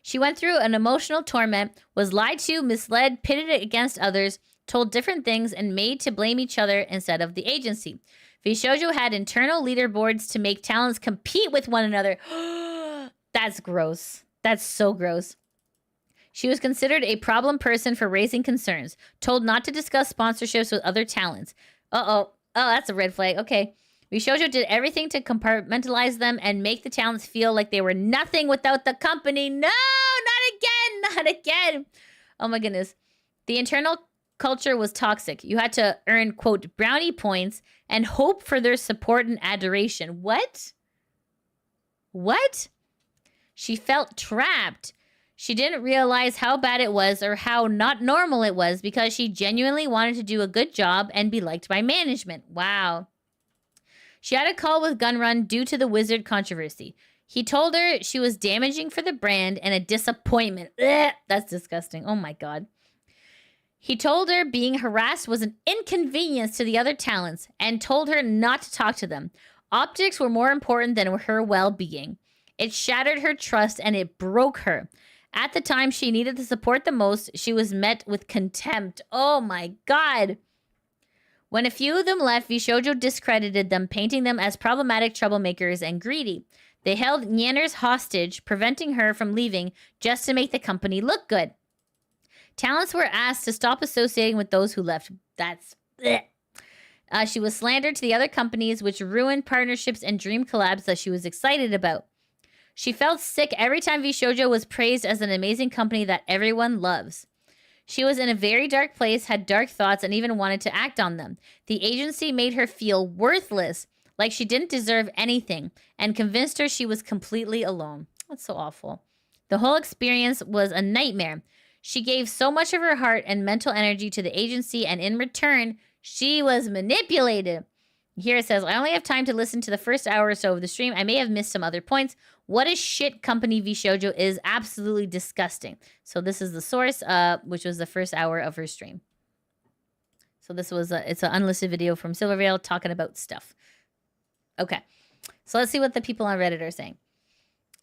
She went through an emotional torment, was lied to, misled, pitted against others, told different things, and made to blame each other instead of the agency. VSHOJO had internal leaderboards to make talents compete with one another. That's gross. That's so gross. She was considered a problem person for raising concerns, told not to discuss sponsorships with other talents. Uh-oh. Oh, that's a red flag. Okay. VSHOJO did everything to compartmentalize them and make the talents feel like they were nothing without the company. No, not again. Not again. Oh my goodness. The internal culture was toxic. You had to earn, quote, brownie points and hope for their support and adoration. What? What? She felt trapped. She didn't realize how bad it was or how not normal it was because she genuinely wanted to do a good job and be liked by management. Wow. She had a call with GunRun due to the wizard controversy. He told her she was damaging for the brand and a disappointment. Ugh, that's disgusting. Oh my God. He told her being harassed was an inconvenience to the other talents and told her not to talk to them. Optics were more important than her well-being. It shattered her trust and it broke her. At the time she needed the support the most, she was met with contempt. Oh my God. When a few of them left, VSHOJO discredited them, painting them as problematic troublemakers and greedy. They held Nyanners hostage, preventing her from leaving just to make the company look good. Talents were asked to stop associating with those who left. That's... she was slandered to the other companies, which ruined partnerships and dream collabs that she was excited about. She felt sick every time VSHOJO was praised as an amazing company that everyone loves. She was in a very dark place, had dark thoughts, and even wanted to act on them. The agency made her feel worthless, like she didn't deserve anything, and convinced her she was completely alone. That's so awful. The whole experience was a nightmare. She gave so much of her heart and mental energy to the agency, and in return, she was manipulated. Here it says, I only have time to listen to the first hour or so of the stream. I may have missed some other points. What a shit company VSHOJO is. Absolutely disgusting. So this is the source, which was the first hour of her stream. So this was it's an unlisted video from Silvervale talking about stuff. Okay. So let's see what the people on Reddit are saying.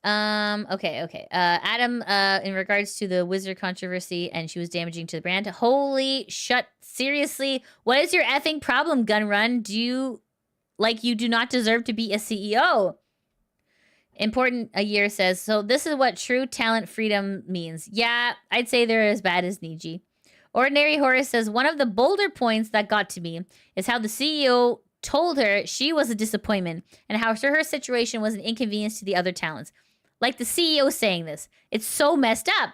Okay. Adam, in regards to the wizard controversy and she was damaging to the brand. Holy shut. Seriously. What is your effing problem, GunRun? You do not deserve to be a CEO. Important a year says, so this is what true talent freedom means. Yeah, I'd say they're as bad as Niji. Ordinary Horace says, one of the bolder points that got to me is how the CEO told her she was a disappointment and how her situation was an inconvenience to the other talents. Like the CEO saying this. It's so messed up.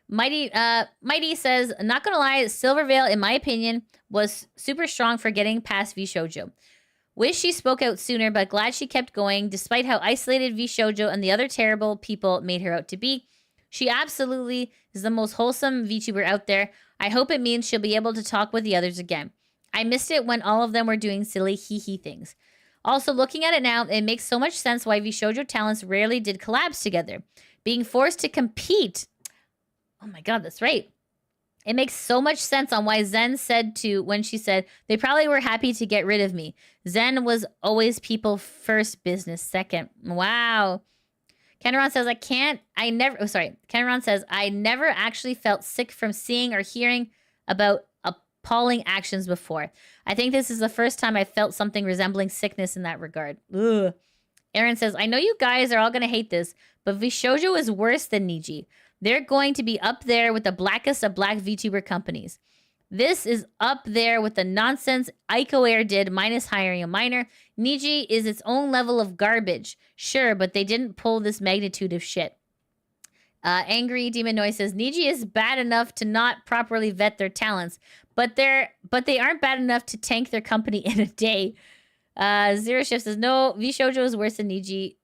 Mighty says, not gonna lie, Silvervale, in my opinion, was super strong for getting past VSHOJO. Wish she spoke out sooner, but glad she kept going, despite how isolated VSHOJO and the other terrible people made her out to be. She absolutely is the most wholesome VTuber out there. I hope it means she'll be able to talk with the others again. I missed it when all of them were doing silly hee-hee things. Also, looking at it now, it makes so much sense why VSHOJO talents rarely did collabs together. Being forced to compete. Oh my God, that's right. It makes so much sense on why Zen said when she said, they probably were happy to get rid of me. Zen was always people first, business second. Wow. Kenron says, Kenron says, I never actually felt sick from seeing or hearing about appalling actions before. I think this is the first time I felt something resembling sickness in that regard. Ugh. Aaron says, I know you guys are all going to hate this, but VSHOJO is worse than Niji. They're going to be up there with the blackest of black VTuber companies. This is up there with the nonsense IcoAir did minus hiring a minor. Niji is its own level of garbage. Sure, but they didn't pull this magnitude of shit. Angry Demon Noise says, Niji is bad enough to not properly vet their talents, but they aren't bad enough to tank their company in a day. Zero Shift says, no, VSHOJO is worse than Niji.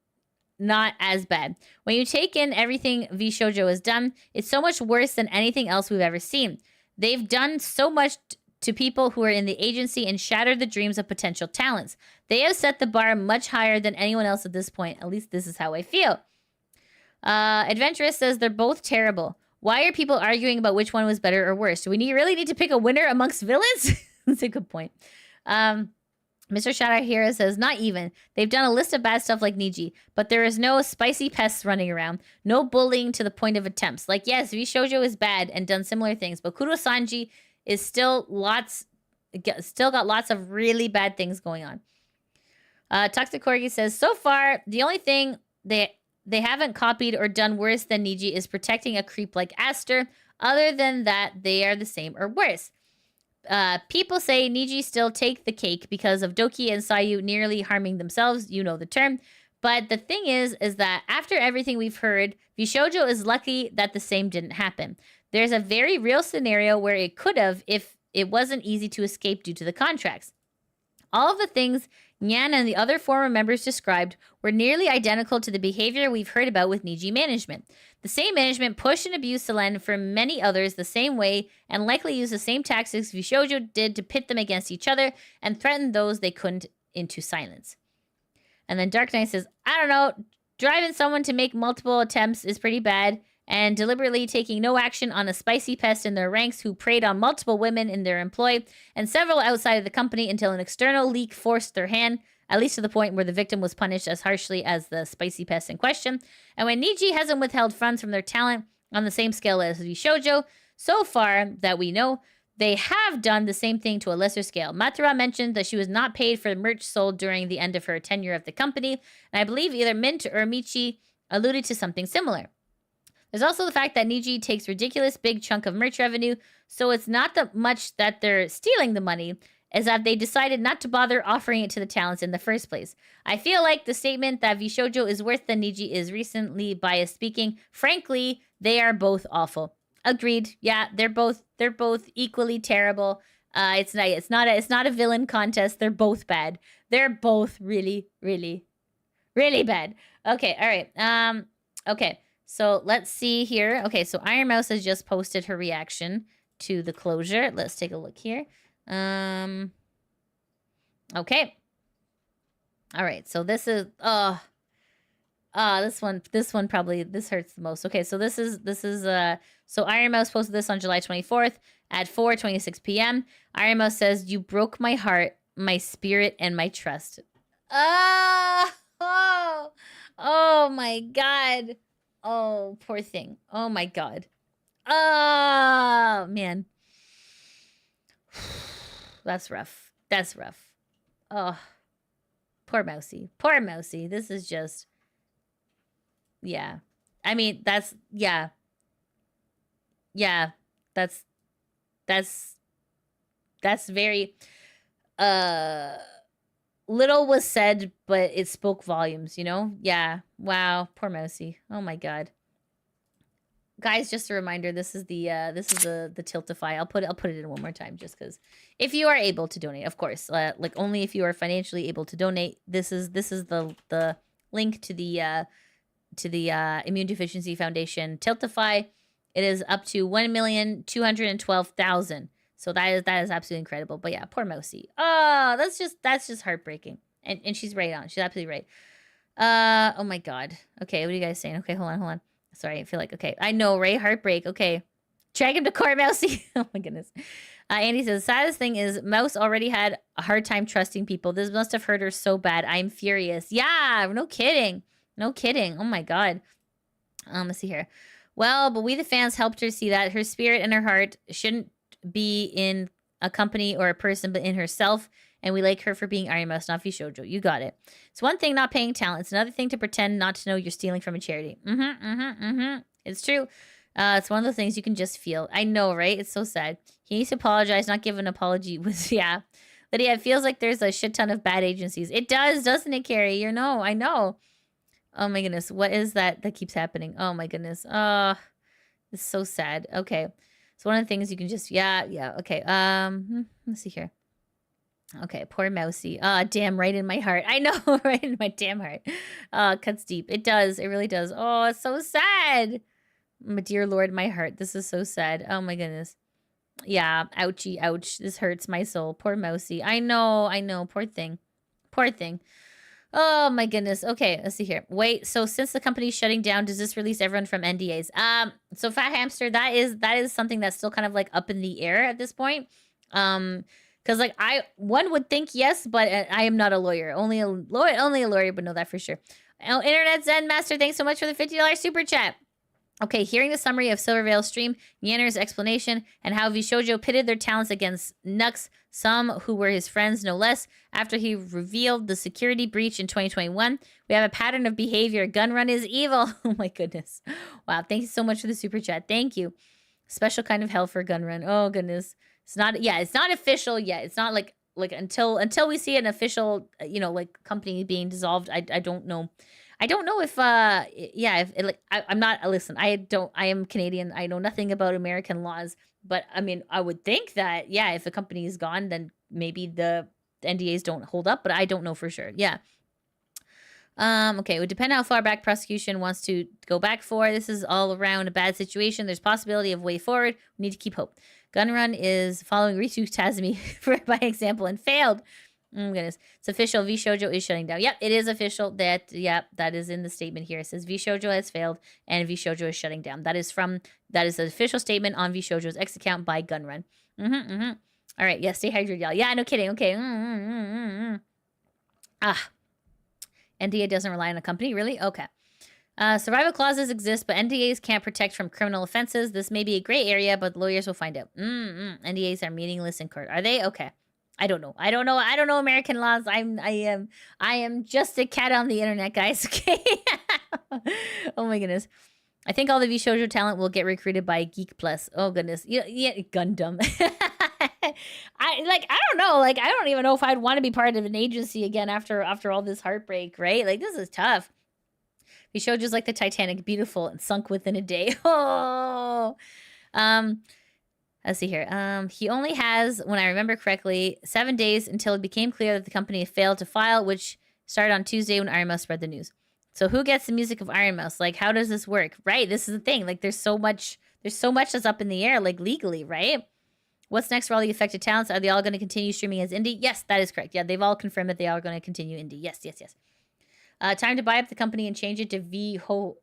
Not as bad. When you take in everything VSHOJO has done, it's so much worse than anything else we've ever seen. They've done so much to people who are in the agency and shattered the dreams of potential talents. They have set the bar much higher than anyone else at this point. At least this is how I feel. Adventurous says they're both terrible. Why are people arguing about which one was better or worse? Do we really need to pick a winner amongst villains? That's a good point. Mr. Shadow here says, not even. They've done a list of bad stuff like Niji, but there is no spicy pests running around. No bullying to the point of attempts. Like, yes, VSHOJO is bad and done similar things, but Kuro Sanji is still got lots of really bad things going on. Toxic Corgi says, so far, the only thing they haven't copied or done worse than Niji is protecting a creep like Aster. Other than that, they are the same or worse. People say Niji still take the cake because of Doki and Sayu nearly harming themselves. You know the term. But the thing is that after everything we've heard, VSHOJO is lucky that the same didn't happen. There's a very real scenario where it could have if it wasn't easy to escape due to the contracts. All of the things Nyan and the other former members described were nearly identical to the behavior we've heard about with Niji management. The same management pushed and abused Selen for many others the same way and likely used the same tactics VSHOJO did to pit them against each other and threaten those they couldn't into silence. And then Dark Knight says, I don't know, driving someone to make multiple attempts is pretty bad, and deliberately taking no action on a spicy pest in their ranks who preyed on multiple women in their employ and several outside of the company until an external leak forced their hand, at least to the point where the victim was punished as harshly as the spicy pest in question. And when Niji hasn't withheld funds from their talent on the same scale as VSHOJO, so far that we know, they have done the same thing to a lesser scale. Matsura mentioned that she was not paid for the merch sold during the end of her tenure of the company, and I believe either Mint or Michi alluded to something similar. There's also the fact that Niji takes ridiculous big chunk of merch revenue, so it's not that much that they're stealing the money, as that they decided not to bother offering it to the talents in the first place. I feel like the statement that VSHOJO is worse than Niji is recently biased speaking. Frankly, they are both awful. Agreed. Yeah, they're both equally terrible. It's not a villain contest. They're both bad. They're both really, really, really bad. Okay, all right. Okay. So let's see here. Okay, so Iron Mouse has just posted her reaction to the closure. Let's take a look here. Okay. All right, so this is this one probably this hurts the most. Okay, so this is so Iron Mouse posted this on July 24th at 4:26 p.m. Iron Mouse says, "You broke my heart, my spirit, and my trust." Oh my God. Oh, poor thing. Oh my God. Oh, man. That's rough. That's rough. Oh, poor Mousy. Poor Mousy. This is just, yeah. I mean, that's, yeah. Yeah. That's very, little was said, but it spoke volumes, you know? Yeah. Wow. Poor Mousy. Oh my God. Guys, just a reminder, this is the Tiltify. I'll put it in one more time just because if you are able to donate, of course, like only if you are financially able to donate. This is the link to the Immune Deficiency Foundation Tiltify. It is up to 1,212,000. So that is absolutely incredible. But yeah, poor Mousy. Oh, that's just heartbreaking. And she's right on. She's absolutely right. Oh my God. Okay, what are you guys saying? Okay, hold on. Sorry, I feel like, okay. I know, right? Heartbreak. Okay. Drag him to court, Mousy. Oh my goodness. Andy says, the saddest thing is Mouse already had a hard time trusting people. This must have hurt her so bad. I'm furious. Yeah, no kidding. No kidding. Oh my God. Let's see here. Well, but we the fans helped her see that her spirit and her heart shouldn't be in a company or a person, but in herself. And we like her for being Iron Mouse, not VSHOJO. You got it. It's one thing not paying talent. It's another thing to pretend not to know you're stealing from a charity. It's true. It's one of those things you can just feel. I know, right? It's so sad. He needs to apologize, not give an apology. Yeah. Lydia, it feels like there's a shit ton of bad agencies. It does, doesn't it, Carrie? You know, I know. Oh my goodness. What is that keeps happening? Oh my goodness. It's so sad. Okay. So one of the things you can just, yeah. Okay. Let's see here. Okay, poor Mousy. Damn, right in my heart. I know, right in my damn heart. Cuts deep. It does. It really does. Oh, it's so sad. My dear Lord, my heart. This is so sad. Oh my goodness. Yeah, ouchie, ouch. This hurts my soul. Poor Mousy. I know. Poor thing. Poor thing. Oh my goodness. Okay, let's see here. Wait, so since the company's shutting down, does this release everyone from NDAs? So Fat Hamster, that is something that's still kind of like up in the air at this point. Because like one would think yes, but I am not a lawyer. Only a lawyer would know that for sure. Oh, Internet Zen Master, thanks so much for the $50 super chat. Okay, hearing the summary of Silvervale's stream, Yanner's explanation, and how VSHOJO pitted their talents against Nux, some who were his friends no less, after he revealed the security breach in 2021, we have a pattern of behavior. GunRun is evil. Oh my goodness. Wow, thank you so much for the super chat. Thank you. Special kind of hell for GunRun. Oh goodness. It's not official yet. It's not like until we see an official, like company being dissolved, I don't know. I don't know if I'm not, listen, I am Canadian. I know nothing about American laws, but I mean, I would think that, yeah, if a company is gone, then maybe the NDAs don't hold up, but I don't know for sure. Yeah. Okay, it would depend how far back prosecution wants to go back for. This is all around a bad situation. There's possibility of way forward. We need to keep hope. GunRun is following Ritu Tazmi by example and failed. Oh goodness. It's official. VSHOJO is shutting down. Yep, it is official. That is in the statement here. It says VSHOJO has failed and VSHOJO is shutting down. That is an official statement on VSHOJO's X account by GunRun. All right. Yeah, stay hydrated, y'all. Yeah, no kidding. Okay. NDA doesn't rely on a company, really? Okay. Survival clauses exist, but NDAs can't protect from criminal offenses. This may be a gray area, but lawyers will find out. NDAs are meaningless in court. Are they? Okay. I don't know American laws. I am just a cat on the internet, guys. Okay. Oh my goodness. I think all the VSHOJO talent will get recruited by Geek Plus. Oh goodness. Yeah, Gundam. I don't know. Like, I don't even know if I'd want to be part of an agency again after all this heartbreak, right? Like, this is tough. VSHOJO's like the Titanic, beautiful and sunk within a day. Oh. Let's see here. He only has, when I remember correctly, 7 days until it became clear that the company failed to file, which started on Tuesday when Iron Mouse spread the news. So who gets the music of Iron Mouse? Like, how does this work? Right? This is the thing. Like, there's so much that's up in the air, like, legally, right? What's next for all the affected talents? Are they all going to continue streaming as indie? Yes, that is correct. Yeah, they've all confirmed that they are going to continue indie. Yes. Time to buy up the company and change it to VJojo.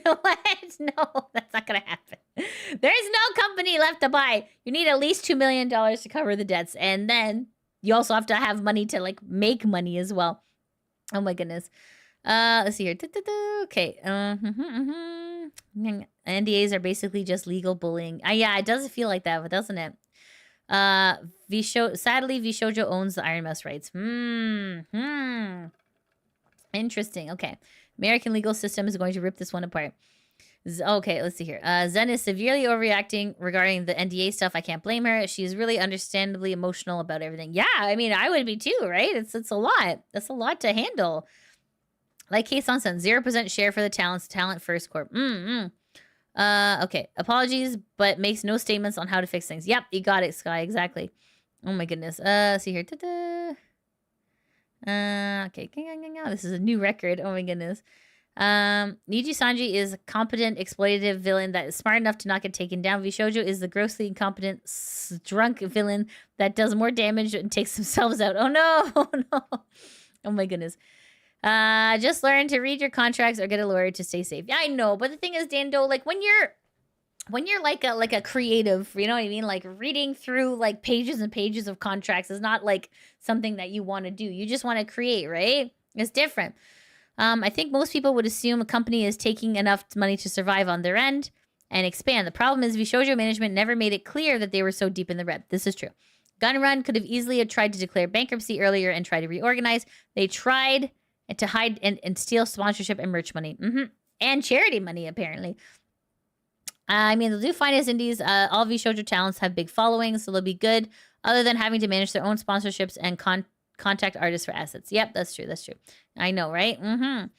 No, what? No, that's not going to happen. There's no company left to buy. You need at least $2 million to cover the debts. And then you also have to have money to, like, make money as well. Oh, my goodness. Let's see here. Okay. NDAs are basically just legal bullying. Yeah, it does feel like that, doesn't it? Sadly, VSHOJO owns the Iron Mouse rights. Interesting. Okay. American legal system is going to rip this one apart. Okay, let's see here. Zen is severely overreacting regarding the NDA stuff. I can't blame her. She's really understandably emotional about everything. Yeah, I mean, I would be too, right? It's a lot. That's a lot to handle. Like Case on Sun, 0% share for the Talent First Corp. Okay. Apologies, but makes no statements on how to fix things. Yep, you got it, Sky. Exactly. Oh my goodness. See here. Okay. This is a new record. Oh my goodness. Niji Sanji is a competent, exploitative villain that is smart enough to not get taken down. VSHOJO is the grossly incompetent, drunk villain that does more damage and takes themselves out. Oh no! Oh no! Oh my goodness. Just learn to read your contracts or get a lawyer to stay safe. Yeah, I know, but the thing is, Dando, like when you're like a creative, you know what I mean? Like reading through like pages and pages of contracts is not like something that you want to do. You just want to create, right? It's different. I think most people would assume a company is taking enough money to survive on their end and expand. The problem is VSHOJO management never made it clear that they were so deep in the red. This is true. GunRun could have easily tried to declare bankruptcy earlier and try to reorganize. They tried to hide and steal sponsorship and merch money. And charity money, apparently. I mean, they'll do fine as indies. All VSHOJO talents have big followings, so they'll be good, other than having to manage their own sponsorships and contact artists for assets. Yep, that's true. I know, right? Does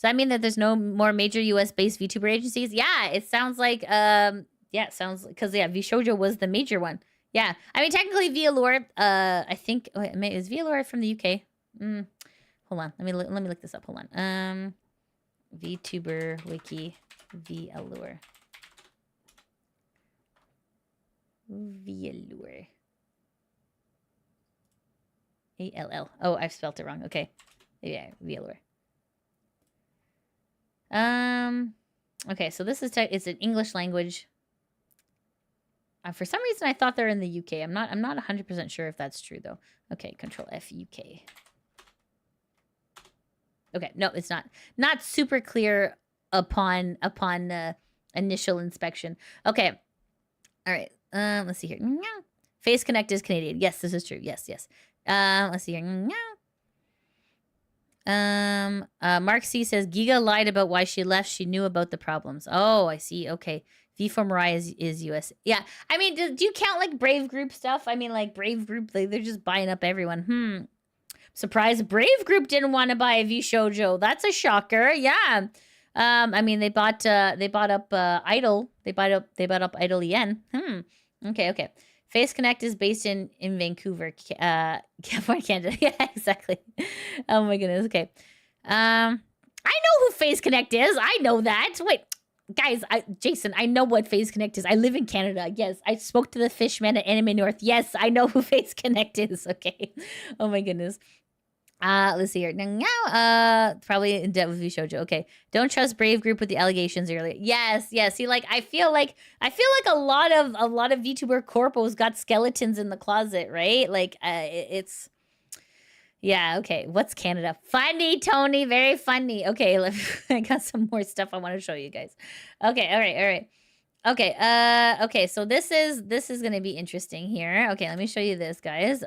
that mean that there's no more major US-based VTuber agencies? Yeah, it sounds like, it sounds, because, VSHOJO was the major one. Yeah, I mean, technically VLure, I think, is VLure from the UK? Hold on, let me look this up, hold on. VTuber Wiki, VLure. VLure. ALL. Oh, I've spelled it wrong. Okay. Yeah, viewer. Okay, so this is it's an English language. For some reason, I thought they're in the UK. I'm not 100% sure if that's true though. Okay, Control F UK. Okay, no, it's not. Not super clear upon initial inspection. Okay, all right. Let's see here. Face Connect is Canadian. Yes, this is true. Yes. Let's see here. Mark C says Giga lied about why she left. She knew about the problems. Oh, I see. Okay. V for Mariah is US. Yeah. I mean, do you count like Brave Group stuff? I mean, like Brave Group, they're just buying up everyone. Surprised Brave Group didn't want to buy VSHOJO. That's a shocker. Yeah. I mean, they bought up Idol. They bought up Idol Yen. Okay. Face Connect is based in Vancouver, California, Canada. Yeah, exactly. Oh my goodness. Okay. I know who Face Connect is. I know that. Wait, guys, Jason, I know what Face Connect is. I live in Canada. Yes, I spoke to the fishman at Anime North. Yes, I know who Face Connect is. Okay. Oh my goodness. Let's see here. Now, probably in debt with VSHOJO. Okay. Don't trust Brave Group with the allegations earlier. Yes. See, like, I feel like a lot of VTuber corpos got skeletons in the closet, right? Like, it's, yeah. Okay. What's Canada? Funny, Tony. Very funny. Okay. I got some more stuff I want to show you guys. Okay. All right. Okay. Okay. So this is going to be interesting here. Okay. Let me show you this, guys.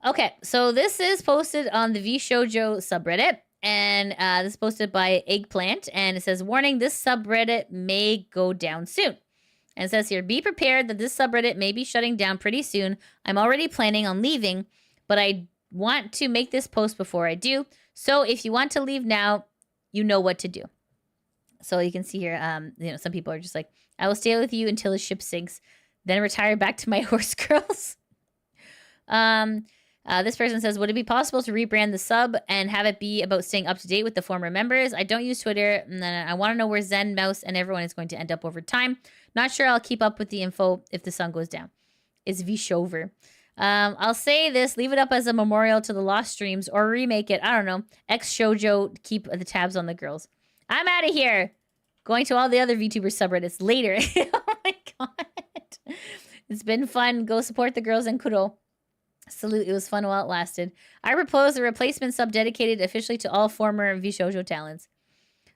Okay, so this is posted on the VSHOJO subreddit, and this is posted by Eggplant, and it says, warning, this subreddit may go down soon. And it says here, be prepared that this subreddit may be shutting down pretty soon. I'm already planning on leaving, but I want to make this post before I do. So if you want to leave now, you know what to do. So you can see here, some people are just like, I will stay with you until the ship sinks, then retire back to my horse girls. This person says, would it be possible to rebrand the sub and have it be about staying up to date with the former members? I don't use Twitter, and then I want to know where Zen, Mouse, and everyone is going to end up over time. Not sure I'll keep up with the info if the sun goes down. It's VShover. I'll say this, leave it up as a memorial to the lost streams, or remake it, I don't know, ex-Shoujo, keep the tabs on the girls. I'm out of here. Going to all the other VTuber subreddits later. Oh my god. It's been fun. Go support the girls and Kuro. Salute, it was fun while it lasted. I propose a replacement sub dedicated officially to all former VSHOJO talents.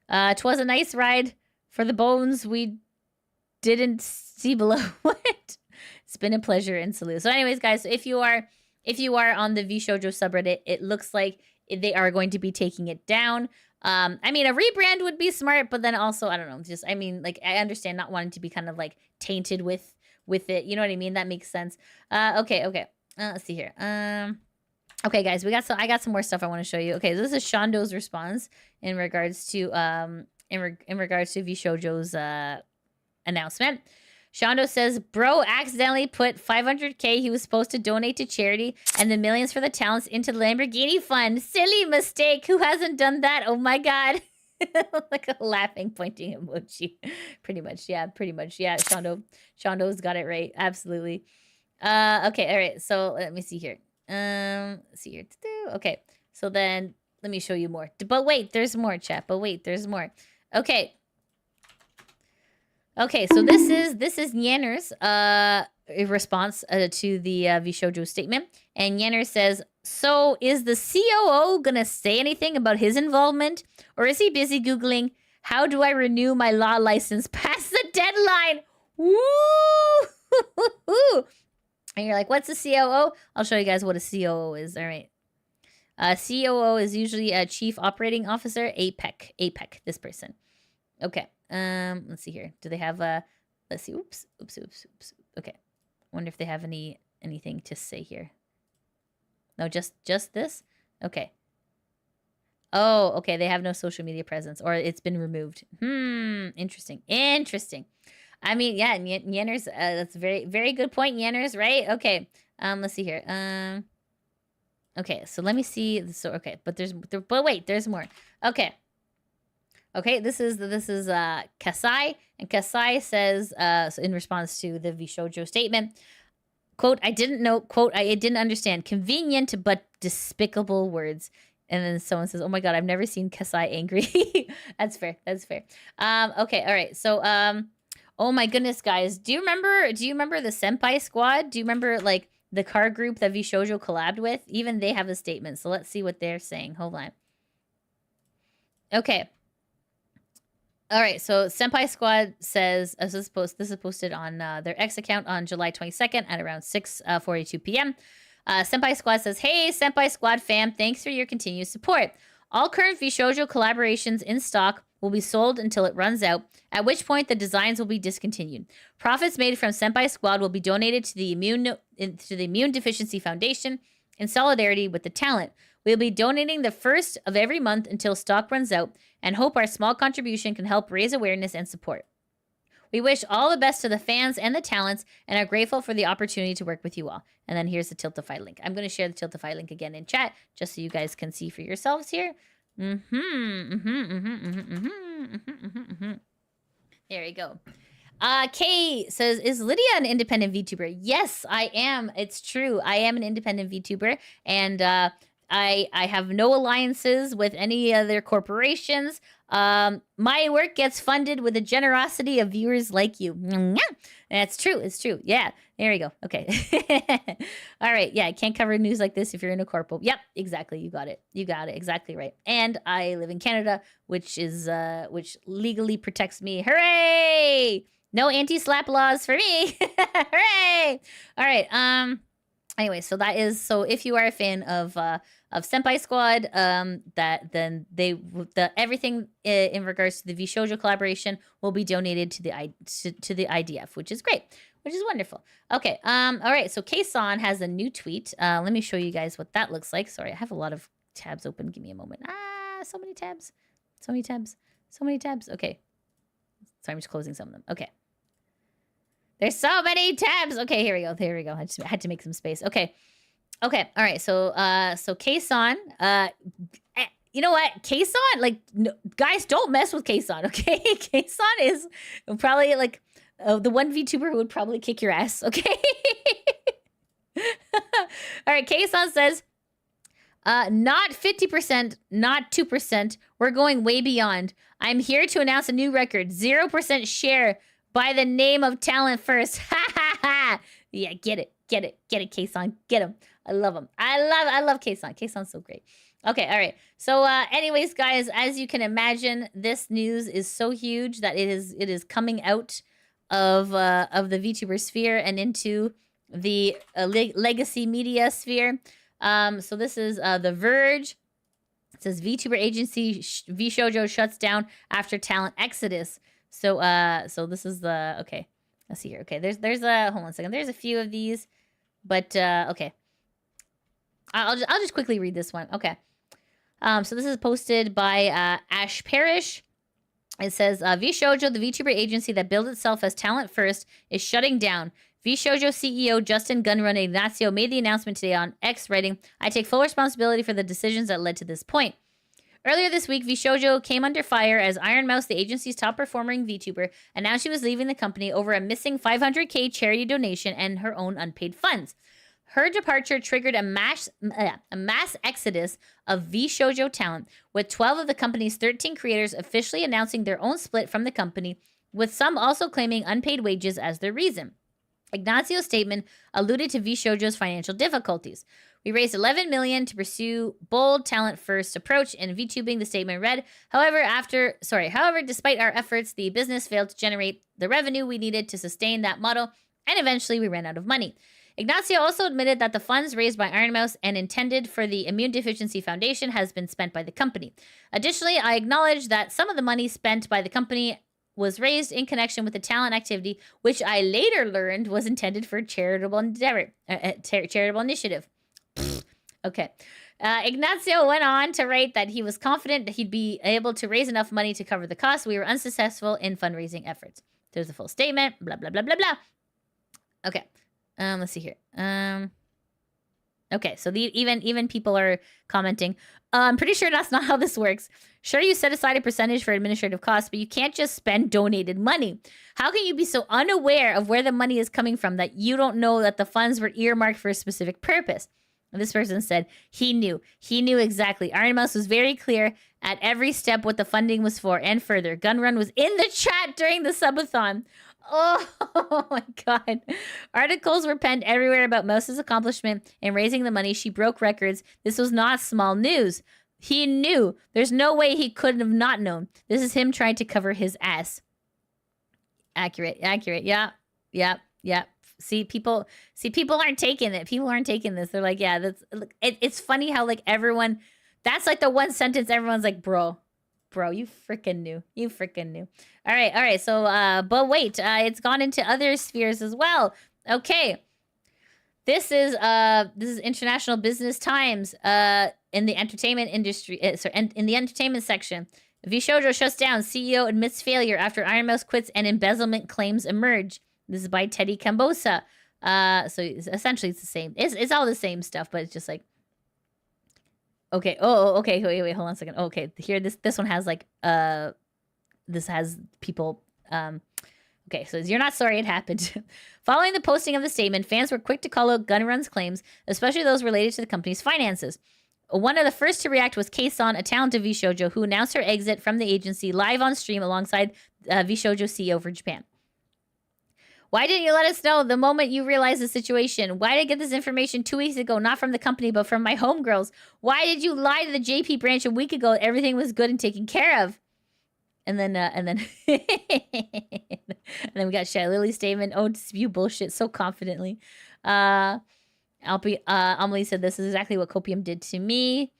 'Twas a nice ride for the bones we didn't see below. What? It's been a pleasure, and salute. So anyways, guys, so if you are on the VSHOJO subreddit, it looks like they are going to be taking it down. I mean, a rebrand would be smart, but then also, I don't know, just, I mean, like, I understand not wanting to be kind of like tainted with it. You know what I mean? That makes sense. Okay. Let's see here. Okay, guys, I got some more stuff I want to show you. Okay, so this is Shando's response in regards to VSHOJO's announcement. Shando says, bro accidentally put 500K he was supposed to donate to charity and the millions for the talents into the Lamborghini fund. Silly mistake. Who hasn't done that? Oh my god. Like a laughing, pointing emoji. Pretty much. Yeah. Shando's got it right. Absolutely. Okay, all right. So let me see here. Okay. So then let me show you more. But wait, there's more, chat. Okay. Okay, so this is Nyanner's response to the VSHOJO statement. And Nyanner says, so is the COO gonna say anything about his involvement? Or is he busy Googling, how do I renew my law license past the deadline? Woo! And you're like, what's a COO? I'll show you guys what a COO is. All right. COO is usually a Chief Operating Officer. APEC, this person. Okay. Let's see here. Do they have let's see. Oops. Okay. Wonder if they have anything to say here. No, just this? Okay. Oh, okay. They have no social media presence, or it's been removed. Interesting. I mean, yeah, Yenner's, that's a very, very good point, Yenner's, right? Okay, let's see here. Okay, so let me see. So, okay, but wait, there's more. Okay, this is Kasai, and Kasai says, so in response to the VSHOJO statement, Quote, I didn't know, quote, I didn't understand. Convenient but despicable words. And then someone says, oh my God, I've never seen Kasai angry. That's fair. That's fair. Okay, all right. So, oh my goodness, guys. Do you remember the Senpai Squad? Do you remember, like, the car group that VSHOJO collabed with? Even they have a statement. So let's see what they're saying. Hold on. Okay. All right, so Senpai Squad says, this is posted on their X account on July 22nd at around 6:42 p.m. Senpai Squad says, hey, Senpai Squad fam, thanks for your continued support. All current VSHOJO collaborations in stock will be sold until it runs out, at which point the designs will be discontinued. Profits made from Senpai Squad will be donated to the Immune Deficiency Foundation in solidarity with the talent. We'll be donating the first of every month until stock runs out and hope our small contribution can help raise awareness and support. We wish all the best to the fans and the talents and are grateful for the opportunity to work with you all. And then here's the Tiltify link. I'm going to share the Tiltify link again in chat just so you guys can see for yourselves here. There we go. Kay says, is Lidia an independent VTuber? Yes, I am. It's true. I am an independent VTuber. And I have no alliances with any other corporations. My work gets funded with the generosity of viewers like you. That's true. It's true. Yeah. There we go. Okay. All right. Yeah. I can't cover news like this if you're in a corpo. Yep. Exactly. You got it. You got it. Exactly right. And I live in Canada, which legally protects me. Hooray! No anti-slap laws for me. Hooray! All right. Anyway, so that is, so if you are a fan of Senpai Squad, everything in regards to the VSHOJO collaboration will be donated to the IDF, which is great, which is wonderful. Okay, all right, so Kaysan has a new tweet. Let me show you guys what that looks like. Sorry, I have a lot of tabs open. Give me a moment. So many tabs. So many tabs. So many tabs. Okay. Sorry, I'm just closing some of them. Okay. There's so many tabs. Okay, here we go. There we go. I just had to make some space. Okay. Okay. All right. So Kaysan, you know what? Kaysan, like, no, guys, don't mess with Kaysan, okay? Kaysan is probably like the one VTuber who would probably kick your ass, okay? All right. Kaysan says, not 50%, not 2%. We're going way beyond. I'm here to announce a new record. 0% share by the name of talent first. Ha ha ha. Yeah, get it, Kaysan. Get him. I love him. I love Kaysan. Kaysan's so great. Okay, all right. So anyways, guys, as you can imagine, this news is so huge that it is coming out of the VTuber sphere and into the legacy media sphere. So this is The Verge. It says VTuber agency VSHOJO shuts down after talent exodus. So this is the, okay, let's see here. Okay, there's a, hold on a second. There's a few of these, but okay. I'll just quickly read this one. Okay. So this is posted by Ash Parrish. It says, VSHOJO, the VTuber agency that billed itself as talent first, is shutting down. VSHOJO CEO Justin GunRun Ignacio made the announcement today on X, writing, I take full responsibility for the decisions that led to this point. Earlier this week, VSHOJO came under fire as Iron Mouse, the agency's top-performing VTuber, announced she was leaving the company over a missing $500K charity donation and her own unpaid funds. Her departure triggered a mass exodus of VSHOJO talent, with 12 of the company's 13 creators officially announcing their own split from the company, with some also claiming unpaid wages as their reason. Ignacio's statement alluded to VSHOJO's financial difficulties. We raised $11 million to pursue bold talent-first approach in VTubing, the statement read. However, despite our efforts, the business failed to generate the revenue we needed to sustain that model, and eventually we ran out of money. Ignacio also admitted that the funds raised by Iron Mouse and intended for the Immune Deficiency Foundation has been spent by the company. Additionally, I acknowledge that some of the money spent by the company was raised in connection with the talent activity, which I later learned was intended for charitable initiative. Okay. Ignacio went on to write that he was confident that he'd be able to raise enough money to cover the costs. We were unsuccessful in fundraising efforts. There's a full statement. Blah, blah, blah, blah, blah. Okay. Let's see here. Okay, so even people are commenting. I'm pretty sure that's not how this works. Sure, you set aside a percentage for administrative costs, but you can't just spend donated money. How can you be so unaware of where the money is coming from that you don't know that the funds were earmarked for a specific purpose? And this person said he knew. He knew exactly. Iron Mouse was very clear at every step what the funding was for, and further. GunRun was in the chat during the subathon. Oh my God. Articles were penned everywhere about Mouse's accomplishment in raising the money. She broke records. This was not small news. He knew. There's no way he couldn't have not known. This is him trying to cover his ass. Accurate. Yeah. See, people aren't taking it. People aren't taking this. They're like, yeah, it's funny how like everyone, that's like the one sentence everyone's like, bro, you freaking knew. All right. So, but wait, it's gone into other spheres as well. Okay. This is International Business Times, in the entertainment industry, in the entertainment section. VSHOJO shuts down. CEO admits failure after Iron Mouse quits and embezzlement claims emerge. This is by Teddy Cambosa. So essentially it's the same. It's all the same stuff, but it's just like, okay. Oh, okay. Wait, hold on a second. Okay, here this one has like this has people. Okay, so you're not sorry it happened. Following the posting of the statement, fans were quick to call out GunRun's claims, especially those related to the company's finances. One of the first to react was Kei-san, a talented VSHOJO, who announced her exit from the agency live on stream alongside VSHOJO CEO for Japan. Why didn't you let us know the moment you realized the situation? Why did I get this information 2 weeks ago, not from the company, but from my homegirls? Why did you lie to the JP branch a week ago? Everything was good and taken care of. And then and then we got Shay Lily's statement. Oh, to spew bullshit so confidently. Amelie said this is exactly what Copium did to me.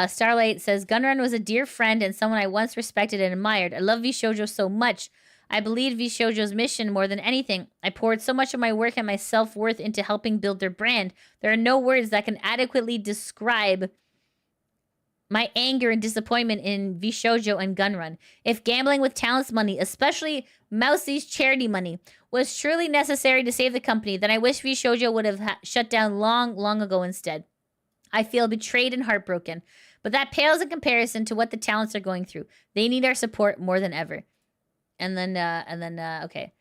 Starlight says GunRun was a dear friend and someone I once respected and admired. I love VSHOJO so much. I believed VSHOJO's mission more than anything. I poured so much of my work and my self-worth into helping build their brand. There are no words that can adequately describe my anger and disappointment in VSHOJO and GunRun. If gambling with talent's money, especially Mousie's charity money, was truly necessary to save the company, then I wish VSHOJO would have shut down long ago instead. I feel betrayed and heartbroken, but that pales in comparison to what the talents are going through. They need our support more than ever. And then okay,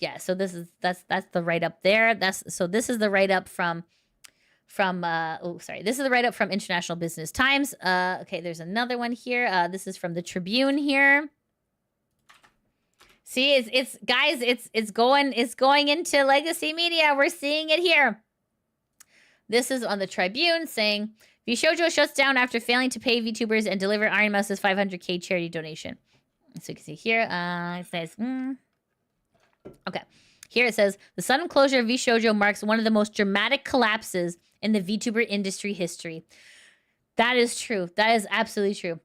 yeah. So that's the write up there. This is the write up from this is the write up from International Business Times. Okay, there's another one here. This is from the Tribune here. See, it's guys, it's going into legacy media. We're seeing it here. This is on the Tribune saying VSHOJO shuts down after failing to pay VTubers and deliver Iron Mouse's 500K charity donation. So you can see here, it says, okay. Here it says, the sudden closure of VSHOJO marks one of the most dramatic collapses in the VTuber industry history. That is true. That is absolutely true.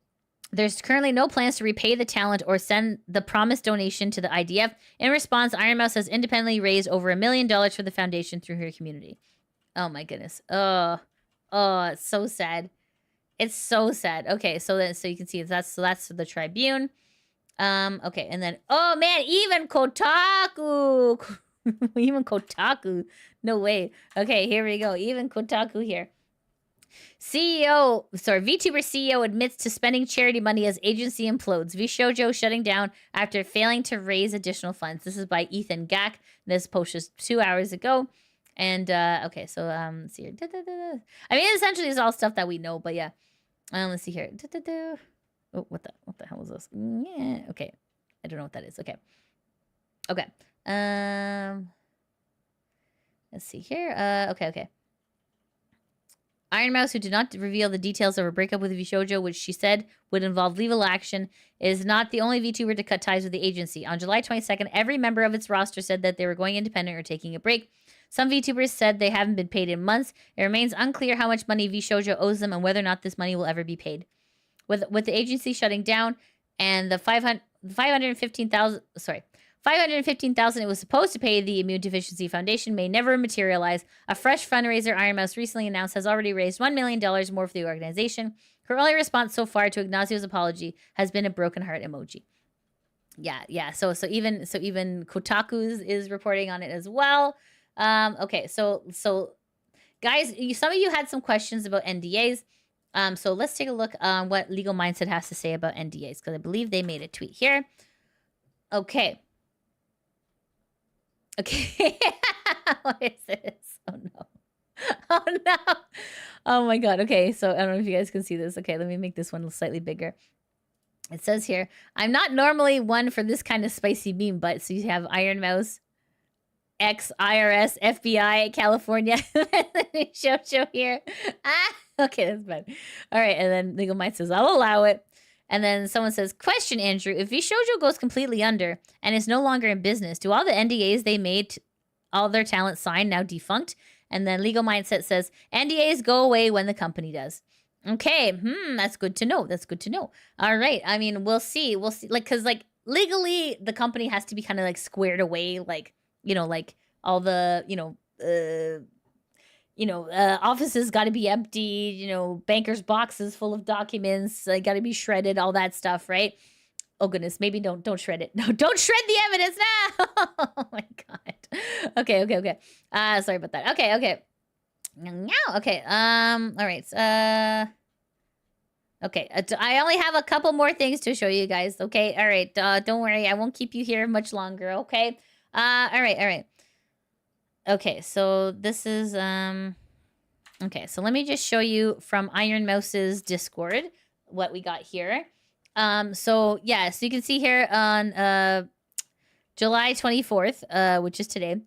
There's currently no plans to repay the talent or send the promised donation to the IDF. In response, Iron Mouse has independently raised over $1 million for the foundation through her community. Oh my goodness. Oh, it's so sad. It's so sad. Okay, so you can see that's the Tribune. Okay, and then, oh man, even Kotaku. Kotaku. No way. Okay, here we go. Even Kotaku here. VTuber CEO admits to spending charity money as agency implodes. VSHOJO shutting down after failing to raise additional funds. This is by Ethan Gack. This post was 2 hours ago. And, okay, so, let's see here. I mean, essentially it's all stuff that we know, but yeah. Let's see here. Oh, what the hell is this? Yeah, okay. I don't know what that is. Okay. Let's see here. Okay. Iron Mouse, who did not reveal the details of her breakup with VSHOJO, which she said would involve legal action, is not the only VTuber to cut ties with the agency. On July 22nd, every member of its roster said that they were going independent or taking a break. Some VTubers said they haven't been paid in months. It remains unclear how much money VSHOJO owes them and whether or not this money will ever be paid. With the agency shutting down and the $515,000 it was supposed to pay the Immune Deficiency Foundation may never materialize. A fresh fundraiser Iron Mouse recently announced has already raised $1 million more for the organization. Her only response so far to Ignacio's apology has been a broken heart emoji. Yeah. So even Kotaku is reporting on it as well. Okay, so guys, some of you had some questions about NDAs. So let's take a look on what Legal Mindset has to say about NDAs, because I believe they made a tweet here. Okay. Okay. What is this? Oh no. Oh no. Oh my god. Okay, so I don't know if you guys can see this. Okay, let me make this one slightly bigger. It says here, I'm not normally one for this kind of spicy meme, but so you have Iron Mouse, X, IRS, FBI, California, Show here. Okay, that's bad. All right, and then Legal Mind says, I'll allow it. And then someone says, question, Andrew, if VSHOJO goes completely under and is no longer in business, do all the NDAs they made, all their talent signed, now defunct? And then Legal Mindset says, NDAs go away when the company does. Okay, that's good to know. That's good to know. All right, I mean, we'll see. We'll see. Like, because, like, legally, the company has to be kind of, like, squared away, like, you know, like, all the, offices got to be empty, you know, bankers' boxes full of documents, got to be shredded, all that stuff, right? Oh goodness, maybe don't shred it. No, don't shred the evidence now. Oh my god. Okay. Sorry about that. Okay. Okay. All right. Okay. I only have a couple more things to show you guys. Okay. All right. Don't worry. I won't keep you here much longer. Okay. All right. Okay. So this is okay. So let me just show you from Iron Mouse's Discord what we got here. So yeah, so you can see here on July 24th, which is today,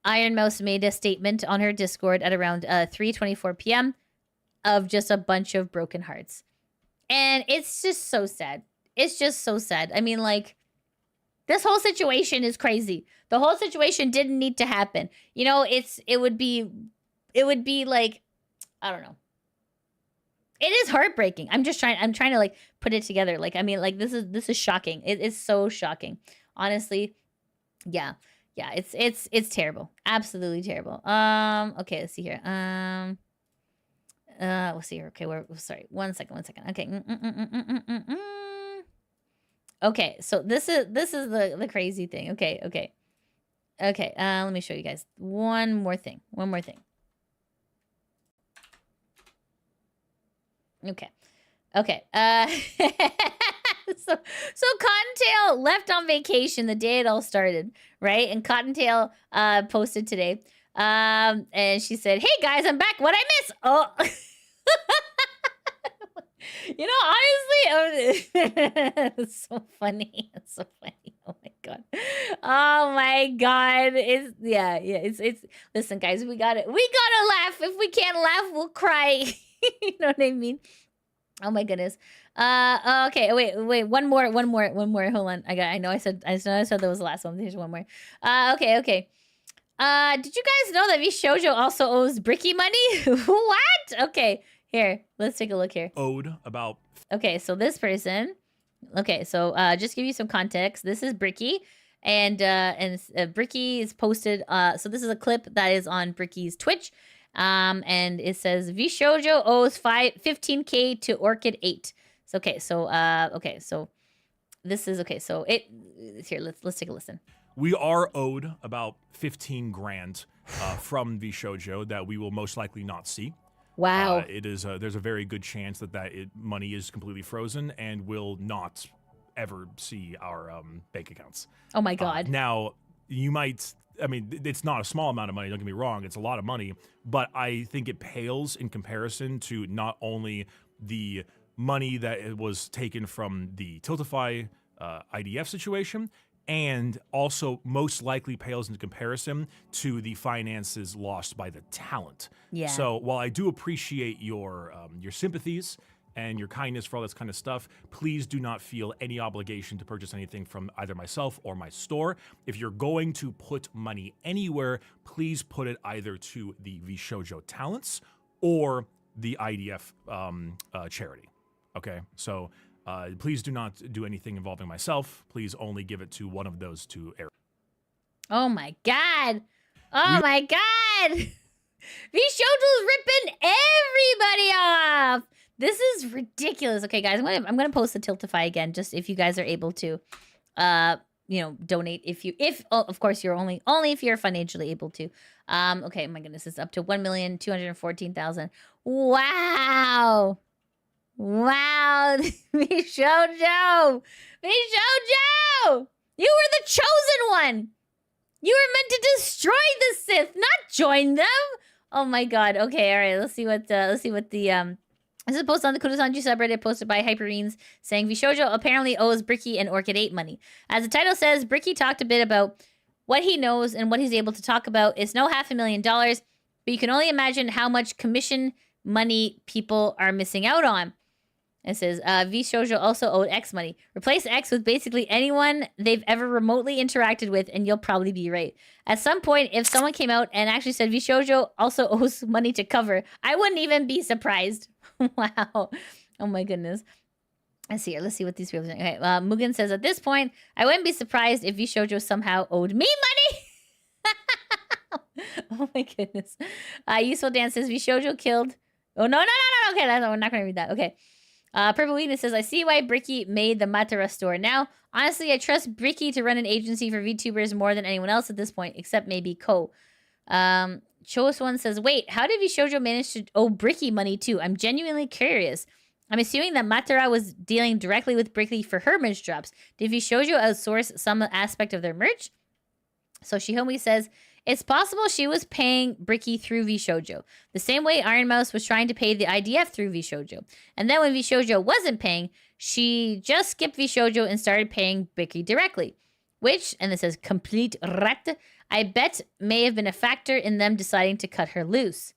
Iron Mouse made a statement on her Discord at around 3:24 p.m. of just a bunch of broken hearts. And it's just so sad. It's just so sad. I mean, like, this whole situation is crazy. The whole situation didn't need to happen. You know, it would be like, I don't know. It is heartbreaking. I'm trying to like put it together. Like, I mean, like this is shocking. It is so shocking. Honestly. Yeah. It's terrible. Absolutely terrible. Okay, let's see here. We'll see here. Okay, sorry. One second. Okay. Okay, so this is the crazy thing. Okay. Let me show you guys one more thing. Okay. So Cottontail left on vacation the day it all started, right? And Cottontail posted today. And she said, "Hey guys, I'm back. What'd I miss?" Oh. You know, honestly, it's so funny. It's so funny. Oh my god. Oh my god. It's listen, guys, we gotta laugh. If we can't laugh, we'll cry. You know what I mean? Oh my goodness. Okay. Wait. One more. Hold on. I know I said that was the last one. There's one more. Okay. Did you guys know that VSHOJO also owes Bricky money? What? Okay. Here, let's take a look here. Owed about. Okay, so this person. Okay, so just give you some context. This is Bricky, and Bricky is posted. So this is a clip that is on Bricky's Twitch. And it says VSHOJO owes 15K to Orchid 8. So so this is okay. So here, let's take a listen. We are owed about 15 grand from VSHOJO that we will most likely not see. Wow. It is. There's a very good chance that money is completely frozen and will not ever see our bank accounts. Oh my god. Now you might. I mean, it's not a small amount of money, don't get me wrong, it's a lot of money, but I think it pales in comparison to not only the money that was taken from the Tiltify IDF situation, and also most likely pales into comparison to the finances lost by the talent. Yeah. So while I do appreciate your sympathies and your kindness for all this kind of stuff, please do not feel any obligation to purchase anything from either myself or my store. If you're going to put money anywhere, please put it either to the VSHOJO talents or the IDF charity. Okay, so please do not do anything involving myself. Please only give it to one of those two areas. Oh my god. Oh my god. VSHOJO's ripping everybody off. This is ridiculous. Okay, guys, I'm gonna post the Tiltify again, just if you guys are able to. donate if of course you're only if you're financially able to. Okay, my goodness, it's up to 1,214,000. Wow. VSHOJO! You were the chosen one. You were meant to destroy the Sith, not join them. Oh my god. Okay, all right. Let's see what the this is a post on the Kudosanji subreddit posted by Hyperines saying VSHOJO apparently owes Bricky and Orchid 8 money. As the title says, Bricky talked a bit about what he knows and what he's able to talk about. It's no $500,000, but you can only imagine how much commission money people are missing out on. It says, VSHOJO also owed X money. Replace X with basically anyone they've ever remotely interacted with, and you'll probably be right. At some point, if someone came out and actually said VSHOJO also owes money to cover, I wouldn't even be surprised. Wow. Oh my goodness. Let's see here. Let's see what these people are saying. Okay, Mugen says, at this point, I wouldn't be surprised if VSHOJO somehow owed me money. Oh my goodness. Useful Dan says, VSHOJO killed... Oh, no. Okay, we're not going to read that. Okay. Purple Weakness says, I see why Bricky made the Matara store. Now, honestly, I trust Bricky to run an agency for VTubers more than anyone else at this point, except maybe Ko. Chose1 says, wait, how did VSHOJO manage to owe Bricky money too? I'm genuinely curious. I'm assuming that Matara was dealing directly with Bricky for her merch drops. Did VSHOJO outsource some aspect of their merch? So Shihomi says, it's possible she was paying Bricky through VSHOJO, the same way Iron Mouse was trying to pay the IDF through VSHOJO. And then when VSHOJO wasn't paying, she just skipped VSHOJO and started paying Bricky directly. Which, and this says complete rat, I bet may have been a factor in them deciding to cut her loose.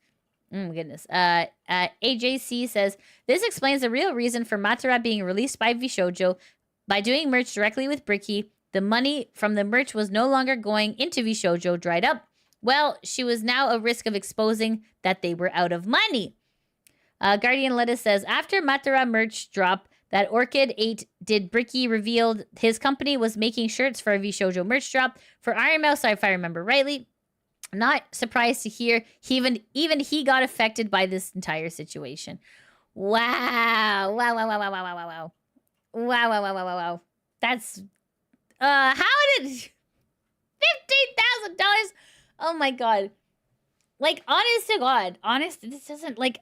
Oh my goodness. AJC says, this explains the real reason for Matara being released by VSHOJO. By doing merch directly with Bricky, the money from the merch was no longer going into VSHOJO dried up. Well, she was now a risk of exposing that they were out of money. Guardian Lettuce says, after Matara merch drop that Orchid 8 did, Bricky revealed his company was making shirts for a VSHOJO merch drop for Iron Mouse, if I remember rightly. Not surprised to hear even he got affected by this entire situation. Wow. Wow. That's... how did $15,000? Oh my god! Like, honest to God, this doesn't like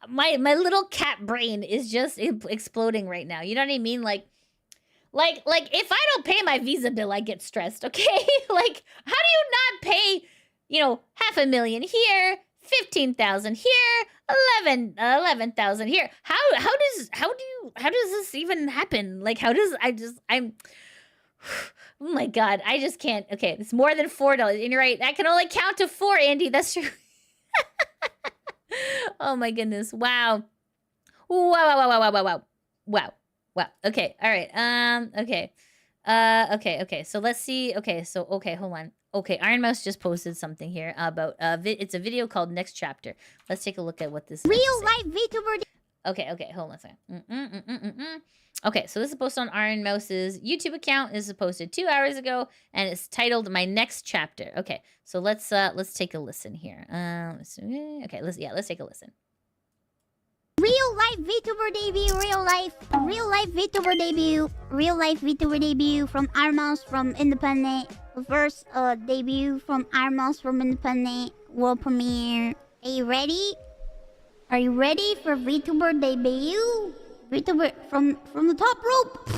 my little cat brain is just exploding right now. You know what I mean? Like if I don't pay my Visa bill, I get stressed. Okay, like how do you not pay? $500,000 here, 15,000 here, 11,000 here. How does this even happen? Like I'm. Oh my god, I just can't. Okay, it's more than $4. And you're right, I can only count to 4, Andy. That's true. Oh my goodness. Wow. Wow. Okay, all right. Okay. So let's see. Okay, hold on. Okay, Iron Mouse just posted something here about it's a video called Next Chapter. Let's take a look at what this real life VTuber. Okay, hold on a second. Okay, so this is posted on Iron Mouse's YouTube account. This is posted 2 hours ago, and it's titled "My Next Chapter." Okay, so let's take a listen here. Let's take a listen. Real life VTuber debut. Real life VTuber debut. Real life VTuber debut from Iron Mouse from Independent. First debut from Iron Mouse from Independent world premiere. Are you ready? Are you ready for VTuber debut? VTuber from the top rope.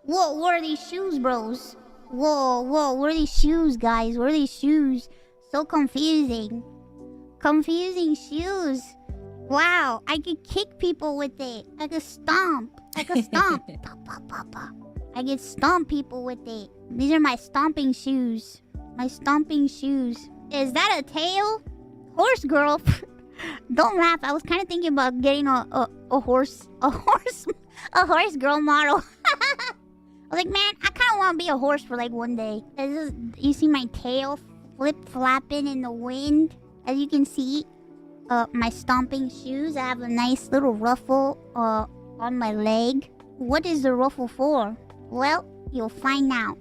Whoa, what are these shoes, bros? Whoa, what are these shoes, guys? What are these shoes? So confusing. Confusing shoes. Wow, I could kick people with it. I could stomp. Pa, pa, pa, pa. I could stomp people with it. These are my stomping shoes. My stomping shoes. Is that a tail? Horse girl. Don't laugh. I was kind of thinking about getting a horse girl model. I was like, man, I kind of want to be a horse for like one day. You see my tail flip-flapping in the wind? As you can see, my stomping shoes. I have a nice little ruffle on my leg. What is the ruffle for? Well, you'll find out.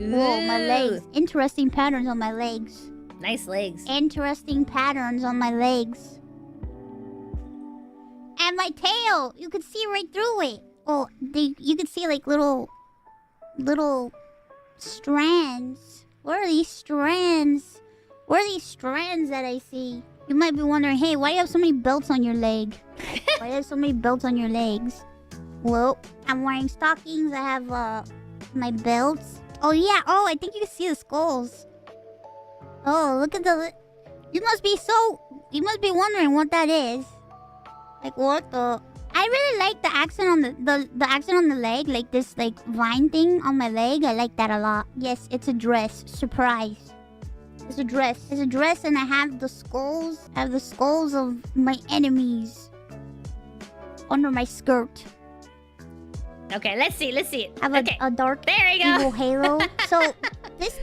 Whoa, my legs. Interesting patterns on my legs. Nice legs. Interesting patterns on my legs. And my tail. You could see right through it. Oh, you could see like little strands. What are these strands? What are these strands that I see? You might be wondering, hey, why do you have so many belts on your leg? Why do you have so many belts on your legs? Well, I'm wearing stockings. I have my belts. Oh yeah. Oh, I think you can see the skulls. Oh, look at the. You must be wondering what that is. Like what the? I really like the accent on the accent on the leg, like this like vine thing on my leg. I like that a lot. Yes, it's a dress. Surprise. It's a dress. It's a dress, and I have the skulls. I have the skulls of my enemies under my skirt. Okay, let's see. I have a dark there you go. evil halo. So this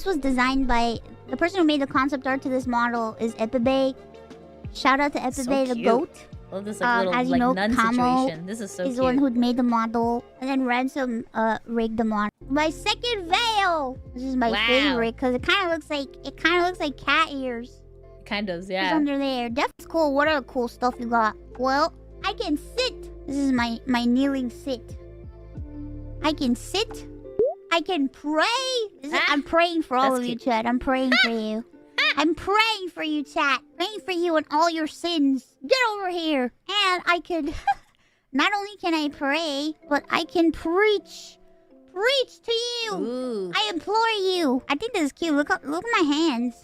was designed by the person who made the concept art to this model is Epibe. Shout out to Epibe the goat. Love this like little as you like know, nun Kamo situation. This is so is cute. the one who made the model, and then Ransom rigged the model. My second veil. This is my favorite because it kind of looks like cat ears. Kind of, It's yeah. under there. That's cool. What other cool stuff you got? Well, I can sit. This is my kneeling sit. I can sit. I can pray. I'm praying for all of you, chat. I'm praying for you. I'm praying for you, chat. Praying for you and all your sins. Get over here. And I could... Not only can I pray, but I can preach. Preach to you. Ooh. I implore you. I think this is cute. Look at my hands.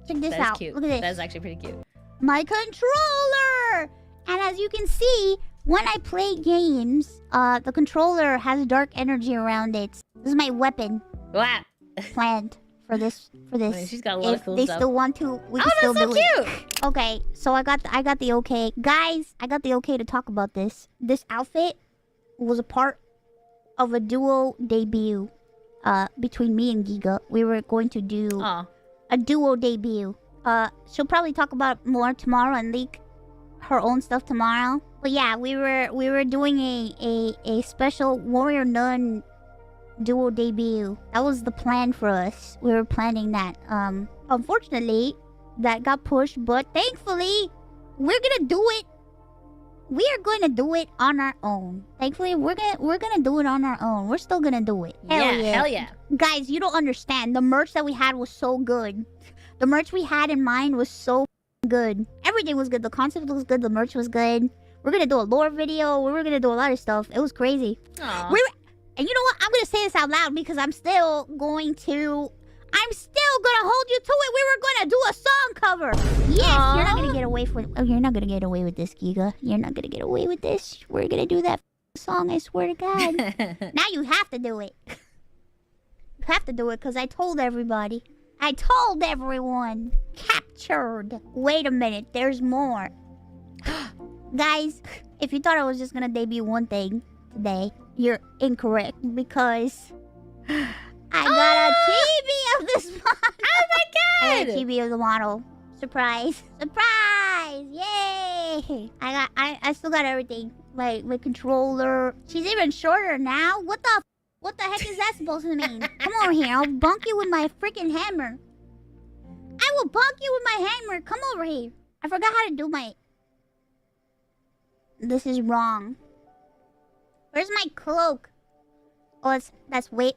Check this That's out. cute. Look at this. That's actually pretty cute. My controller! And as you can see, when I play games, the controller has dark energy around it. This is my weapon. Wow. Planned for this. She's got a lot of cool if they stuff. still want to, we can still do it. Okay, so I got the okay. Guys, I got the okay to talk about this. This outfit was a part of a duo debut between me and Giga. We were going to do a duo debut. She'll probably talk about more tomorrow and leak her own stuff tomorrow. But yeah, we were doing a special Warrior Nun duo debut. That was the plan for us. We were planning that. Unfortunately, that got pushed, but thankfully, we're gonna do it. We are going to do it on our own. Thankfully, we're gonna do it on our own. We're still gonna do it. Hell yeah. Guys, you don't understand. The merch that we had was so good. The merch we had in mind was so good. Everything was good. The concept was good. The merch was good. We're gonna do a lore video. We were gonna do a lot of stuff. It was crazy. Aww. And you know what? I'm gonna say this out loud because I'm still gonna hold you to it. We were gonna do a song cover. Yes, Aww. you're not gonna get away with. Oh, you're not gonna get away with this, Giga. You're not gonna get away with this. We're gonna do that song. I swear to God. Now you have to do it. You have to do it because I told everybody. I told everyone. Captured. Wait a minute. There's more. Guys, if you thought I was just gonna debut one thing today, you're incorrect because I got a chibi of this model. Oh my I god! got a chibi of the model. Surprise! Surprise! Yay! I still got everything. My controller. She's even shorter now. What the heck is that supposed to mean? Come over here. I'll bonk you with my freaking hammer. I will bonk you with my hammer. Come over here. I forgot how to do my... This is wrong. Where's my cloak? Oh, that's way...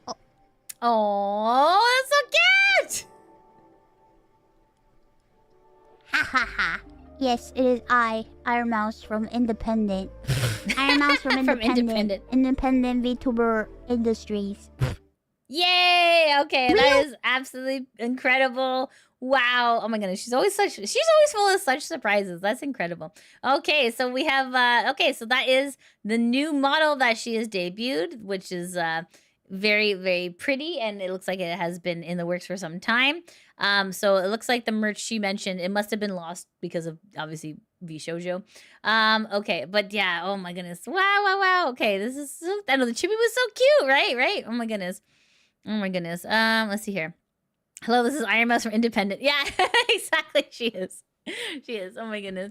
Oh, that's so cute! Ha ha ha. Yes, it is Iron Mouse from Independent. Iron Mouse from Independent. Independent VTuber Industries. Yay! Okay, that is absolutely incredible. Wow. Oh my goodness, she's always full of such surprises. That's incredible. Okay, so we have so that is the new model that she has debuted, which is very, very pretty, and it looks like it has been in the works for some time. So it looks like the merch she mentioned, it must have been lost because of obviously VSHOJO. Okay, but yeah, oh my goodness. Wow. Okay, this is so, I know the chibi was so cute, right? Oh my goodness. Let's see here. Hello, this is Iron Mouse from Independent. Yeah, exactly. She is. Oh my goodness.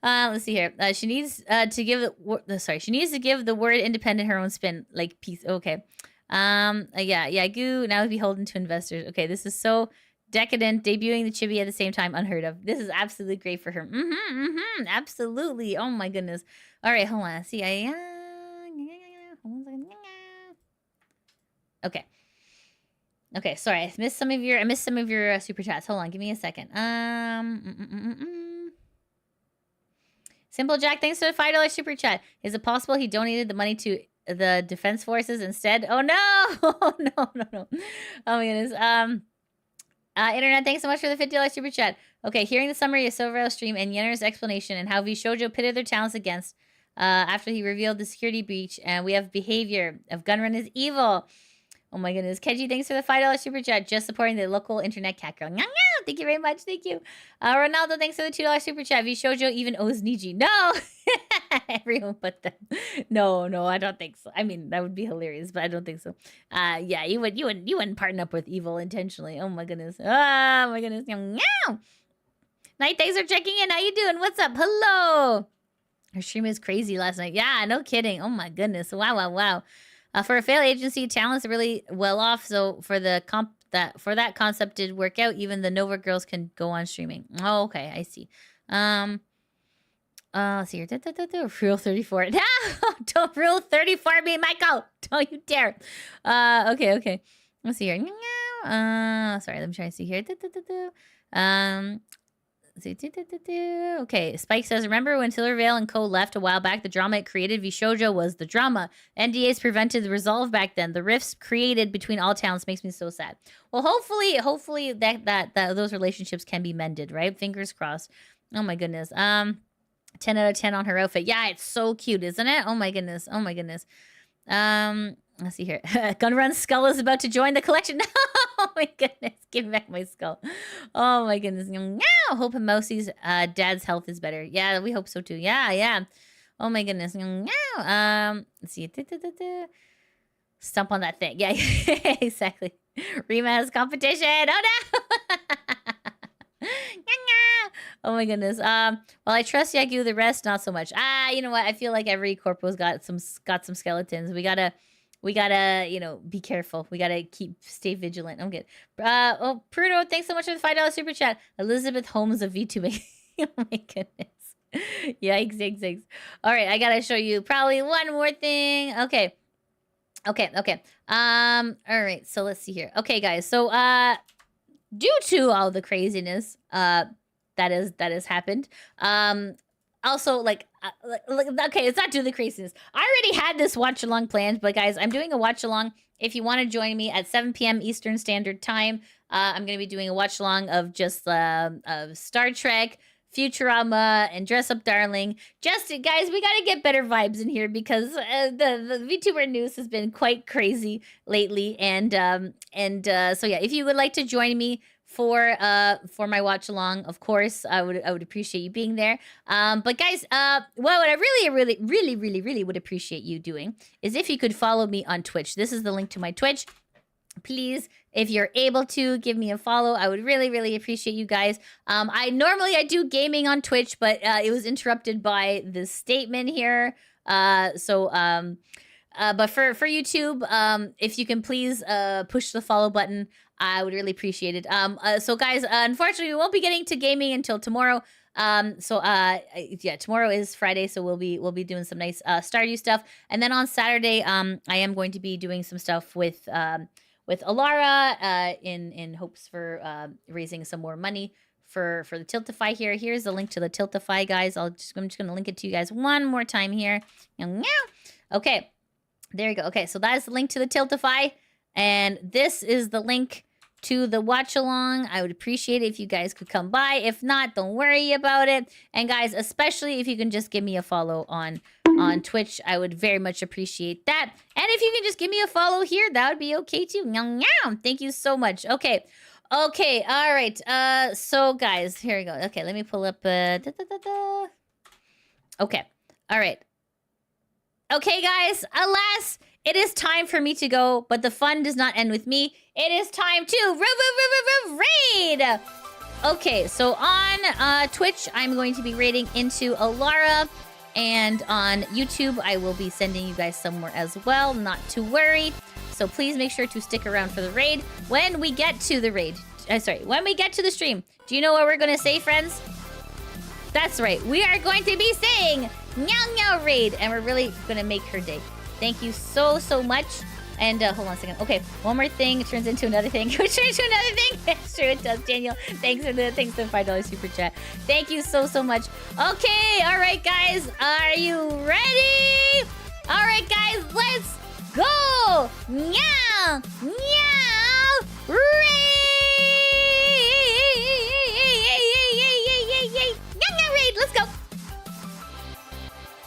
Let's see here. She needs to give the word independent her own spin, like peace. Okay. Yeah. Goo now beholden to investors. Okay, this is so decadent, debuting the chibi at the same time, unheard of. This is absolutely great for her. Absolutely. Oh my goodness. All right, hold on. See, okay. Okay, sorry, I missed some of your super chats. Hold on, give me a second. Simple Jack, thanks for the $5 super chat. Is it possible he donated the money to the defense forces instead? Oh no! Oh no. Oh my goodness. Internet, thanks so much for the $50 super chat. Okay, hearing the summary of Silver's stream and Yenner's explanation and how VSHOJO pitted their talents against after he revealed the security breach, and we have behavior of GunRun is evil. Oh my goodness. Keji, thanks for the $5 super chat. Just supporting the local internet cat girl. Thank you very much. Thank you. Ronaldo, thanks for the $2 super chat. VSHOJO even owes Niji. No! Everyone but them. No, I don't think so. I mean, that would be hilarious, but I don't think so. Yeah, you wouldn't partner up with evil intentionally. Oh my goodness. Oh my goodness. Night, thanks for checking in. How you doing? What's up? Hello. Her stream was crazy last night. Yeah, no kidding. Oh my goodness. Wow. For a failed agency, talents are really well off. So for that concept did work out. Even the Nova girls can go on streaming. Oh, okay, I see. Let's see here. Rule 34. No, don't rule 34 me, Michael. Don't you dare. Okay. Let's see here. Sorry, let me try to see here. Okay, Spike says, remember when Silvervale and Co. left a while back? The drama it created, VSHOJO, was the drama. NDAs prevented the resolve back then. The rifts created between all towns makes me so sad. Well, hopefully that those relationships can be mended, right? Fingers crossed. Oh my goodness. 10 out of 10 on her outfit. Yeah, it's so cute, isn't it? Oh my goodness. Let's see here. GunRun's skull is about to join the collection. Oh my goodness. Give me back my skull. Oh my goodness. Hope Mousie's dad's health is better. Yeah, we hope so too. Yeah. Oh my goodness. Let's see. Stump on that thing. Yeah, exactly. Rima has competition. Oh no. Oh my goodness. Well, I trust Yagu, the rest not so much. You know what? I feel like every corpo's got some skeletons. We gotta, be careful. We gotta stay vigilant. I'm good. Oh, Pruno, thanks so much for the $5 super chat. Elizabeth Holmes of VTuber. Oh my goodness. Yikes. All right, I gotta show you probably one more thing. Okay. All right, so let's see here. Okay, guys. So, due to all the craziness, that has happened. Also, okay, it's not due to the craziness. I already had this watch along planned, but guys, I'm doing a watch along. If you want to join me at 7 p.m. Eastern Standard Time, I'm going to be doing a watch along of just of Star Trek, Futurama, and Dress Up Darling. Guys, we got to get better vibes in here because the VTuber news has been quite crazy lately, and so yeah, if you would like to join me for my watch along, of course, I would appreciate you being there. But guys, what I really would appreciate you doing is if you could follow me on Twitch. This is the link to my Twitch. Please, if you're able to, give me a follow. I would really appreciate you guys. I do gaming on Twitch, but it was interrupted by this statement here. But for YouTube, if you can please push the follow button, I would really appreciate it. So guys, unfortunately, we won't be getting to gaming until tomorrow. Tomorrow is Friday, so we'll be doing some nice Stardew stuff, and then on Saturday, I am going to be doing some stuff with Alara in hopes for raising some more money for the Tiltify here. Here's the link to the Tiltify, guys. I'm just going to link it to you guys one more time here. Okay, there you go. Okay, so that is the link to the Tiltify, and this is the link to the watch along. I would appreciate it if you guys could come by. If not, don't worry about it. And guys, especially if you can just give me a follow on Twitch, I would very much appreciate that. And if you can just give me a follow here, that would be okay too. Thank you so much. Okay, all right. So guys, here we go. Okay, let me pull up. Okay, all right. Okay, guys, alas, it is time for me to go, but the fun does not end with me. It is time to raid! Okay, so on Twitch, I'm going to be raiding into Alara, and on YouTube, I will be sending you guys somewhere as well, not to worry. So please make sure to stick around for the raid when we get to the raid. when we get to the stream, do you know what we're gonna say, friends? That's right. We are going to be saying Meow Meow Raid, and we're really gonna make her day. Thank you so much. And hold on a second. Okay, one more thing turns into another thing. Which turns into another thing. It's true, it does, Daniel. Thanks for the $5 super chat. Thank you so much. Okay, all right, guys, are you ready? All right, guys, let's go. Meow, meow.